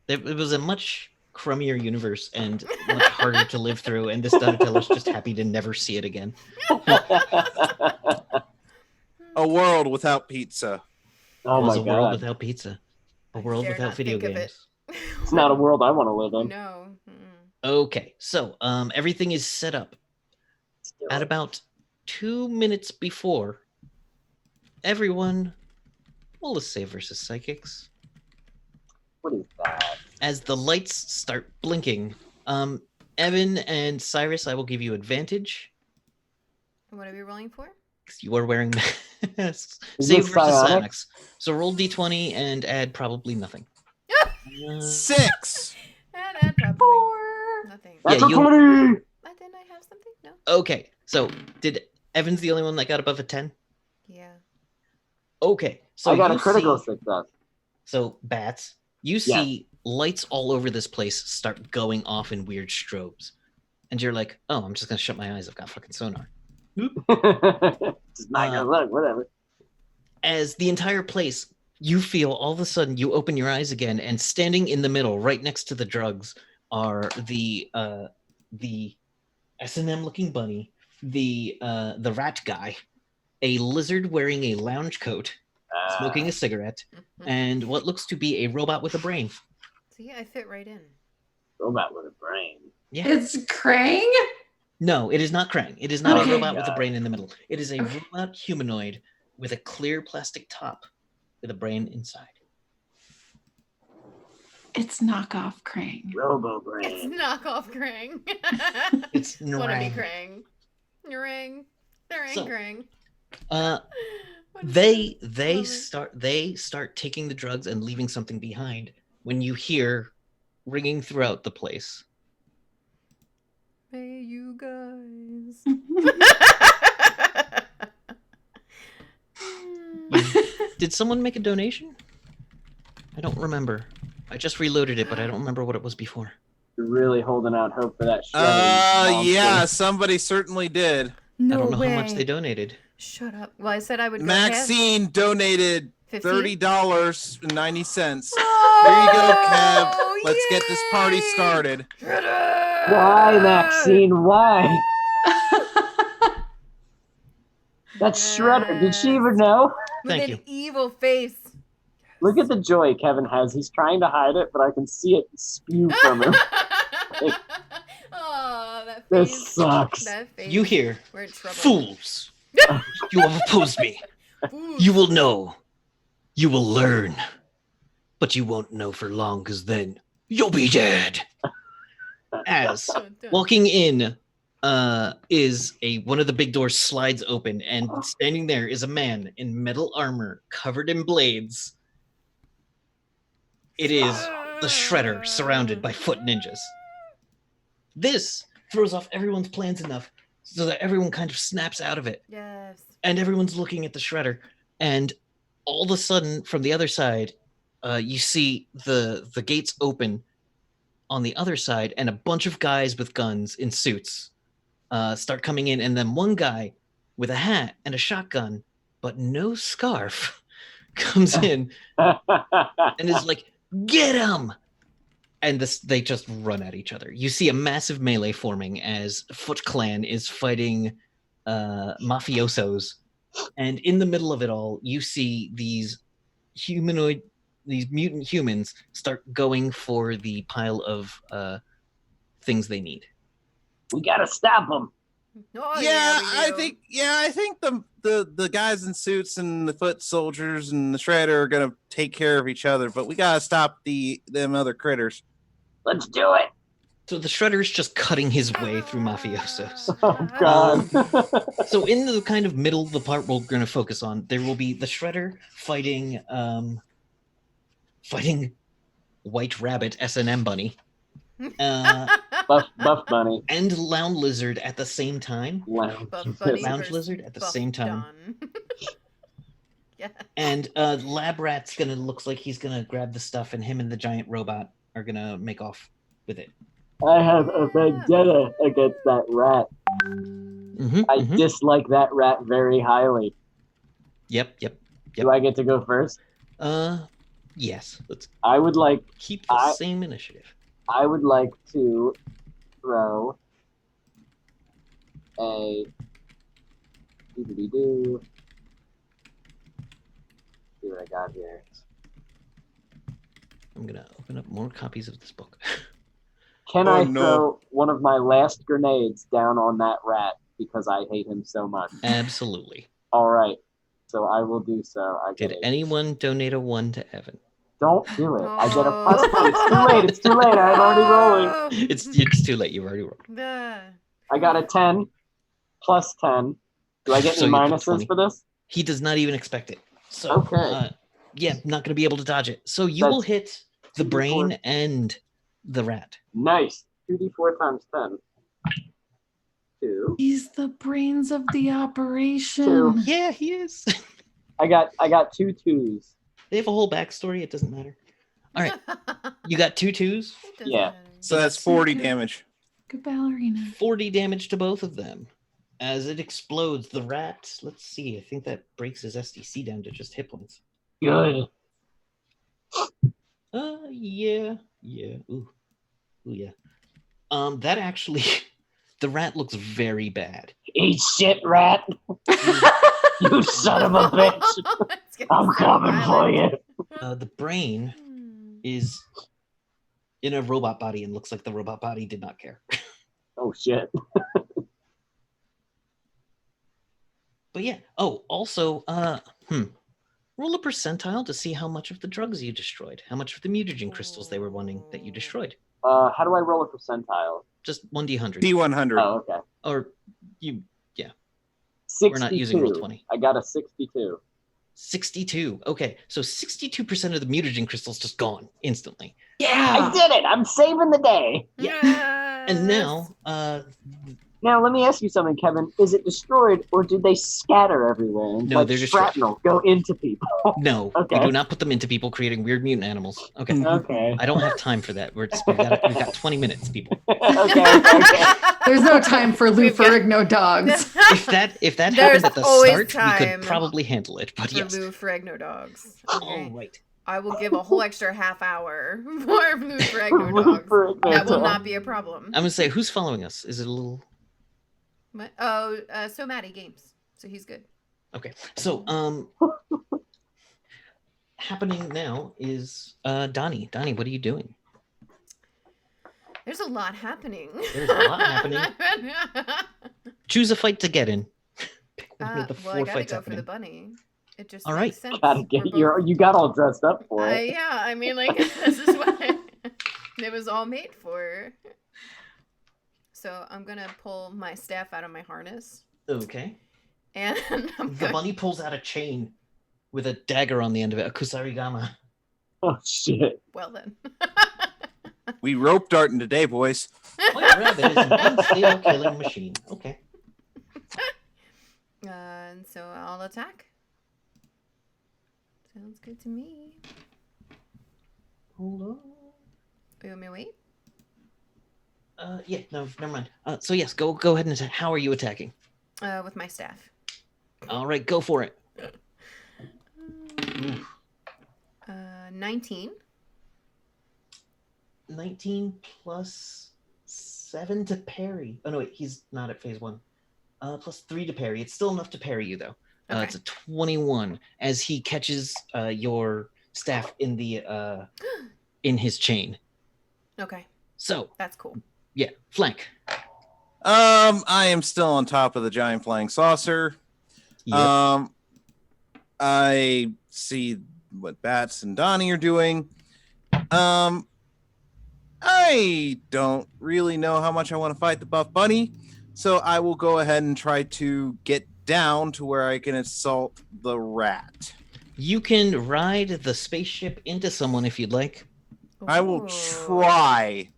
Speaker 1: It was a much crummier universe and much harder to live through, and this Donatello's just happy to never see it again.
Speaker 4: A world without pizza.
Speaker 3: Oh
Speaker 1: It was
Speaker 3: my
Speaker 1: a world
Speaker 3: god.
Speaker 1: without pizza. A world
Speaker 2: dare
Speaker 1: without
Speaker 2: not
Speaker 1: video
Speaker 2: think of it.
Speaker 1: games.
Speaker 3: It's not a world I want to live in.
Speaker 2: No. Mm-mm.
Speaker 1: Okay, so everything is set up. At about 2 minutes before, everyone, well, let's say versus psychics,
Speaker 3: What is that?
Speaker 1: as the lights start blinking, Evan and Cyrus, I will give you advantage
Speaker 2: What are we rolling for?
Speaker 1: because you are wearing masks.
Speaker 3: Is
Speaker 1: Save
Speaker 3: this
Speaker 1: versus
Speaker 3: psionic?
Speaker 1: psionics. So roll d20 and add probably nothing.
Speaker 4: 6.
Speaker 2: And probably
Speaker 5: 4.
Speaker 2: nothing.
Speaker 1: Yeah,
Speaker 3: That's
Speaker 1: you-
Speaker 3: a 20!
Speaker 2: Didn't I have something? No.
Speaker 1: Okay, so did Evan's the only one that got above a 10?
Speaker 2: Yeah.
Speaker 1: Okay, so
Speaker 3: I got a
Speaker 1: you
Speaker 3: critical
Speaker 1: see-
Speaker 3: success.
Speaker 1: So, Bats, you see lights all over this place start going off in weird strobes. And you're like, oh, I'm just going to shut my eyes. I've got fucking sonar.
Speaker 3: Just not gonna look, whatever.
Speaker 1: As the entire place, you feel all of a sudden you open your eyes again, and standing in the middle, right next to the drugs, are the S&M looking bunny, the rat guy, a lizard wearing a lounge coat, smoking a cigarette, and what looks to be a robot with a brain.
Speaker 2: See, I fit right in.
Speaker 3: Robot with a brain.
Speaker 1: Yeah.
Speaker 5: It's Krang?
Speaker 1: No, it is not Krang. It is not
Speaker 5: Okay.
Speaker 1: a robot with a
Speaker 3: God.
Speaker 1: brain in the middle. It is a
Speaker 5: Okay.
Speaker 1: robot humanoid with a clear plastic top with a brain inside.
Speaker 5: It's knockoff Krang.
Speaker 3: Robo
Speaker 2: It's
Speaker 3: brain.
Speaker 2: knockoff Krang.
Speaker 1: It's
Speaker 2: Wanna be
Speaker 1: Narang.
Speaker 2: Krang. Narang. Narang
Speaker 1: So-
Speaker 2: Krang. What is
Speaker 1: They
Speaker 2: that?
Speaker 1: they
Speaker 2: Love it.
Speaker 1: start taking the drugs and leaving something behind when you hear ringing throughout the place.
Speaker 2: Hey, you guys.
Speaker 1: Did someone make a donation? I don't remember. I just reloaded it, but I don't remember what it was before.
Speaker 3: You're really holding out hope for that shredding monster.
Speaker 4: Yeah, somebody certainly did.
Speaker 2: No
Speaker 1: I don't know
Speaker 2: way.
Speaker 1: how much they donated.
Speaker 2: Shut up. Well, I said I would go
Speaker 4: Maxine donated
Speaker 2: half.
Speaker 4: $30.90.
Speaker 2: Oh,
Speaker 4: There you go, Kev. Let's get this party
Speaker 2: yay!
Speaker 4: started.
Speaker 2: Shredder!
Speaker 3: Why, Maxine? Why? That's Shredder. Did she even know?
Speaker 2: With
Speaker 1: Thank
Speaker 2: an
Speaker 1: you.
Speaker 2: evil face.
Speaker 3: Look at the joy Kevin has. He's trying to hide it, but I can see it spew from him.
Speaker 2: Oh, that face.
Speaker 3: This sucks.
Speaker 2: That face.
Speaker 1: You hear,
Speaker 2: We're in trouble.
Speaker 1: fools! You have opposed me.
Speaker 2: Fools.
Speaker 1: You will know. You will learn. But you won't know for long, because then you'll be dead. As
Speaker 2: Dun, dun.
Speaker 1: walking in is one of the big doors slides open, and standing there is a man in metal armor covered in blades. It is the Shredder surrounded by foot ninjas. This throws off everyone's plans enough so that everyone kind of snaps out of it,
Speaker 2: Yes.
Speaker 1: and everyone's looking at the Shredder, and all of a sudden from the other side you see the gates open on the other side, and a bunch of guys with guns in suits start coming in, and then one guy with a hat and a shotgun but no Scarf comes in and is like, "Get him!" And they just run at each other. You see a massive melee forming as Foot Clan is fighting mafiosos, and in the middle of it all, you see these mutant humans start going for the pile of things they need.
Speaker 3: We gotta stop them.
Speaker 2: Oh,
Speaker 4: yeah,
Speaker 2: we
Speaker 4: I
Speaker 2: do.
Speaker 4: think the guys in suits and the foot soldiers and the shredder are gonna take care of each other, but we gotta stop them other critters.
Speaker 3: Let's do it.
Speaker 1: So the Shredder is just cutting his way through mafiosos.
Speaker 3: Oh God.
Speaker 1: So in the kind of middle of the part we're going to focus on, there will be the Shredder fighting White Rabbit S&M Bunny,
Speaker 3: Buff Bunny.
Speaker 1: and Lounge Lizard at the same time.
Speaker 3: Lounge.
Speaker 2: Buff Bunny
Speaker 1: Lounge
Speaker 2: versus
Speaker 1: Lizard at the
Speaker 2: Buff
Speaker 1: same time.
Speaker 2: Don. Yeah.
Speaker 1: And Lab Rat's looks like he's gonna grab the stuff, and him and the giant robot are gonna make off with it.
Speaker 3: I have a vendetta against that rat. I dislike that rat very highly.
Speaker 1: Yep.
Speaker 3: Do I get to go first?
Speaker 1: Yes. Let's
Speaker 3: I would like
Speaker 1: keep the same initiative.
Speaker 3: I would like to throw a doobity-doo. See what I got here.
Speaker 1: I'm gonna open up more copies of this book.
Speaker 3: Can I throw one of my last grenades down on that rat because I hate him so much?
Speaker 1: Absolutely.
Speaker 3: All right. So I will do so.
Speaker 1: Did anyone donate a 1 to Evan?
Speaker 3: Don't do it. I get a +2. It's too late. It's too late. I'm already rolling.
Speaker 1: It's too late. You've already rolled.
Speaker 3: I got a 10 plus 10. Do I get
Speaker 1: So
Speaker 3: any
Speaker 1: you get
Speaker 3: minuses
Speaker 1: 20.
Speaker 3: for this?
Speaker 1: He does not even expect it. So,
Speaker 3: Okay.
Speaker 1: Yeah, not going to be able to dodge it. So you will hit the brain and the rat.
Speaker 3: Nice. 2d4 times 10. 2.
Speaker 5: He's the brains of the operation.
Speaker 3: 2.
Speaker 1: Yeah, he is.
Speaker 3: I got 2 2s.
Speaker 1: They have a whole backstory. It doesn't matter. All right. You got 2 2s?
Speaker 3: Yeah.
Speaker 4: So that's 40 damage.
Speaker 5: Good ballerina.
Speaker 1: 40 damage to both of them. As it explodes, the rat, let's see, I think that breaks his SDC down to just hit points.
Speaker 3: Good.
Speaker 1: Yeah. Ooh, yeah. That actually, the rat looks very bad.
Speaker 3: Eat shit, rat. You son of a bitch. I'm coming for you.
Speaker 1: The brain is in a robot body and looks like the robot body did not care.
Speaker 3: Oh, shit.
Speaker 1: But yeah. Oh, also, roll a percentile to see how much of the drugs you destroyed, how much of the mutagen crystals they were wanting that you destroyed.
Speaker 3: How do I roll a percentile?
Speaker 1: Just 1d100.
Speaker 4: D100.
Speaker 3: Oh, okay.
Speaker 1: Or you, yeah.
Speaker 3: 62.
Speaker 1: We're not using roll 20.
Speaker 3: I got a 62.
Speaker 1: 62. Okay, so 62% of the mutagen crystals just gone instantly.
Speaker 3: I did it. I'm saving the day.
Speaker 1: Yeah. And now,
Speaker 3: Now, let me ask you something, Kevin. Is it destroyed, or did they scatter everywhere? And
Speaker 1: No, they're destroyed.
Speaker 3: shrapnel go into people.
Speaker 1: No,
Speaker 3: Okay.
Speaker 1: we do not put them into people creating weird mutant animals. Okay.
Speaker 3: Okay.
Speaker 1: I don't have time for that. We've got 20 minutes, people.
Speaker 3: okay.
Speaker 5: There's no time for Lou Ferrigno dogs.
Speaker 1: If that
Speaker 2: There's
Speaker 1: happened at the
Speaker 2: always
Speaker 1: start, we
Speaker 2: time
Speaker 1: could probably handle it. But
Speaker 2: for
Speaker 1: yes.
Speaker 2: Lou Ferrigno dogs.
Speaker 1: All right.
Speaker 2: I will give a whole extra half hour for Lou Ferrigno dogs. That will not be a problem.
Speaker 1: I'm gonna say, who's following us? Is it a little?
Speaker 2: What? Oh, so Maddie Games. So he's good.
Speaker 1: Okay. So happening now is Donnie. Donnie, what are you doing?
Speaker 2: There's a lot happening.
Speaker 1: There's a lot happening. Choose a fight to get in. Pick one of the
Speaker 2: well, I
Speaker 1: four
Speaker 2: gotta
Speaker 1: fights
Speaker 2: go
Speaker 1: happening.
Speaker 2: for the bunny. It just
Speaker 1: All
Speaker 2: makes
Speaker 1: right.
Speaker 2: sense.
Speaker 3: Gotta get
Speaker 2: We're both-
Speaker 3: you got all dressed up for it.
Speaker 2: yeah, I mean, like, this is what it was all made for. So I'm gonna pull my staff out of my harness,
Speaker 1: Okay.
Speaker 2: and I'm
Speaker 1: The
Speaker 2: going...
Speaker 1: bunny pulls out a chain with a dagger on the end of it, a kusarigama.
Speaker 3: Oh shit.
Speaker 2: Well then.
Speaker 4: We rope darting today, boys.
Speaker 1: White Rabbit is an unstable killing machine. Okay.
Speaker 2: And so I'll attack. Sounds good to me.
Speaker 1: Hold on.
Speaker 2: You want me to wait?
Speaker 1: Yeah, no, never mind. So yes, go ahead and attack. How are you attacking?
Speaker 2: With my staff.
Speaker 1: All right, go for it. Oof.
Speaker 2: 19.
Speaker 1: 19 plus 7 to parry. Oh no, wait, he's not at phase 1. Plus 3 to parry. It's still enough to parry you though.
Speaker 2: Okay.
Speaker 1: It's a 21 as he catches your staff in in his chain.
Speaker 2: Okay,
Speaker 1: So
Speaker 2: that's cool.
Speaker 1: yeah, flank.
Speaker 4: I am still on top of the giant flying saucer.
Speaker 1: Yep.
Speaker 4: I see what Bats and Donnie are doing. I don't really know how much I want to fight the buff bunny, so I will go ahead and try to get down to where I can assault the rat.
Speaker 1: You can ride the spaceship into someone if you'd like.
Speaker 4: I will
Speaker 2: Ooh.
Speaker 4: try,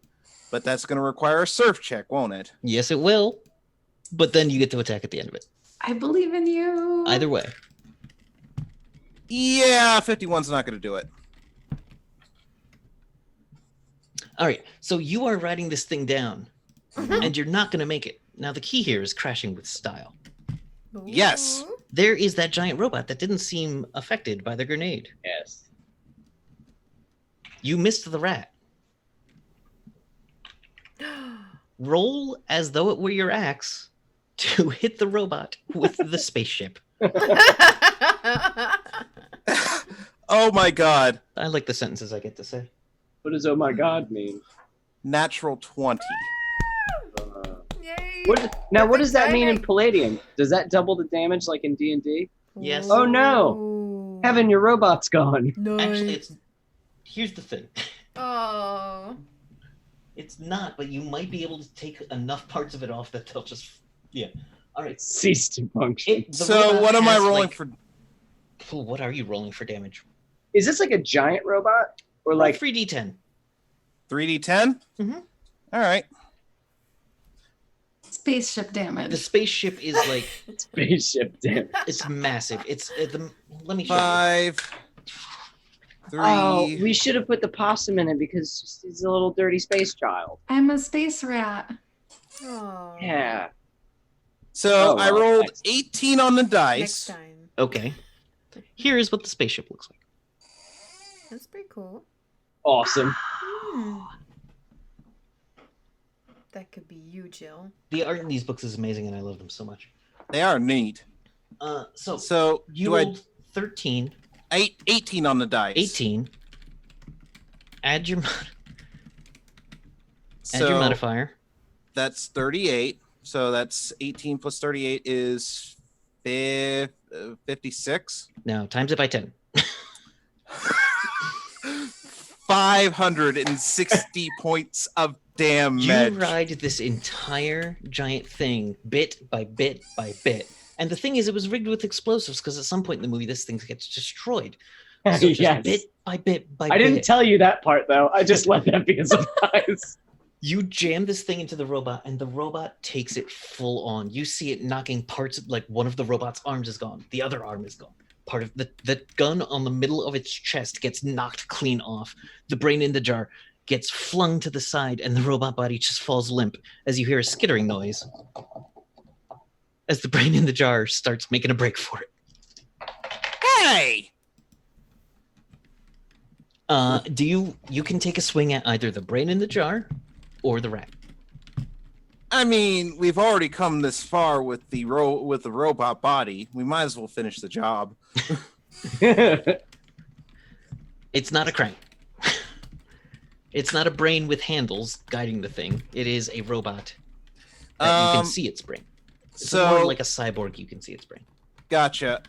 Speaker 4: but that's going to require a surf check, won't it?
Speaker 1: Yes, it will. But then you get to attack at the end of it.
Speaker 5: I believe in you.
Speaker 1: Either way.
Speaker 4: Yeah, 51's not going to do it.
Speaker 1: All right, so you are riding this thing down,
Speaker 2: Mhm.
Speaker 1: and you're not going to make it. Now, the key here is crashing with style.
Speaker 4: Yes.
Speaker 2: Ooh.
Speaker 1: There is that giant robot that didn't seem affected by the grenade.
Speaker 3: Yes.
Speaker 1: You missed the rat. Roll as though it were your axe to hit the robot with the spaceship.
Speaker 4: Oh my god.
Speaker 1: I like the sentences I get to say.
Speaker 3: What does "oh my god" mean?
Speaker 4: Natural 20.
Speaker 2: Yay!
Speaker 3: What does that mean in
Speaker 2: Exciting.
Speaker 3: Palladium? Does that double the damage like in D&D?
Speaker 1: Yes.
Speaker 3: Oh, no.
Speaker 2: Ooh.
Speaker 3: Heaven, your robot's gone.
Speaker 2: Nice.
Speaker 1: Actually, here's the thing.
Speaker 2: Oh.
Speaker 1: It's not, but you might be able to take enough parts of it off that they'll just All right.
Speaker 3: Cease to function.
Speaker 1: The
Speaker 4: So
Speaker 1: robot
Speaker 4: what am I
Speaker 1: has,
Speaker 4: rolling
Speaker 1: like-
Speaker 4: for?
Speaker 1: What are you rolling for damage?
Speaker 3: Is this like a giant robot? Or like
Speaker 1: 3d10.
Speaker 4: 3d10?
Speaker 1: Mhm.
Speaker 4: All right.
Speaker 5: Spaceship
Speaker 1: The
Speaker 5: damage.
Speaker 1: spaceship is like
Speaker 3: spaceship damage?
Speaker 1: it's massive. It's let me show
Speaker 4: 5, 3.
Speaker 3: Oh, we should have put the possum in it because he's a little dirty space child.
Speaker 5: I'm a space rat.
Speaker 2: Oh.
Speaker 3: Yeah.
Speaker 4: So
Speaker 3: Oh,
Speaker 4: I
Speaker 3: well,
Speaker 4: rolled
Speaker 3: nice.
Speaker 4: 18 on the
Speaker 2: Next
Speaker 4: dice.
Speaker 2: time.
Speaker 1: you. Okay. Here is what the spaceship looks like.
Speaker 2: That's pretty cool.
Speaker 3: Awesome.
Speaker 2: Hmm. That could be you, Jill.
Speaker 1: The art in these books is amazing, and I love them so much.
Speaker 4: They are neat.
Speaker 1: So
Speaker 4: So
Speaker 1: you
Speaker 4: do I
Speaker 1: rolled 13,
Speaker 4: 18 on the dice?
Speaker 1: 18. Add your
Speaker 4: So
Speaker 1: modifier.
Speaker 4: that's 38. So that's 18 plus 38 is 56.
Speaker 1: Now times it by 10.
Speaker 4: 560 points of damage.
Speaker 1: You ride this entire giant thing bit by bit by bit. And the thing is, it was rigged with explosives because at some point in the movie, this thing gets destroyed. So just
Speaker 3: Yes.
Speaker 1: bit by bit by
Speaker 3: I
Speaker 1: bit.
Speaker 3: didn't tell you that part though. I just let that be a surprise.
Speaker 1: You jam this thing into the robot, and the robot takes it full on. You see it knocking parts of, like, one of the robot's arms is gone. The other arm is gone. Part of the gun on the middle of its chest gets knocked clean off. The brain in the jar gets flung to the side, and the robot body just falls limp as you hear a skittering noise as the brain in the jar starts making a break for it.
Speaker 4: Hey!
Speaker 1: You can take a swing at either the brain in the jar or the rat.
Speaker 4: I mean, we've already come this far with the robot body. We might as well finish the job.
Speaker 1: It's not a crank. It's not a brain with handles guiding the thing. It is a robot that you can see its brain. It's more
Speaker 4: So
Speaker 1: like a cyborg. You can see its brain.
Speaker 4: gotcha.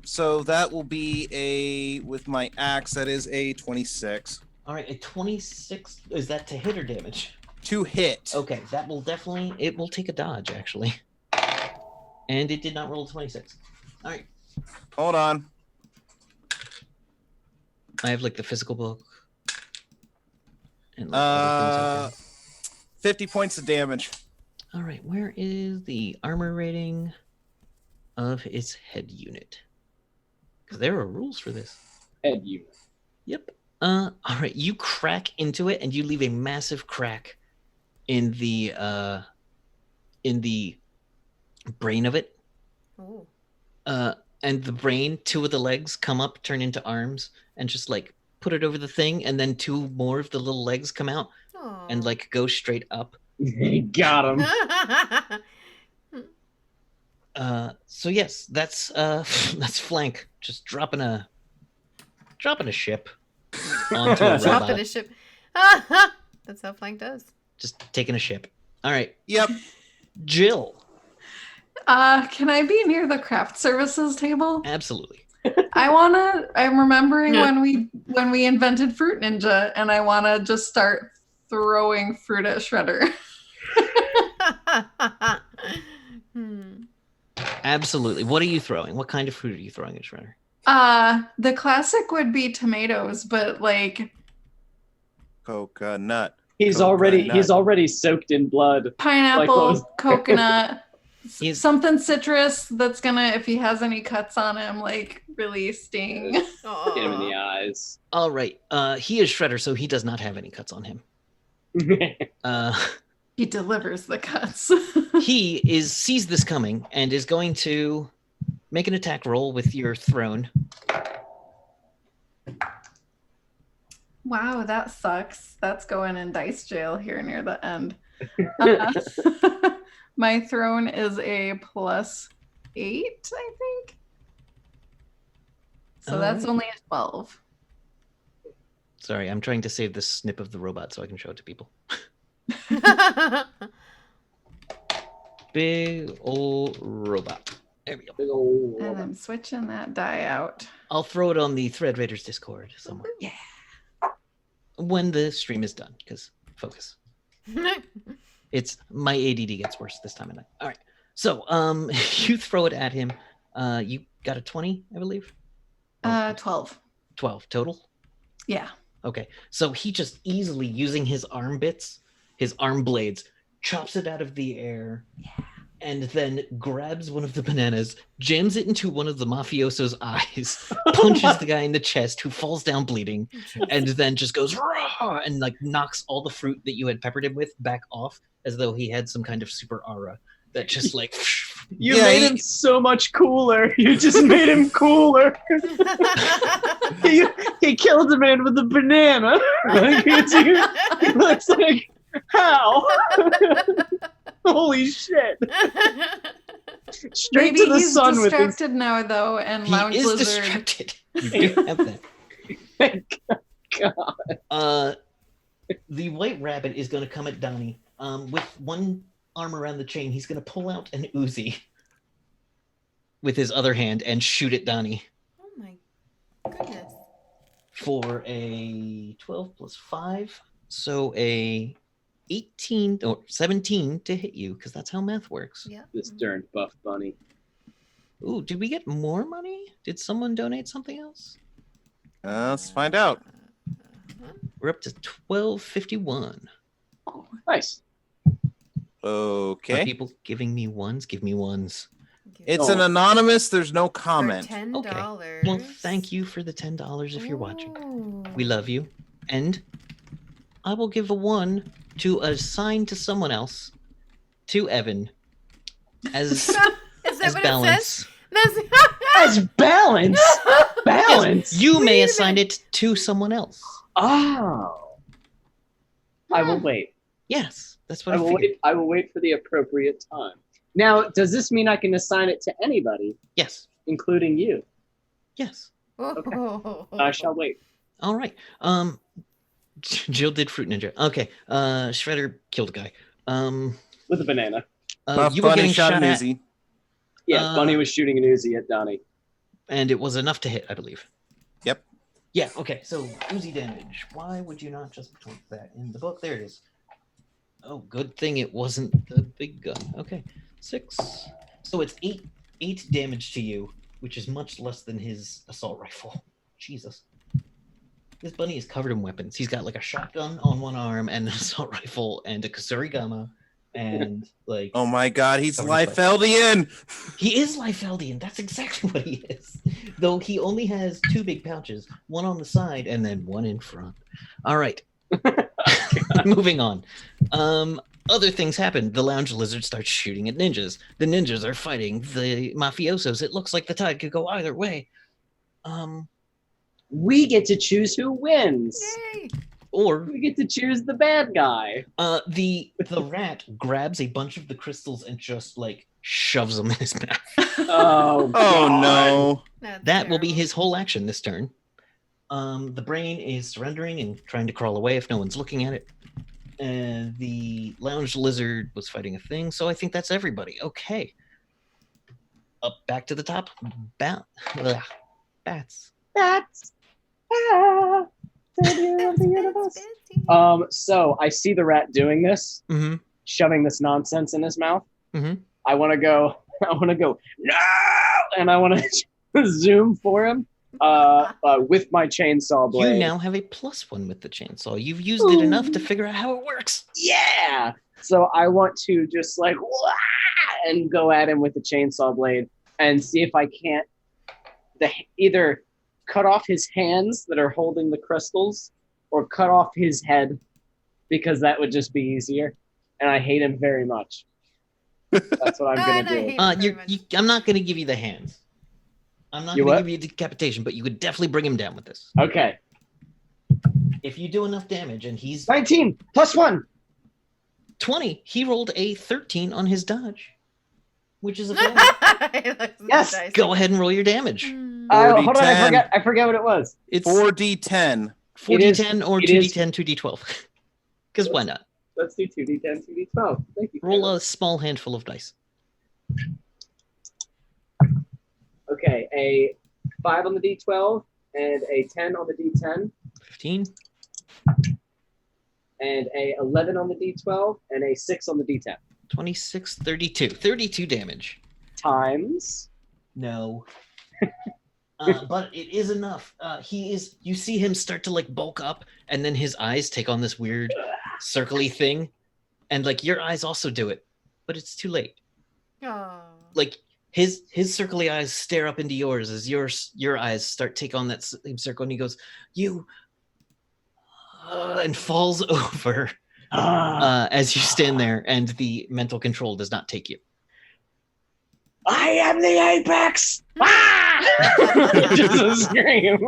Speaker 4: So that will be with my axe. That is a 26
Speaker 1: All right, a 26. Is that to hit or damage?
Speaker 4: to hit.
Speaker 1: Okay, that will definitely. It will take a dodge actually. And it did not roll a 26. All right,
Speaker 4: Hold on.
Speaker 1: I have like the physical book. And like other things.
Speaker 4: 50 points of damage.
Speaker 1: All right, where is the armor rating of its head unit? Because there are rules for this.
Speaker 3: Head unit.
Speaker 1: Yep. All right, you crack into it and you leave a massive crack in the brain of it.
Speaker 2: Oh.
Speaker 1: and the brain, 2 of the legs come up, turn into arms, and just like put it over the thing, and then 2 more of the little legs come out and like go straight up.
Speaker 3: Got him.
Speaker 1: So yes, that's that's flank. Just dropping a ship onto a
Speaker 2: Dropping
Speaker 1: robot.
Speaker 2: a ship. That's how flank does.
Speaker 1: Just taking a ship. All right,
Speaker 4: Yep.
Speaker 1: Jill.
Speaker 5: Can I be near the craft services table?
Speaker 1: Absolutely.
Speaker 5: I'm remembering when we invented Fruit Ninja, and I wanna just start throwing fruit at Shredder.
Speaker 1: Absolutely. What are you throwing? What kind of fruit are you throwing at Shredder?
Speaker 5: The classic would be tomatoes, but like
Speaker 4: Coconut.
Speaker 3: He's already soaked in blood.
Speaker 5: pineapple,
Speaker 3: Like
Speaker 5: coconut,
Speaker 1: He's-
Speaker 5: something citrus that's gonna, if he has any cuts on him, like really sting.
Speaker 3: Get him in the eyes.
Speaker 1: All right. He is Shredder, so he does not have any cuts on him.
Speaker 5: He delivers the cuts.
Speaker 1: He sees this coming and is going to make an attack roll with your throne.
Speaker 5: Wow, that sucks. That's going in dice jail here near the end. My throne is a +8, I think. So that's
Speaker 1: Alright.
Speaker 5: only a 12.
Speaker 1: Sorry, I'm trying to save this snip of the robot so I can show it to people. Big old robot. There we go.
Speaker 3: Big ol'
Speaker 5: And I'm switching that die out.
Speaker 1: I'll throw it on the Thread Raiders Discord somewhere. Yeah. When the stream is done, because focus. It's my ADD gets worse this time of night. All right. So, you throw it at him. You got a 20, I believe.
Speaker 5: 12.
Speaker 1: 12 total.
Speaker 5: Yeah.
Speaker 1: Okay. So he just easily using his arm bits, his arm blades, chops it out of the air, and then grabs one of the bananas, jams it into one of the mafioso's eyes, punches the guy in the chest who falls down bleeding, and then just goes "Rah!" and like knocks all the fruit that you had peppered him with back off as though he had some kind of super aura that just like
Speaker 3: You
Speaker 4: Yeah,
Speaker 3: made
Speaker 4: he-
Speaker 3: him so much cooler. You just made him cooler. he killed a man with a banana. Like, he looks like, how? Holy shit. Straight
Speaker 5: Maybe
Speaker 3: to the
Speaker 5: he's
Speaker 3: sun with his
Speaker 5: distracted now, though, and
Speaker 1: he
Speaker 5: Lounge
Speaker 1: is
Speaker 5: Lizard.
Speaker 1: distracted. You do have that.
Speaker 3: Thank God.
Speaker 1: The white rabbit is going to come at Donnie. With one arm around the chain, he's going to pull out an Uzi with his other hand and shoot at Donnie
Speaker 2: Oh my goodness.
Speaker 1: for a 12 plus 5. So a 18 or 17 to hit you, because that's how math works.
Speaker 2: Yeah.
Speaker 3: This darn buff bunny.
Speaker 1: Ooh, did we get more money? Did someone donate something else?
Speaker 4: Let's find out.
Speaker 1: We're up to 1251.
Speaker 3: Nice.
Speaker 1: Are
Speaker 4: Okay.
Speaker 1: people giving me ones? Give me ones.
Speaker 4: It's
Speaker 3: Oh.
Speaker 4: an anonymous. There's no
Speaker 2: For
Speaker 4: comment.
Speaker 2: $10.
Speaker 1: Well, thank you for the $10 if you're watching.
Speaker 2: Ooh.
Speaker 1: We love you. And I will give a 1 to assign to someone else, to Evan, as
Speaker 2: Is that
Speaker 1: as
Speaker 2: what
Speaker 1: balance.
Speaker 2: it says?
Speaker 3: As balance. Balance.
Speaker 1: You may
Speaker 2: Wait a
Speaker 1: assign it to someone else.
Speaker 3: Oh. I will wait.
Speaker 1: Yes, that's what
Speaker 3: I
Speaker 1: I
Speaker 3: will
Speaker 1: figured.
Speaker 3: wait. I will wait for the appropriate time. Now, does this mean I can assign it to anybody,
Speaker 1: Yes,
Speaker 3: including you?
Speaker 1: yes.
Speaker 3: I shall wait.
Speaker 1: All right. Jill did Fruit Ninja. Okay. Shredder killed a guy.
Speaker 3: With a banana.
Speaker 4: Buff
Speaker 1: You were
Speaker 4: Bunny
Speaker 1: getting
Speaker 4: shot
Speaker 1: shot
Speaker 4: an
Speaker 1: at,
Speaker 4: Uzi.
Speaker 3: Yeah, Bunny was shooting an Uzi at Donnie.
Speaker 1: and it was enough to hit, I believe.
Speaker 4: Yep.
Speaker 1: Yeah. Okay. So Uzi damage. Why would you not just put that in the book? There it is. Oh, good thing it wasn't the big gun. Okay, 6. So it's 8 damage to you, which is much less than his assault rifle. Jesus. This bunny is covered in weapons. He's got like a shotgun on one arm and an assault rifle and a Kasuri-Gama and like
Speaker 4: Oh my God, he's
Speaker 1: Covered in
Speaker 4: Liefeldian.
Speaker 1: he is Liefeldian. That's exactly what he is. Though he only has 2 big pouches, one on the side and then one in front. All right. Moving on. Other things happen. The lounge lizard starts shooting at ninjas. The ninjas are fighting the mafiosos. It looks like the tide could go either way.
Speaker 3: We get to choose who wins.
Speaker 2: Yay!
Speaker 1: Or
Speaker 3: We get to choose the bad guy.
Speaker 1: the rat grabs a bunch of the crystals and just like shoves them in his mouth.
Speaker 3: Oh,
Speaker 4: Oh
Speaker 3: God.
Speaker 4: no.
Speaker 2: That's
Speaker 1: That will be
Speaker 2: terrible.
Speaker 1: his whole action this turn. The brain is surrendering and trying to crawl away if no one's looking at it. And the lounge lizard was fighting a thing, so I think that's everybody. Okay. Up back to the top. Bats.
Speaker 3: That's savior of the universe. So I see the rat doing this,
Speaker 1: Mm-hmm.
Speaker 3: shoving this nonsense in his mouth.
Speaker 1: Mhm.
Speaker 3: I want to go, no, and I want to zoom for him with my chainsaw blade.
Speaker 1: You now have a +1 with the chainsaw. You've used it enough to figure out how it works.
Speaker 3: Yeah. So I want to just like and go at him with the chainsaw blade and see if I can't either cut off his hands that are holding the crystals or cut off his head, because that would just be easier. And I hate him very much. That's what I'm
Speaker 2: And
Speaker 3: gonna
Speaker 2: I
Speaker 3: do.
Speaker 2: hate him very much.
Speaker 1: I'm not going to give you the hands. I'm not
Speaker 3: You
Speaker 1: going to
Speaker 3: what?
Speaker 1: give you decapitation, but you could definitely bring him down with this.
Speaker 3: Okay.
Speaker 1: If you do enough damage and he's
Speaker 3: 19 plus 1.
Speaker 1: 20, he rolled a 13 on his dodge, which is a failure.
Speaker 2: He likes the
Speaker 3: Yes,
Speaker 2: dice.
Speaker 1: Go ahead and roll your damage.
Speaker 2: Mm.
Speaker 3: Hold on,
Speaker 4: 40-10.
Speaker 3: I forgot what it was.
Speaker 1: It's
Speaker 4: 4d10.
Speaker 1: 4d10 or
Speaker 3: it is-
Speaker 1: 2d10, 2d12. Because why not?
Speaker 3: Let's do 2d10, 2d12. Thank you.
Speaker 1: Roll
Speaker 3: Caleb.
Speaker 1: a small handful of dice.
Speaker 3: Okay, a 5 on the d12 and a 10 on the d10
Speaker 1: 15.
Speaker 3: and a 11 on the d12 and a 6 on the d10.
Speaker 1: 26, 32. 32 damage.
Speaker 3: Times.
Speaker 1: No. But it is enough. You see him start to like bulk up, and then his eyes take on this weird circly thing. And like your eyes also do it, but it's too late.
Speaker 2: Aw.
Speaker 1: Like his circly eyes stare up into yours as your eyes start take on that same circle, and he goes, "You," and falls over as you stand there, and the mental control does not take you.
Speaker 3: I am the apex! Ah! Just a scream.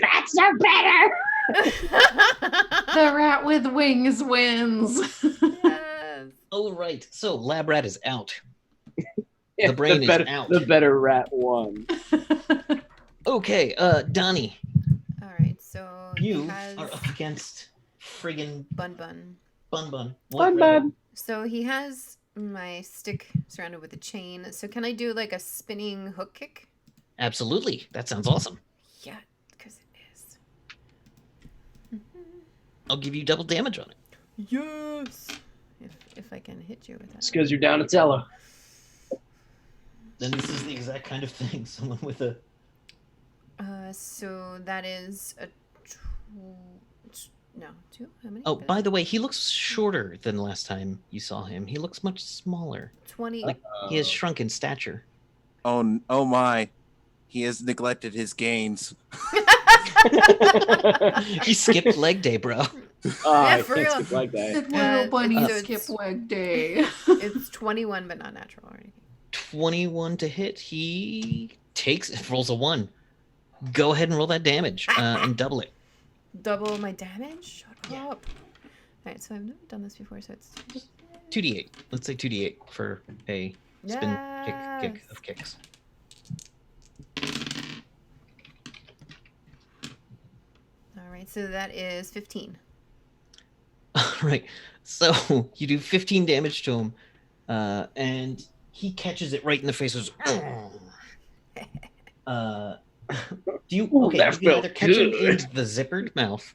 Speaker 3: That's no better!
Speaker 5: The rat with wings wins.
Speaker 2: Yes.
Speaker 1: All right, so Lab Rat is out.
Speaker 3: Yeah,
Speaker 1: The brain is
Speaker 3: better,
Speaker 1: out.
Speaker 3: The better rat won.
Speaker 1: Okay, Donnie,
Speaker 2: All right, so
Speaker 1: you
Speaker 2: he has
Speaker 1: are up against friggin'
Speaker 2: Bun Bun.
Speaker 1: Bun Bun.
Speaker 3: Bun Bun.
Speaker 2: So he has my stick surrounded with a chain. So can I do like a spinning hook kick?
Speaker 1: Absolutely, that sounds awesome.
Speaker 2: Yeah, because it is.
Speaker 1: I'll give you double damage on it.
Speaker 2: Yes. If I can hit you with that.
Speaker 3: It's because you're Donatello.
Speaker 1: Then this is the exact kind of thing. Someone with a
Speaker 2: So that is a two. How many?
Speaker 1: Oh, by the way, he looks shorter than last time you saw him. He looks much smaller.
Speaker 2: 20.
Speaker 1: Like he has shrunk in stature.
Speaker 4: Oh my. He has neglected his gains.
Speaker 1: He skipped leg day, bro.
Speaker 3: I
Speaker 2: for
Speaker 3: can't
Speaker 2: real.
Speaker 3: skip like that.
Speaker 5: Did little bunny
Speaker 2: so
Speaker 5: skip
Speaker 2: it's-
Speaker 5: leg day?
Speaker 2: It's 21, but not natural or anything.
Speaker 1: 21 to hit. He rolls a 1. Go ahead and roll that damage and double it.
Speaker 2: Double my damage? Shut up. All right, so I've never done this before, so it's
Speaker 1: 2d8. Let's say 2d8 for a spin kick
Speaker 2: Yes.
Speaker 1: of kicks.
Speaker 2: All right, so that is 15.
Speaker 1: All right. So you do 15 damage to him, and he catches it right in the face. Goes, do you
Speaker 3: Ooh,
Speaker 1: okay?
Speaker 3: that
Speaker 1: You can either
Speaker 3: felt
Speaker 1: catch him
Speaker 3: good.
Speaker 1: in the zippered mouth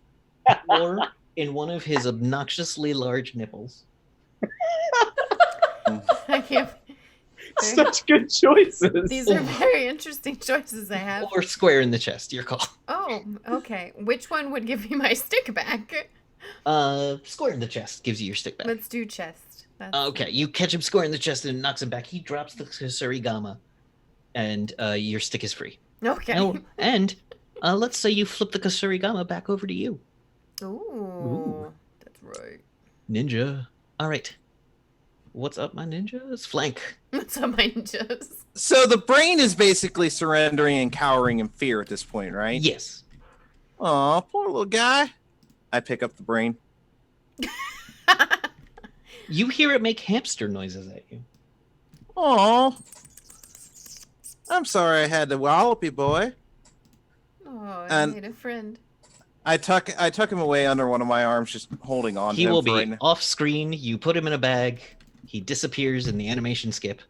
Speaker 1: or in one of his obnoxiously large nipples.
Speaker 2: I can't.
Speaker 3: Such good choices.
Speaker 2: These are very interesting choices I have.
Speaker 1: Or square in the chest. Your call.
Speaker 2: Oh, okay. Which one would give me my stick back?
Speaker 1: Square in the chest gives you your stick back.
Speaker 2: Let's do chest. That's
Speaker 1: Okay, you catch him square in the chest and it knocks him back. He drops the Kusarigama, and your stick is free.
Speaker 2: Okay.
Speaker 1: Oh, and let's say you flip the Kusarigama back over to you.
Speaker 2: Ooh, that's right.
Speaker 1: Ninja. All right. What's up, my ninjas? Flank.
Speaker 2: That's how mine just.
Speaker 4: So the brain is basically surrendering and cowering in fear at this point, right?
Speaker 1: Yes.
Speaker 4: Aw, poor little guy. I pick up the brain.
Speaker 1: You hear it make hamster noises at you.
Speaker 4: Aw. I'm sorry I had to wallop you, boy.
Speaker 2: Oh, I
Speaker 4: And-
Speaker 2: made a friend.
Speaker 4: I tuck him away under one of my arms, just holding on
Speaker 1: He
Speaker 4: to him
Speaker 1: will
Speaker 4: for right
Speaker 1: be
Speaker 4: now.
Speaker 1: off screen. You put him in a bag. He disappears in the animation skip.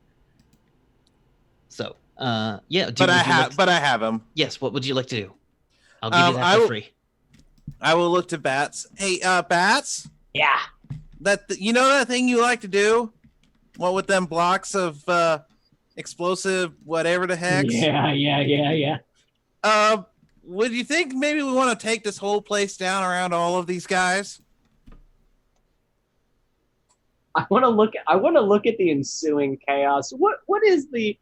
Speaker 1: So, yeah.
Speaker 4: But I have him.
Speaker 1: Yes. What would you like to do? I'll give you that
Speaker 4: I
Speaker 1: for
Speaker 4: will-
Speaker 1: free.
Speaker 4: I will look to Bats. Hey, Bats,
Speaker 3: Yeah.
Speaker 4: you know that thing you like to do? What with them blocks of explosive whatever the heck?
Speaker 3: Yeah.
Speaker 4: Would you think maybe we want to take this whole place down around all of these guys?
Speaker 3: I want to look at the ensuing chaos. What is the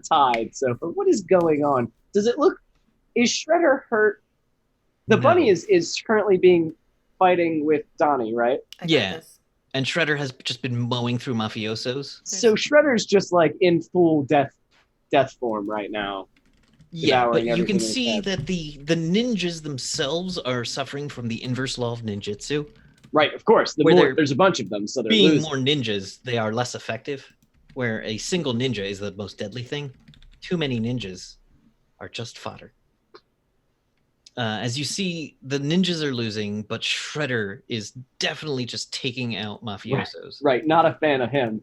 Speaker 3: tide so far? What is going on? Does it look? Is Shredder hurt? The
Speaker 1: No.
Speaker 3: bunny is currently fighting with Donnie, right?
Speaker 2: I got
Speaker 1: Yeah.
Speaker 2: this.
Speaker 1: And Shredder has just been mowing through mafiosos.
Speaker 3: So Shredder's just like in full death form right now.
Speaker 1: Yeah, but
Speaker 3: Devouring
Speaker 1: you can
Speaker 3: everything in
Speaker 1: see
Speaker 3: its
Speaker 1: that the ninjas themselves are suffering from the inverse law of ninjutsu.
Speaker 3: Right, of course.
Speaker 1: Where
Speaker 3: There's a bunch of them, so they're
Speaker 1: Being
Speaker 3: losing.
Speaker 1: more ninjas, they are less effective. Where a single ninja is the most deadly thing. Too many ninjas are just fodder. As you see, the ninjas are losing, but Shredder is definitely just taking out mafiosos.
Speaker 3: Right, not a fan of him.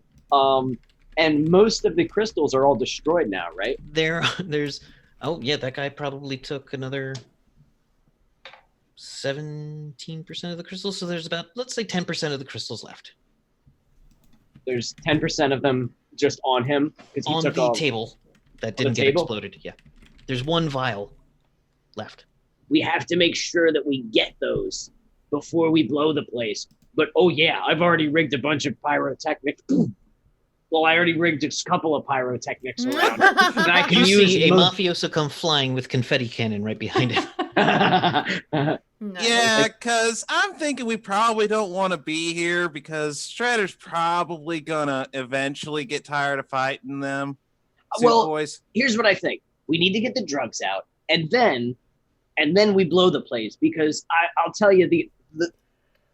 Speaker 3: And most of the crystals are all destroyed now, right?
Speaker 1: There's oh yeah, that guy probably took another 17% of the crystals. So there's about, let's say, 10% of the crystals left
Speaker 3: There's 10% of them just on him because he
Speaker 1: on
Speaker 3: took
Speaker 1: the
Speaker 3: all.
Speaker 1: table that
Speaker 3: the
Speaker 1: didn't get
Speaker 3: table?
Speaker 1: exploded. Yeah, there's one vial left.
Speaker 3: We have to make sure that we get those before we blow the place. But oh yeah, I've already rigged a bunch of pyrotechnics. Well, I already rigged a couple of pyrotechnics around. And I can
Speaker 1: You
Speaker 3: use
Speaker 1: see a
Speaker 3: most-
Speaker 1: mafioso come flying with confetti cannon right behind him.
Speaker 2: Nice.
Speaker 4: Yeah, because I'm thinking we probably don't want to be here because Shredder's probably gonna eventually get tired of fighting them.
Speaker 3: Well,
Speaker 4: boys.
Speaker 3: Here's what I think: we need to get the drugs out, and then we blow the place. Because I'll tell you the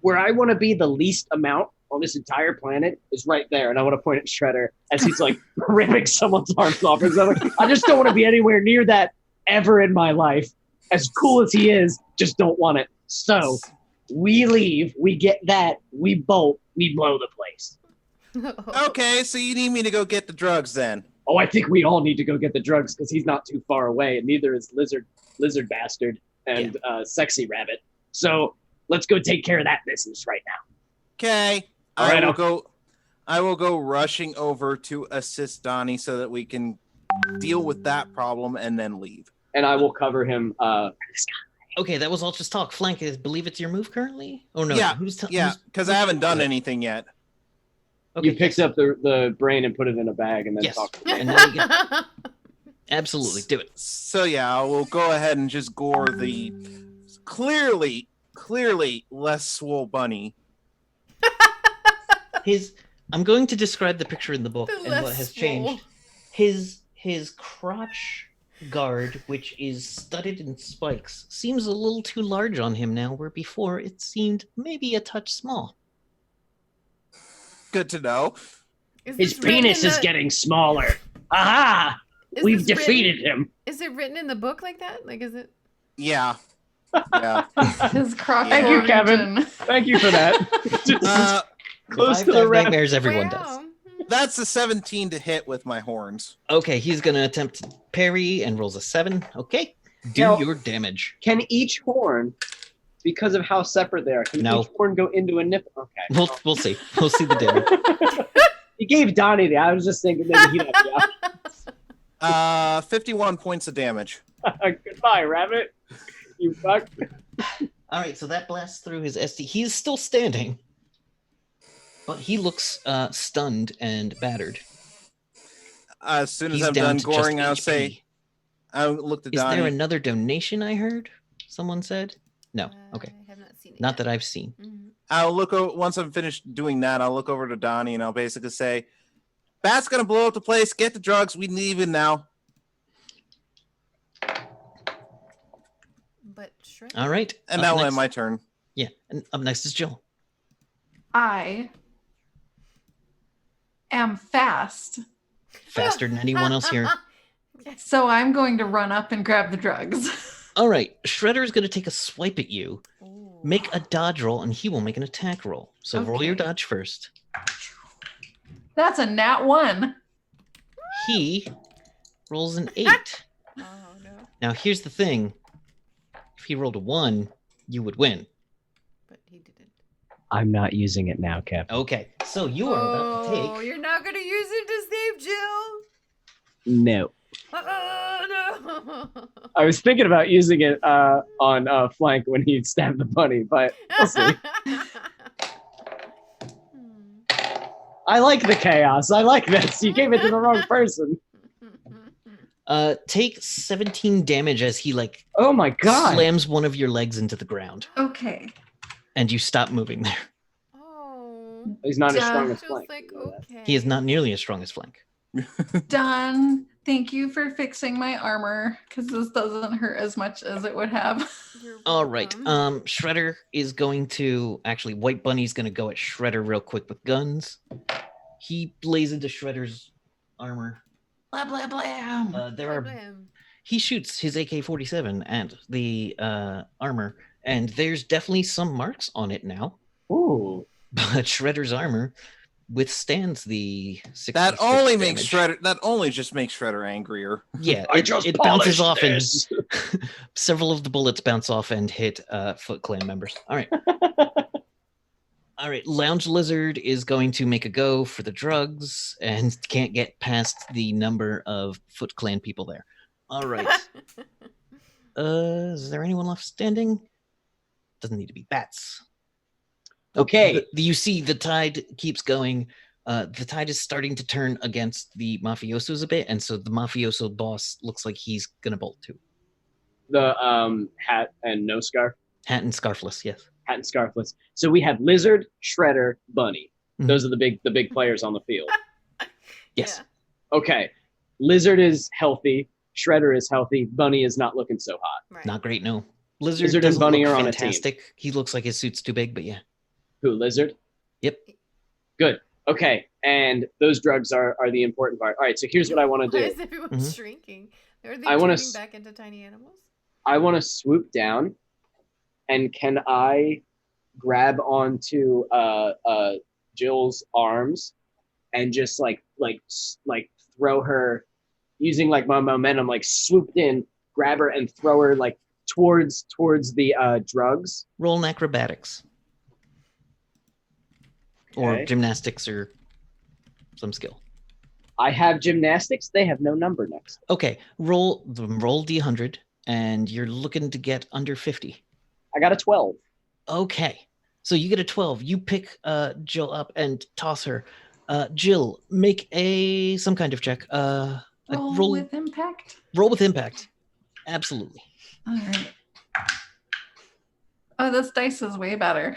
Speaker 3: where I want to be the least amount on this entire planet is right there, and I want to point at Shredder as he's like ripping someone's arms off. And like, I just don't want to be anywhere near that ever in my life. As cool as he is, just don't want it. So we leave, we get that, we bolt, we blow the place.
Speaker 4: Okay, so you need me to go get the drugs then.
Speaker 3: Oh, I think we all need to go get the drugs because he's not too far away, and neither is lizard bastard and sexy rabbit. So let's go take care of that business right now.
Speaker 4: Okay.
Speaker 3: All right,
Speaker 4: I will go rushing over to assist Donnie so that we can deal with that problem and then leave.
Speaker 3: And I will cover him.
Speaker 1: Okay, that was all just talk. Flank, I believe it's your move currently? Oh no,
Speaker 4: Yeah,
Speaker 1: who's
Speaker 4: Yeah, because I haven't done anything yet.
Speaker 1: Okay,
Speaker 3: You picked up the brain and put it in a bag and then
Speaker 1: Yes.
Speaker 3: talked to me.
Speaker 1: And now you get, absolutely, do it.
Speaker 4: So yeah, I will go ahead and just gore the clearly less swole bunny.
Speaker 1: I'm going to describe the picture in the book
Speaker 2: The
Speaker 1: and
Speaker 2: less
Speaker 1: what has
Speaker 2: swole.
Speaker 1: changed. His crotch guard, which is studded in spikes, seems a little too large on him now, where before it seemed maybe a touch small.
Speaker 4: Good to know.
Speaker 2: Is
Speaker 3: His
Speaker 2: this written
Speaker 3: penis
Speaker 2: in
Speaker 3: is
Speaker 2: the-
Speaker 3: getting smaller. Aha!
Speaker 2: is
Speaker 3: We've
Speaker 2: this
Speaker 3: defeated
Speaker 2: written-
Speaker 3: him.
Speaker 2: Is it written in the book like that? Like, is it?
Speaker 4: Yeah. Yeah.
Speaker 5: His crotch.
Speaker 3: Thank you, Kevin.
Speaker 5: region.
Speaker 3: Thank you for that. Just close
Speaker 1: If
Speaker 3: to
Speaker 1: I've
Speaker 3: the
Speaker 1: had
Speaker 3: wrap.
Speaker 1: nightmares, everyone does.
Speaker 2: Wow.
Speaker 4: That's a 17 to hit with my horns.
Speaker 1: Okay, he's gonna attempt to parry and rolls a 7. Okay, do
Speaker 3: Now-
Speaker 1: your damage.
Speaker 3: Can each horn, because of how separate they are, can
Speaker 1: No.
Speaker 3: each horn go into a nipple? Okay.
Speaker 1: We'll see. We'll see the damage.
Speaker 3: He gave Donnie the. I was just thinking maybe he'd have
Speaker 4: 51 points of damage.
Speaker 3: Goodbye, rabbit. You fuck.
Speaker 1: All right, so that blasts through his SD. He's still standing, but he looks stunned and battered.
Speaker 4: As soon as
Speaker 1: He's
Speaker 4: I'm
Speaker 1: down
Speaker 4: done
Speaker 1: to just
Speaker 4: goring, I'll
Speaker 1: HP.
Speaker 4: say, I'll look to
Speaker 1: Is
Speaker 4: Donnie.
Speaker 1: there another donation I heard? Someone said. No. Okay.
Speaker 2: I have not seen it.
Speaker 1: Not
Speaker 2: yet.
Speaker 1: that I've seen.
Speaker 2: Mhm.
Speaker 4: I'll look over once I'm finished doing that. I'll look over to Donnie and I'll basically say, "Bat's gonna blow up the place. Get the drugs. We leaving now."
Speaker 2: But Shredder.
Speaker 1: All right.
Speaker 4: And
Speaker 1: up
Speaker 4: now
Speaker 1: next,
Speaker 4: end my turn.
Speaker 1: Yeah. And up next is Jill.
Speaker 5: I am fast,
Speaker 1: Faster than anyone else here.
Speaker 2: Yes.
Speaker 5: so I'm going to run up and grab the drugs.
Speaker 1: All right. Shredder is going to take a swipe at you.
Speaker 2: Ooh.
Speaker 1: Make a dodge roll, and he will make an attack roll. So roll your
Speaker 5: Okay.
Speaker 1: dodge first.
Speaker 5: That's a nat 1.
Speaker 1: He rolls an 8.
Speaker 2: Oh no.
Speaker 1: Now, here's the thing. If he rolled a 1, you would win.
Speaker 2: But he didn't.
Speaker 3: I'm not using it now, Cap.
Speaker 1: Okay. So you are about to
Speaker 2: Oh,
Speaker 1: take...
Speaker 2: you're not gonna use it to save Jill.
Speaker 3: No.
Speaker 2: Oh no.
Speaker 3: I was thinking about using it on flank when he stabbed the bunny, but we'll see. I like the chaos. I like this. You gave it to the wrong person.
Speaker 1: Take 17 damage as he, like,
Speaker 3: Oh my god.
Speaker 1: slams one of your legs into the ground.
Speaker 5: Okay.
Speaker 1: And you stop moving there.
Speaker 2: Oh.
Speaker 3: He's not as
Speaker 5: Duh.
Speaker 3: strong as
Speaker 2: Just
Speaker 3: flank.
Speaker 2: like
Speaker 3: You know that.
Speaker 2: okay.
Speaker 1: He is not nearly as strong as Flank.
Speaker 5: Done. Thank you for fixing my armor, because this doesn't hurt as much as it would have.
Speaker 2: You're
Speaker 1: All right.
Speaker 2: welcome.
Speaker 1: Shredder is going to... Actually, White Bunny's going to go at Shredder real quick with guns. He blaze into Shredder's armor.
Speaker 5: Blah, blah, blah.
Speaker 1: There are...
Speaker 2: Problem.
Speaker 1: He shoots his AK-47 at the armor, and there's definitely some marks on it now.
Speaker 3: Ooh.
Speaker 1: But Shredder's armor withstands the 66
Speaker 4: That only
Speaker 1: damage.
Speaker 4: makes Shredder. That only just makes Shredder angrier.
Speaker 1: Yeah,
Speaker 3: I
Speaker 1: it,
Speaker 3: just
Speaker 1: it bounces
Speaker 3: polished
Speaker 1: off
Speaker 3: this.
Speaker 1: and several of the bullets bounce off and hit Foot Clan members. All right. All right, Lounge Lizard is going to make a go for the drugs and can't get past the number of Foot Clan people there. All right. Is there anyone left standing? Doesn't need to be bats.
Speaker 3: Okay.
Speaker 1: You see the tide keeps going. The tide is starting to turn against the mafiosos a bit, and so the mafioso boss looks like he's gonna bolt too.
Speaker 3: The hat and no scarf.
Speaker 1: Hat and scarfless, yes.
Speaker 3: Hat and scarfless. So we have Lizard, Shredder, Bunny.
Speaker 1: Mhm.
Speaker 3: Those are the big players on the field.
Speaker 1: Yes.
Speaker 2: Yeah,
Speaker 3: Okay. Lizard is healthy. Shredder is healthy. Bunny is not looking so hot.
Speaker 2: right.
Speaker 1: Not great, no. Lizard
Speaker 3: Lizard and
Speaker 1: doesn't
Speaker 3: Bunny
Speaker 1: look
Speaker 3: are on a team.
Speaker 1: fantastic. He looks like his suit's too big, but yeah.
Speaker 3: Who, Lizard?
Speaker 1: Yep.
Speaker 3: Good. Okay. And those drugs are the important part. All right. So here's what I want to
Speaker 2: Why
Speaker 3: do.
Speaker 2: is everyone
Speaker 1: Mhm.
Speaker 2: shrinking? Are they
Speaker 3: I wanna
Speaker 2: turning
Speaker 3: s-
Speaker 2: back into tiny animals?
Speaker 3: I want to swoop down, and can I grab onto Jill's arms and just like throw her using like my momentum, like swooped in, grab her and throw her like towards the drugs.
Speaker 1: Roll in acrobatics. Or
Speaker 3: Okay.
Speaker 1: gymnastics or some skill.
Speaker 3: I have gymnastics. They have no number next.
Speaker 1: Okay, roll D100, and you're looking to get under 50.
Speaker 3: I got a 12.
Speaker 1: Okay, so you get a 12. You pick Jill up and toss her. Jill, make some kind of check.
Speaker 5: Roll with impact.
Speaker 1: Roll with impact. Absolutely.
Speaker 5: All right. Oh, this dice is way better.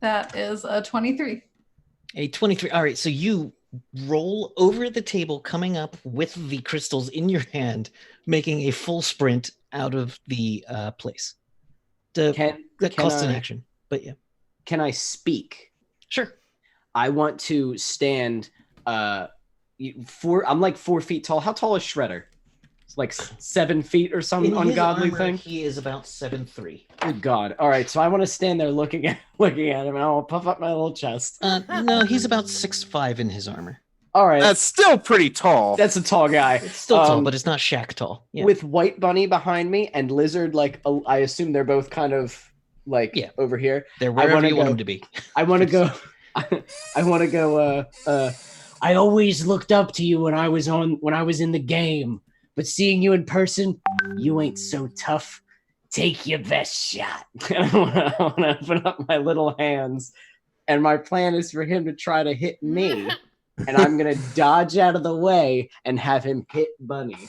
Speaker 5: That is a 23.
Speaker 1: A 23. All right, so you roll over the table, coming up with the crystals in your hand, making a full sprint out of the place. That
Speaker 6: Can
Speaker 1: costs an
Speaker 6: I-
Speaker 1: action, but yeah.
Speaker 6: Can I speak?
Speaker 1: Sure.
Speaker 6: I want to stand. I'm like 4 feet tall. How tall is Shredder? It's like 7 feet or some
Speaker 1: In his
Speaker 6: ungodly
Speaker 1: armor,
Speaker 6: thing.
Speaker 1: He is about 7'3".
Speaker 6: Good God! All right, so I want to stand there looking at him, and I will puff up my little chest.
Speaker 1: No, he's about 6'5" in his armor.
Speaker 6: All right,
Speaker 4: That's still pretty tall.
Speaker 6: that's a tall guy.
Speaker 1: It's still tall,
Speaker 6: Um,
Speaker 1: but it's not Shaq tall. Yeah.
Speaker 6: With White Bunny behind me and Lizard, like I assume they're both kind of like
Speaker 1: Yeah.
Speaker 6: over here.
Speaker 1: They're wherever
Speaker 6: wanna
Speaker 1: you want
Speaker 6: go-
Speaker 1: him to be.
Speaker 6: I want to go. I want to go. I always looked up to you when I was in the game, but seeing you in person, you ain't so tough. Take your best shot. I want to open up my little hands, and my plan is for him to try to hit me, and I'm gonna dodge out of the way and have him hit Bunny.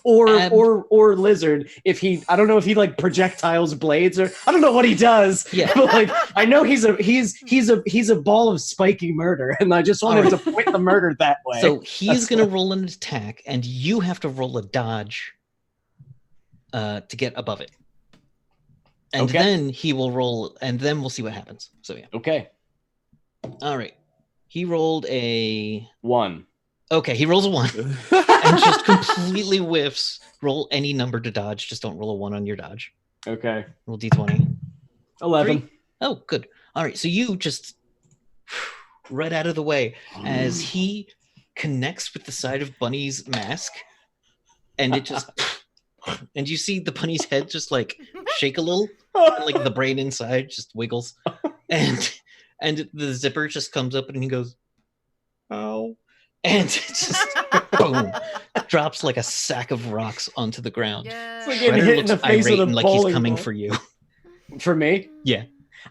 Speaker 6: or lizard. If he, I don't know if he like projectiles blades or I don't know what he does.
Speaker 1: Yeah.
Speaker 6: But like I know he's a ball of spiky murder, and I just want him to point the murder that way.
Speaker 1: So he's going to roll an attack, and you have to roll a dodge to get above it. And then he will roll, and then we'll see what happens. So yeah.
Speaker 6: Okay.
Speaker 1: All right. He rolled a
Speaker 6: 1.
Speaker 1: Okay, he rolls a 1 and just completely whiffs. Roll any number to dodge. Just don't roll a 1 on your dodge.
Speaker 6: Okay.
Speaker 1: Roll d20.
Speaker 6: 11.
Speaker 1: 3. Oh, good. All right, so you just right out of the way as he connects with the side of Bunny's mask, and it just and you see the bunny's head just like shake a little, and like the brain inside just wiggles, and the zipper just comes up, and he goes, "Ow." And it just boom, drops like a sack of rocks onto the ground.
Speaker 2: Yeah.
Speaker 6: It's like getting
Speaker 1: Shredder
Speaker 6: hit in
Speaker 1: looks
Speaker 6: the face
Speaker 1: irate
Speaker 6: with a
Speaker 1: and like he's
Speaker 6: bowling
Speaker 1: coming
Speaker 6: ball.
Speaker 1: for you.
Speaker 6: For me?
Speaker 1: Yeah.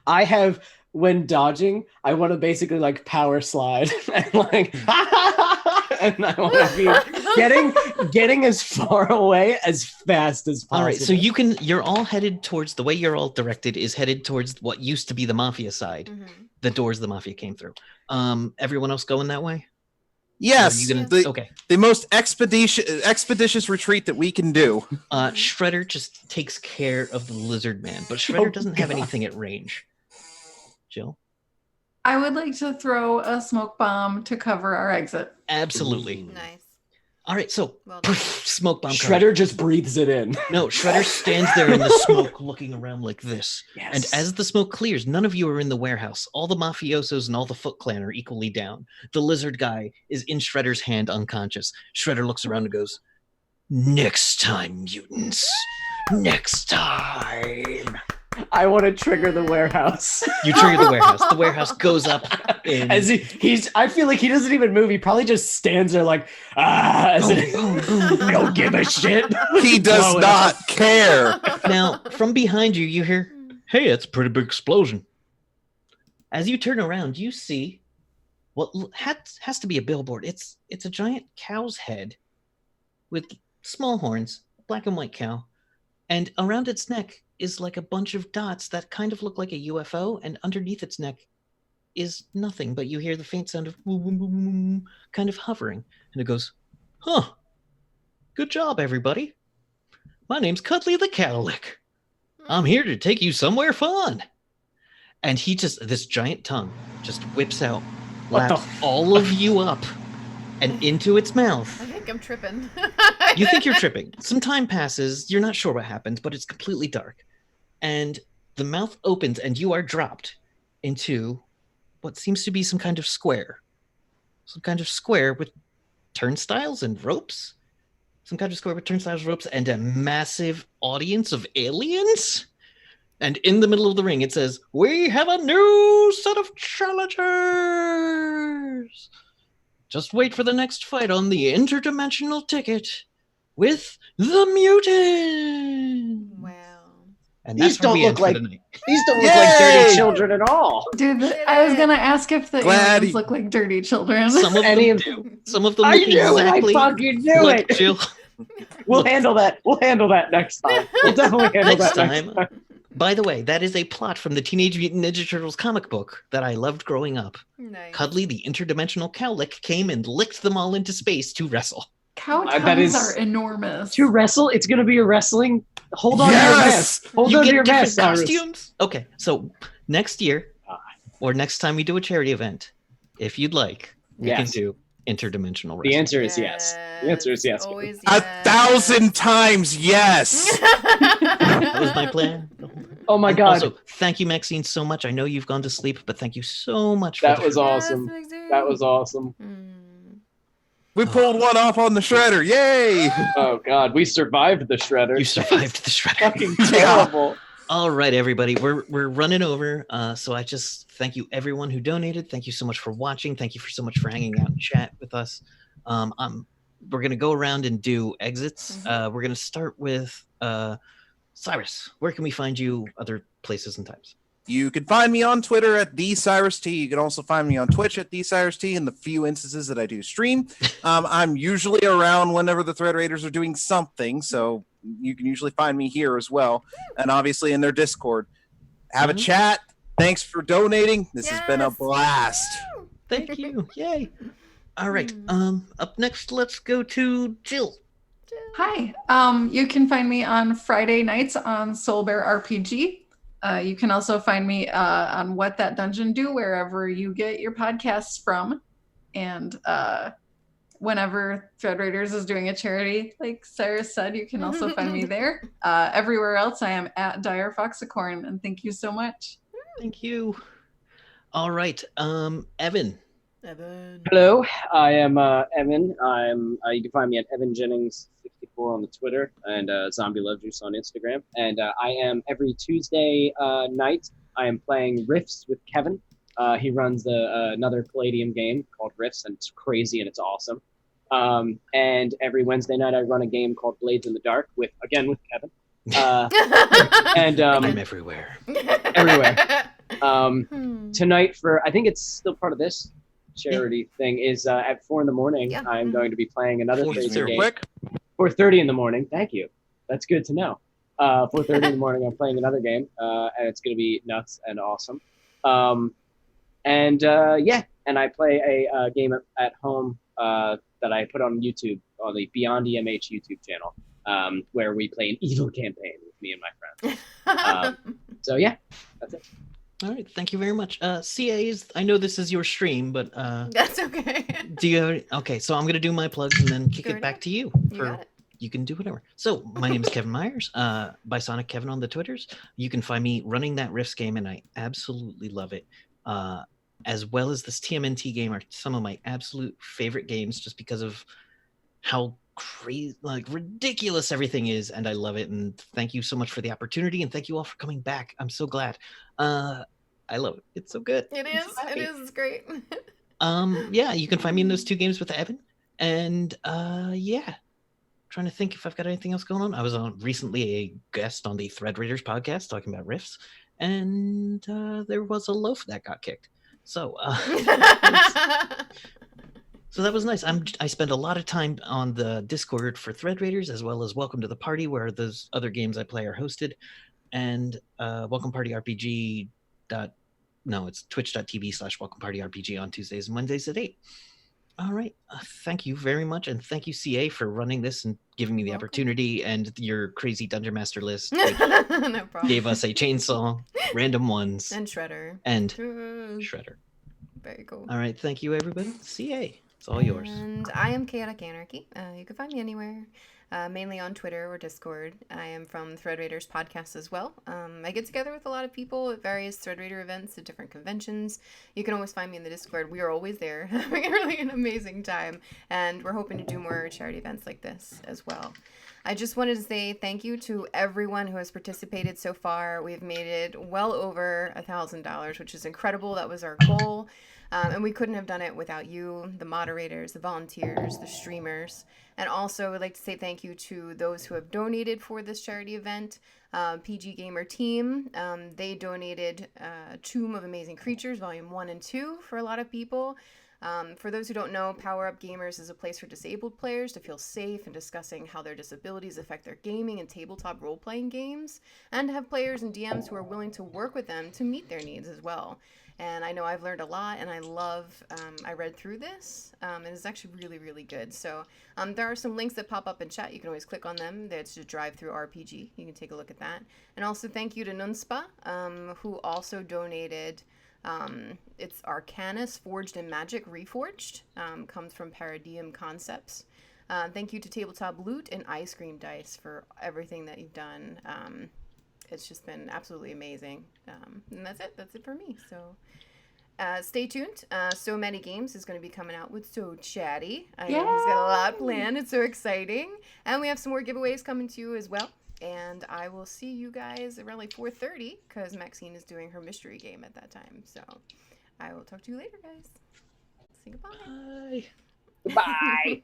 Speaker 6: I have, when dodging, I want to basically like power slide and like, and I want to be getting as far away as fast as possible.
Speaker 1: All right, so you're all headed towards, the way you're all directed is headed towards what used to be the mafia side, the doors the mafia came through. Everyone else going that way?
Speaker 4: Yes,
Speaker 1: Are you gonna, okay.
Speaker 4: The most expeditious retreat that we can do.
Speaker 1: Shredder just takes care of the lizard man, but Shredder doesn't have anything at range. Jill?
Speaker 5: I would like to throw a smoke bomb to cover our exit.
Speaker 1: Absolutely.
Speaker 2: Nice.
Speaker 1: All right, so
Speaker 2: Well done.
Speaker 1: smoke bomb.
Speaker 6: Shredder just breathes it in.
Speaker 1: No, Shredder stands there in the smoke looking around like this.
Speaker 6: Yes.
Speaker 1: And as the smoke clears, none of you are in the warehouse. All the mafiosos and all the Foot Clan are equally down. The lizard guy is in Shredder's hand unconscious. Shredder looks around and goes, "Next time, mutants. Next time."
Speaker 6: I want to trigger the warehouse.
Speaker 1: You trigger the warehouse. The warehouse goes up in...
Speaker 6: As he's, I feel like he doesn't even move. He probably just stands there like, as
Speaker 1: Boom,
Speaker 6: if,
Speaker 1: boom, boom, boom.
Speaker 6: don't give a shit.
Speaker 4: He does
Speaker 6: Blow it
Speaker 4: not care.
Speaker 1: Now, from behind you, you hear, "Hey, it's a pretty big explosion." As you turn around, you see what has to be a billboard. It's a giant cow's head with small horns, black and white cow, and around its neck is like a bunch of dots that kind of look like a UFO, and underneath its neck is nothing, but you hear the faint sound of boom, boom, boom, boom, kind of hovering, and it goes, "Huh, good job, everybody. My name's Cuddly the Cowlick. I'm here to take you somewhere fun." And he just, this giant tongue just whips out,
Speaker 6: What the
Speaker 1: laps all of you up and into its mouth.
Speaker 2: I think I'm tripping.
Speaker 1: You think you're tripping. Some time passes. You're not sure what happens, but it's completely dark. And the mouth opens and you are dropped into what seems to be some kind of square. Some kind of square with turnstiles and ropes. Some kind of square with turnstiles, ropes, and a massive audience of aliens. And in the middle of the ring, it says, "We have a new set of challengers. Just wait for the next fight on the interdimensional ticket with the Mutant."
Speaker 2: Wow.
Speaker 1: And
Speaker 3: These
Speaker 1: that's where
Speaker 3: don't
Speaker 1: we
Speaker 3: look
Speaker 1: end for
Speaker 3: like-
Speaker 1: the night.
Speaker 3: These don't look like
Speaker 4: Yay!
Speaker 3: dirty children at all.
Speaker 5: Dude, I was gonna ask if the
Speaker 4: Glad
Speaker 5: aliens
Speaker 4: he-
Speaker 5: look like dirty children.
Speaker 1: Some of
Speaker 3: Any
Speaker 1: them
Speaker 3: of-
Speaker 1: do. Some of them
Speaker 3: I
Speaker 1: look
Speaker 3: knew it.
Speaker 1: exactly
Speaker 3: I fucking knew
Speaker 1: like
Speaker 3: it.
Speaker 1: Jill.
Speaker 6: We'll handle that. We'll handle that next time. We'll definitely handle
Speaker 1: Next
Speaker 6: that
Speaker 1: time. By the way, that is a plot from the Teenage Mutant Ninja Turtles comic book that I loved growing up.
Speaker 2: Nice.
Speaker 1: Cuddly, the interdimensional cowlick, came and licked them all into space to wrestle.
Speaker 5: Cow
Speaker 6: that
Speaker 5: tongues
Speaker 6: is-
Speaker 5: are enormous.
Speaker 6: To wrestle, it's going to be a wrestling. Hold on
Speaker 4: Yes!
Speaker 6: to your vest. Hold
Speaker 1: You
Speaker 6: on to
Speaker 1: get
Speaker 6: your
Speaker 1: different
Speaker 6: vest, Cyrus.
Speaker 1: costumes? Okay, so next year, or next time we do a charity event, if you'd like, we can
Speaker 6: Yes.
Speaker 1: do interdimensional
Speaker 6: The
Speaker 1: wrestling.
Speaker 6: answer is yes. The answer is yes.
Speaker 2: Always
Speaker 4: 1,000 times yes.
Speaker 1: That was my plan.
Speaker 6: Oh my
Speaker 1: And
Speaker 6: god.
Speaker 1: Also, thank you, Maxine, so much. I know you've gone to sleep, but thank you so much for
Speaker 6: That
Speaker 1: the
Speaker 6: was
Speaker 1: show.
Speaker 6: awesome. That was awesome.
Speaker 4: We pulled one off on the shredder. Yay!
Speaker 6: Oh god, we survived the shredder.
Speaker 1: You survived the shredder.
Speaker 6: Fucking terrible.
Speaker 1: All right, everybody, we're running over. So I just thank you, everyone who donated. Thank you so much for watching. Thank you so much for hanging out and chat with us. We're gonna go around and do exits. We're gonna start with Cyrus. Where can we find you? Other places and times.
Speaker 4: You can find me on Twitter at TheCyrusT. You can also find me on Twitch at TheCyrusT in the few instances that I do stream. I'm usually around whenever the Thread Raiders are doing something, so you can usually find me here as well. And obviously in their Discord. Have a chat. Thanks for donating. This has been a blast.
Speaker 1: Thank you. Yay. All right. Up next, let's go to Jill.
Speaker 5: Hi. You can find me on Friday nights on Soul Bear RPG. You can also find me on What That Dungeon Do, wherever you get your podcasts from. And whenever Thread Raiders is doing a charity, like Cyrus said, you can also find me there. Everywhere else, I am at Dire Foxicorn. And thank you so much.
Speaker 1: Thank you. All right. Evan.
Speaker 3: Hello, I am Evan. You can find me at Evan Jennings64 on the Twitter and Zombie Love Juice on Instagram. And I am every Tuesday night. I am playing Rifts with Kevin. He runs another Palladium game called Rifts, and it's crazy and it's awesome. And every Wednesday night I run a game called Blades in the Dark with Kevin. And
Speaker 1: I'm everywhere.
Speaker 3: Everywhere. Tonight I think it's still part of this charity thing is at 4 a.m.
Speaker 2: Yeah.
Speaker 3: I'm going to be playing another crazy game.
Speaker 4: Quick.
Speaker 3: 4:30 in the morning. Thank you. That's good to know. 4:30 in the morning. I'm playing another game, and it's going to be nuts and awesome. And I play a game at home that I put on YouTube on the Beyond EMH YouTube channel, where we play an evil campaign with me and my friends. So yeah, that's it.
Speaker 1: All right. Thank you very much. CAs, I know this is your stream, but
Speaker 2: That's okay.
Speaker 1: do you have okay, so I'm going to do my plugs and then kick
Speaker 2: Go
Speaker 1: it back
Speaker 2: ahead.
Speaker 1: to you.
Speaker 2: You got it.
Speaker 1: You can do whatever. So my name is Kevin Myers, Bisonic Kevin on the Twitters. You can find me running that Rifts game, and I absolutely love it. As well as this TMNT game are some of my absolute favorite games, just because of how crazy, like ridiculous everything is, and I love it. And thank you so much for the opportunity, and thank you all for coming back. I'm so glad. I love it. It's so good.
Speaker 2: It
Speaker 1: I'm
Speaker 2: is.
Speaker 1: so happy.
Speaker 2: It is great.
Speaker 1: Yeah, you can find me in those 2 games with Evan, and yeah. Trying to think if I've got anything else going on. I was on recently a guest on the Thread Raiders podcast talking about riffs, and there was a loaf that got kicked. So, so that was nice. I spend a lot of time on the Discord for Thread Raiders, as well as Welcome to the Party, where those other games I play are hosted, and Welcome Party RPG. No, it's twitch.tv/Welcome Party RPG on Tuesdays and Wednesdays at 8. All right. Thank you very much. And thank you, CA, for running this and giving me the opportunity, and your crazy Dungeon Master list, which
Speaker 2: No problem.
Speaker 1: gave us a chainsaw, random ones,
Speaker 2: And Shredder.
Speaker 1: and
Speaker 2: Shredder.
Speaker 1: Shredder.
Speaker 2: Very cool.
Speaker 1: All right. Thank you, everybody. CA, it's all yours.
Speaker 2: And I am Chaotic Anarchy. You can find me anywhere, mainly on Twitter or Discord. I am from Thread Raiders podcast as well. I get together with a lot of people at various Thread Raider events at different conventions. You can always find me in the Discord. We are always there, having really an amazing time. And we're hoping to do more charity events like this as well. I just wanted to say thank you to everyone who has participated so far. We've made it well over $1,000, which is incredible. That was our goal. And we couldn't have done it without you, the moderators, the volunteers, the streamers. And also, I'd like to say thank you to those who have donated for this charity event. PG Gamer Team, they donated Tomb of Amazing Creatures, Volume 1 and 2 for a lot of people. For those who don't know, Power Up Gamers is a place for disabled players to feel safe in discussing how their disabilities affect their gaming and tabletop role-playing games, and to have players and DMs who are willing to work with them to meet their needs as well. And I know I've learned a lot, and I love, I read through this, and it's actually really, really good. So there are some links that pop up in chat. You can always click on them. That's just Drive Through RPG. You can take a look at that. And also thank you to Nunspa, who also donated, it's Arcanus Forged in Magic Reforged, comes from Palladium Concepts. Thank you to Tabletop Loot and Ice Cream Dice for everything that you've done. It's just been absolutely amazing. And that's it. That's it for me. So stay tuned. So Many Games is going to be coming out with So Chatty. I know he's got a lot planned. It's so exciting. And we have some more giveaways coming to you as well. And I will see you guys around like 4:30 because Maxine is doing her mystery game at that time. So I will talk to you later, guys. Say goodbye.
Speaker 1: Bye.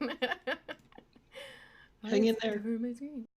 Speaker 3: Bye.
Speaker 1: Hang in there.
Speaker 2: Over my screen.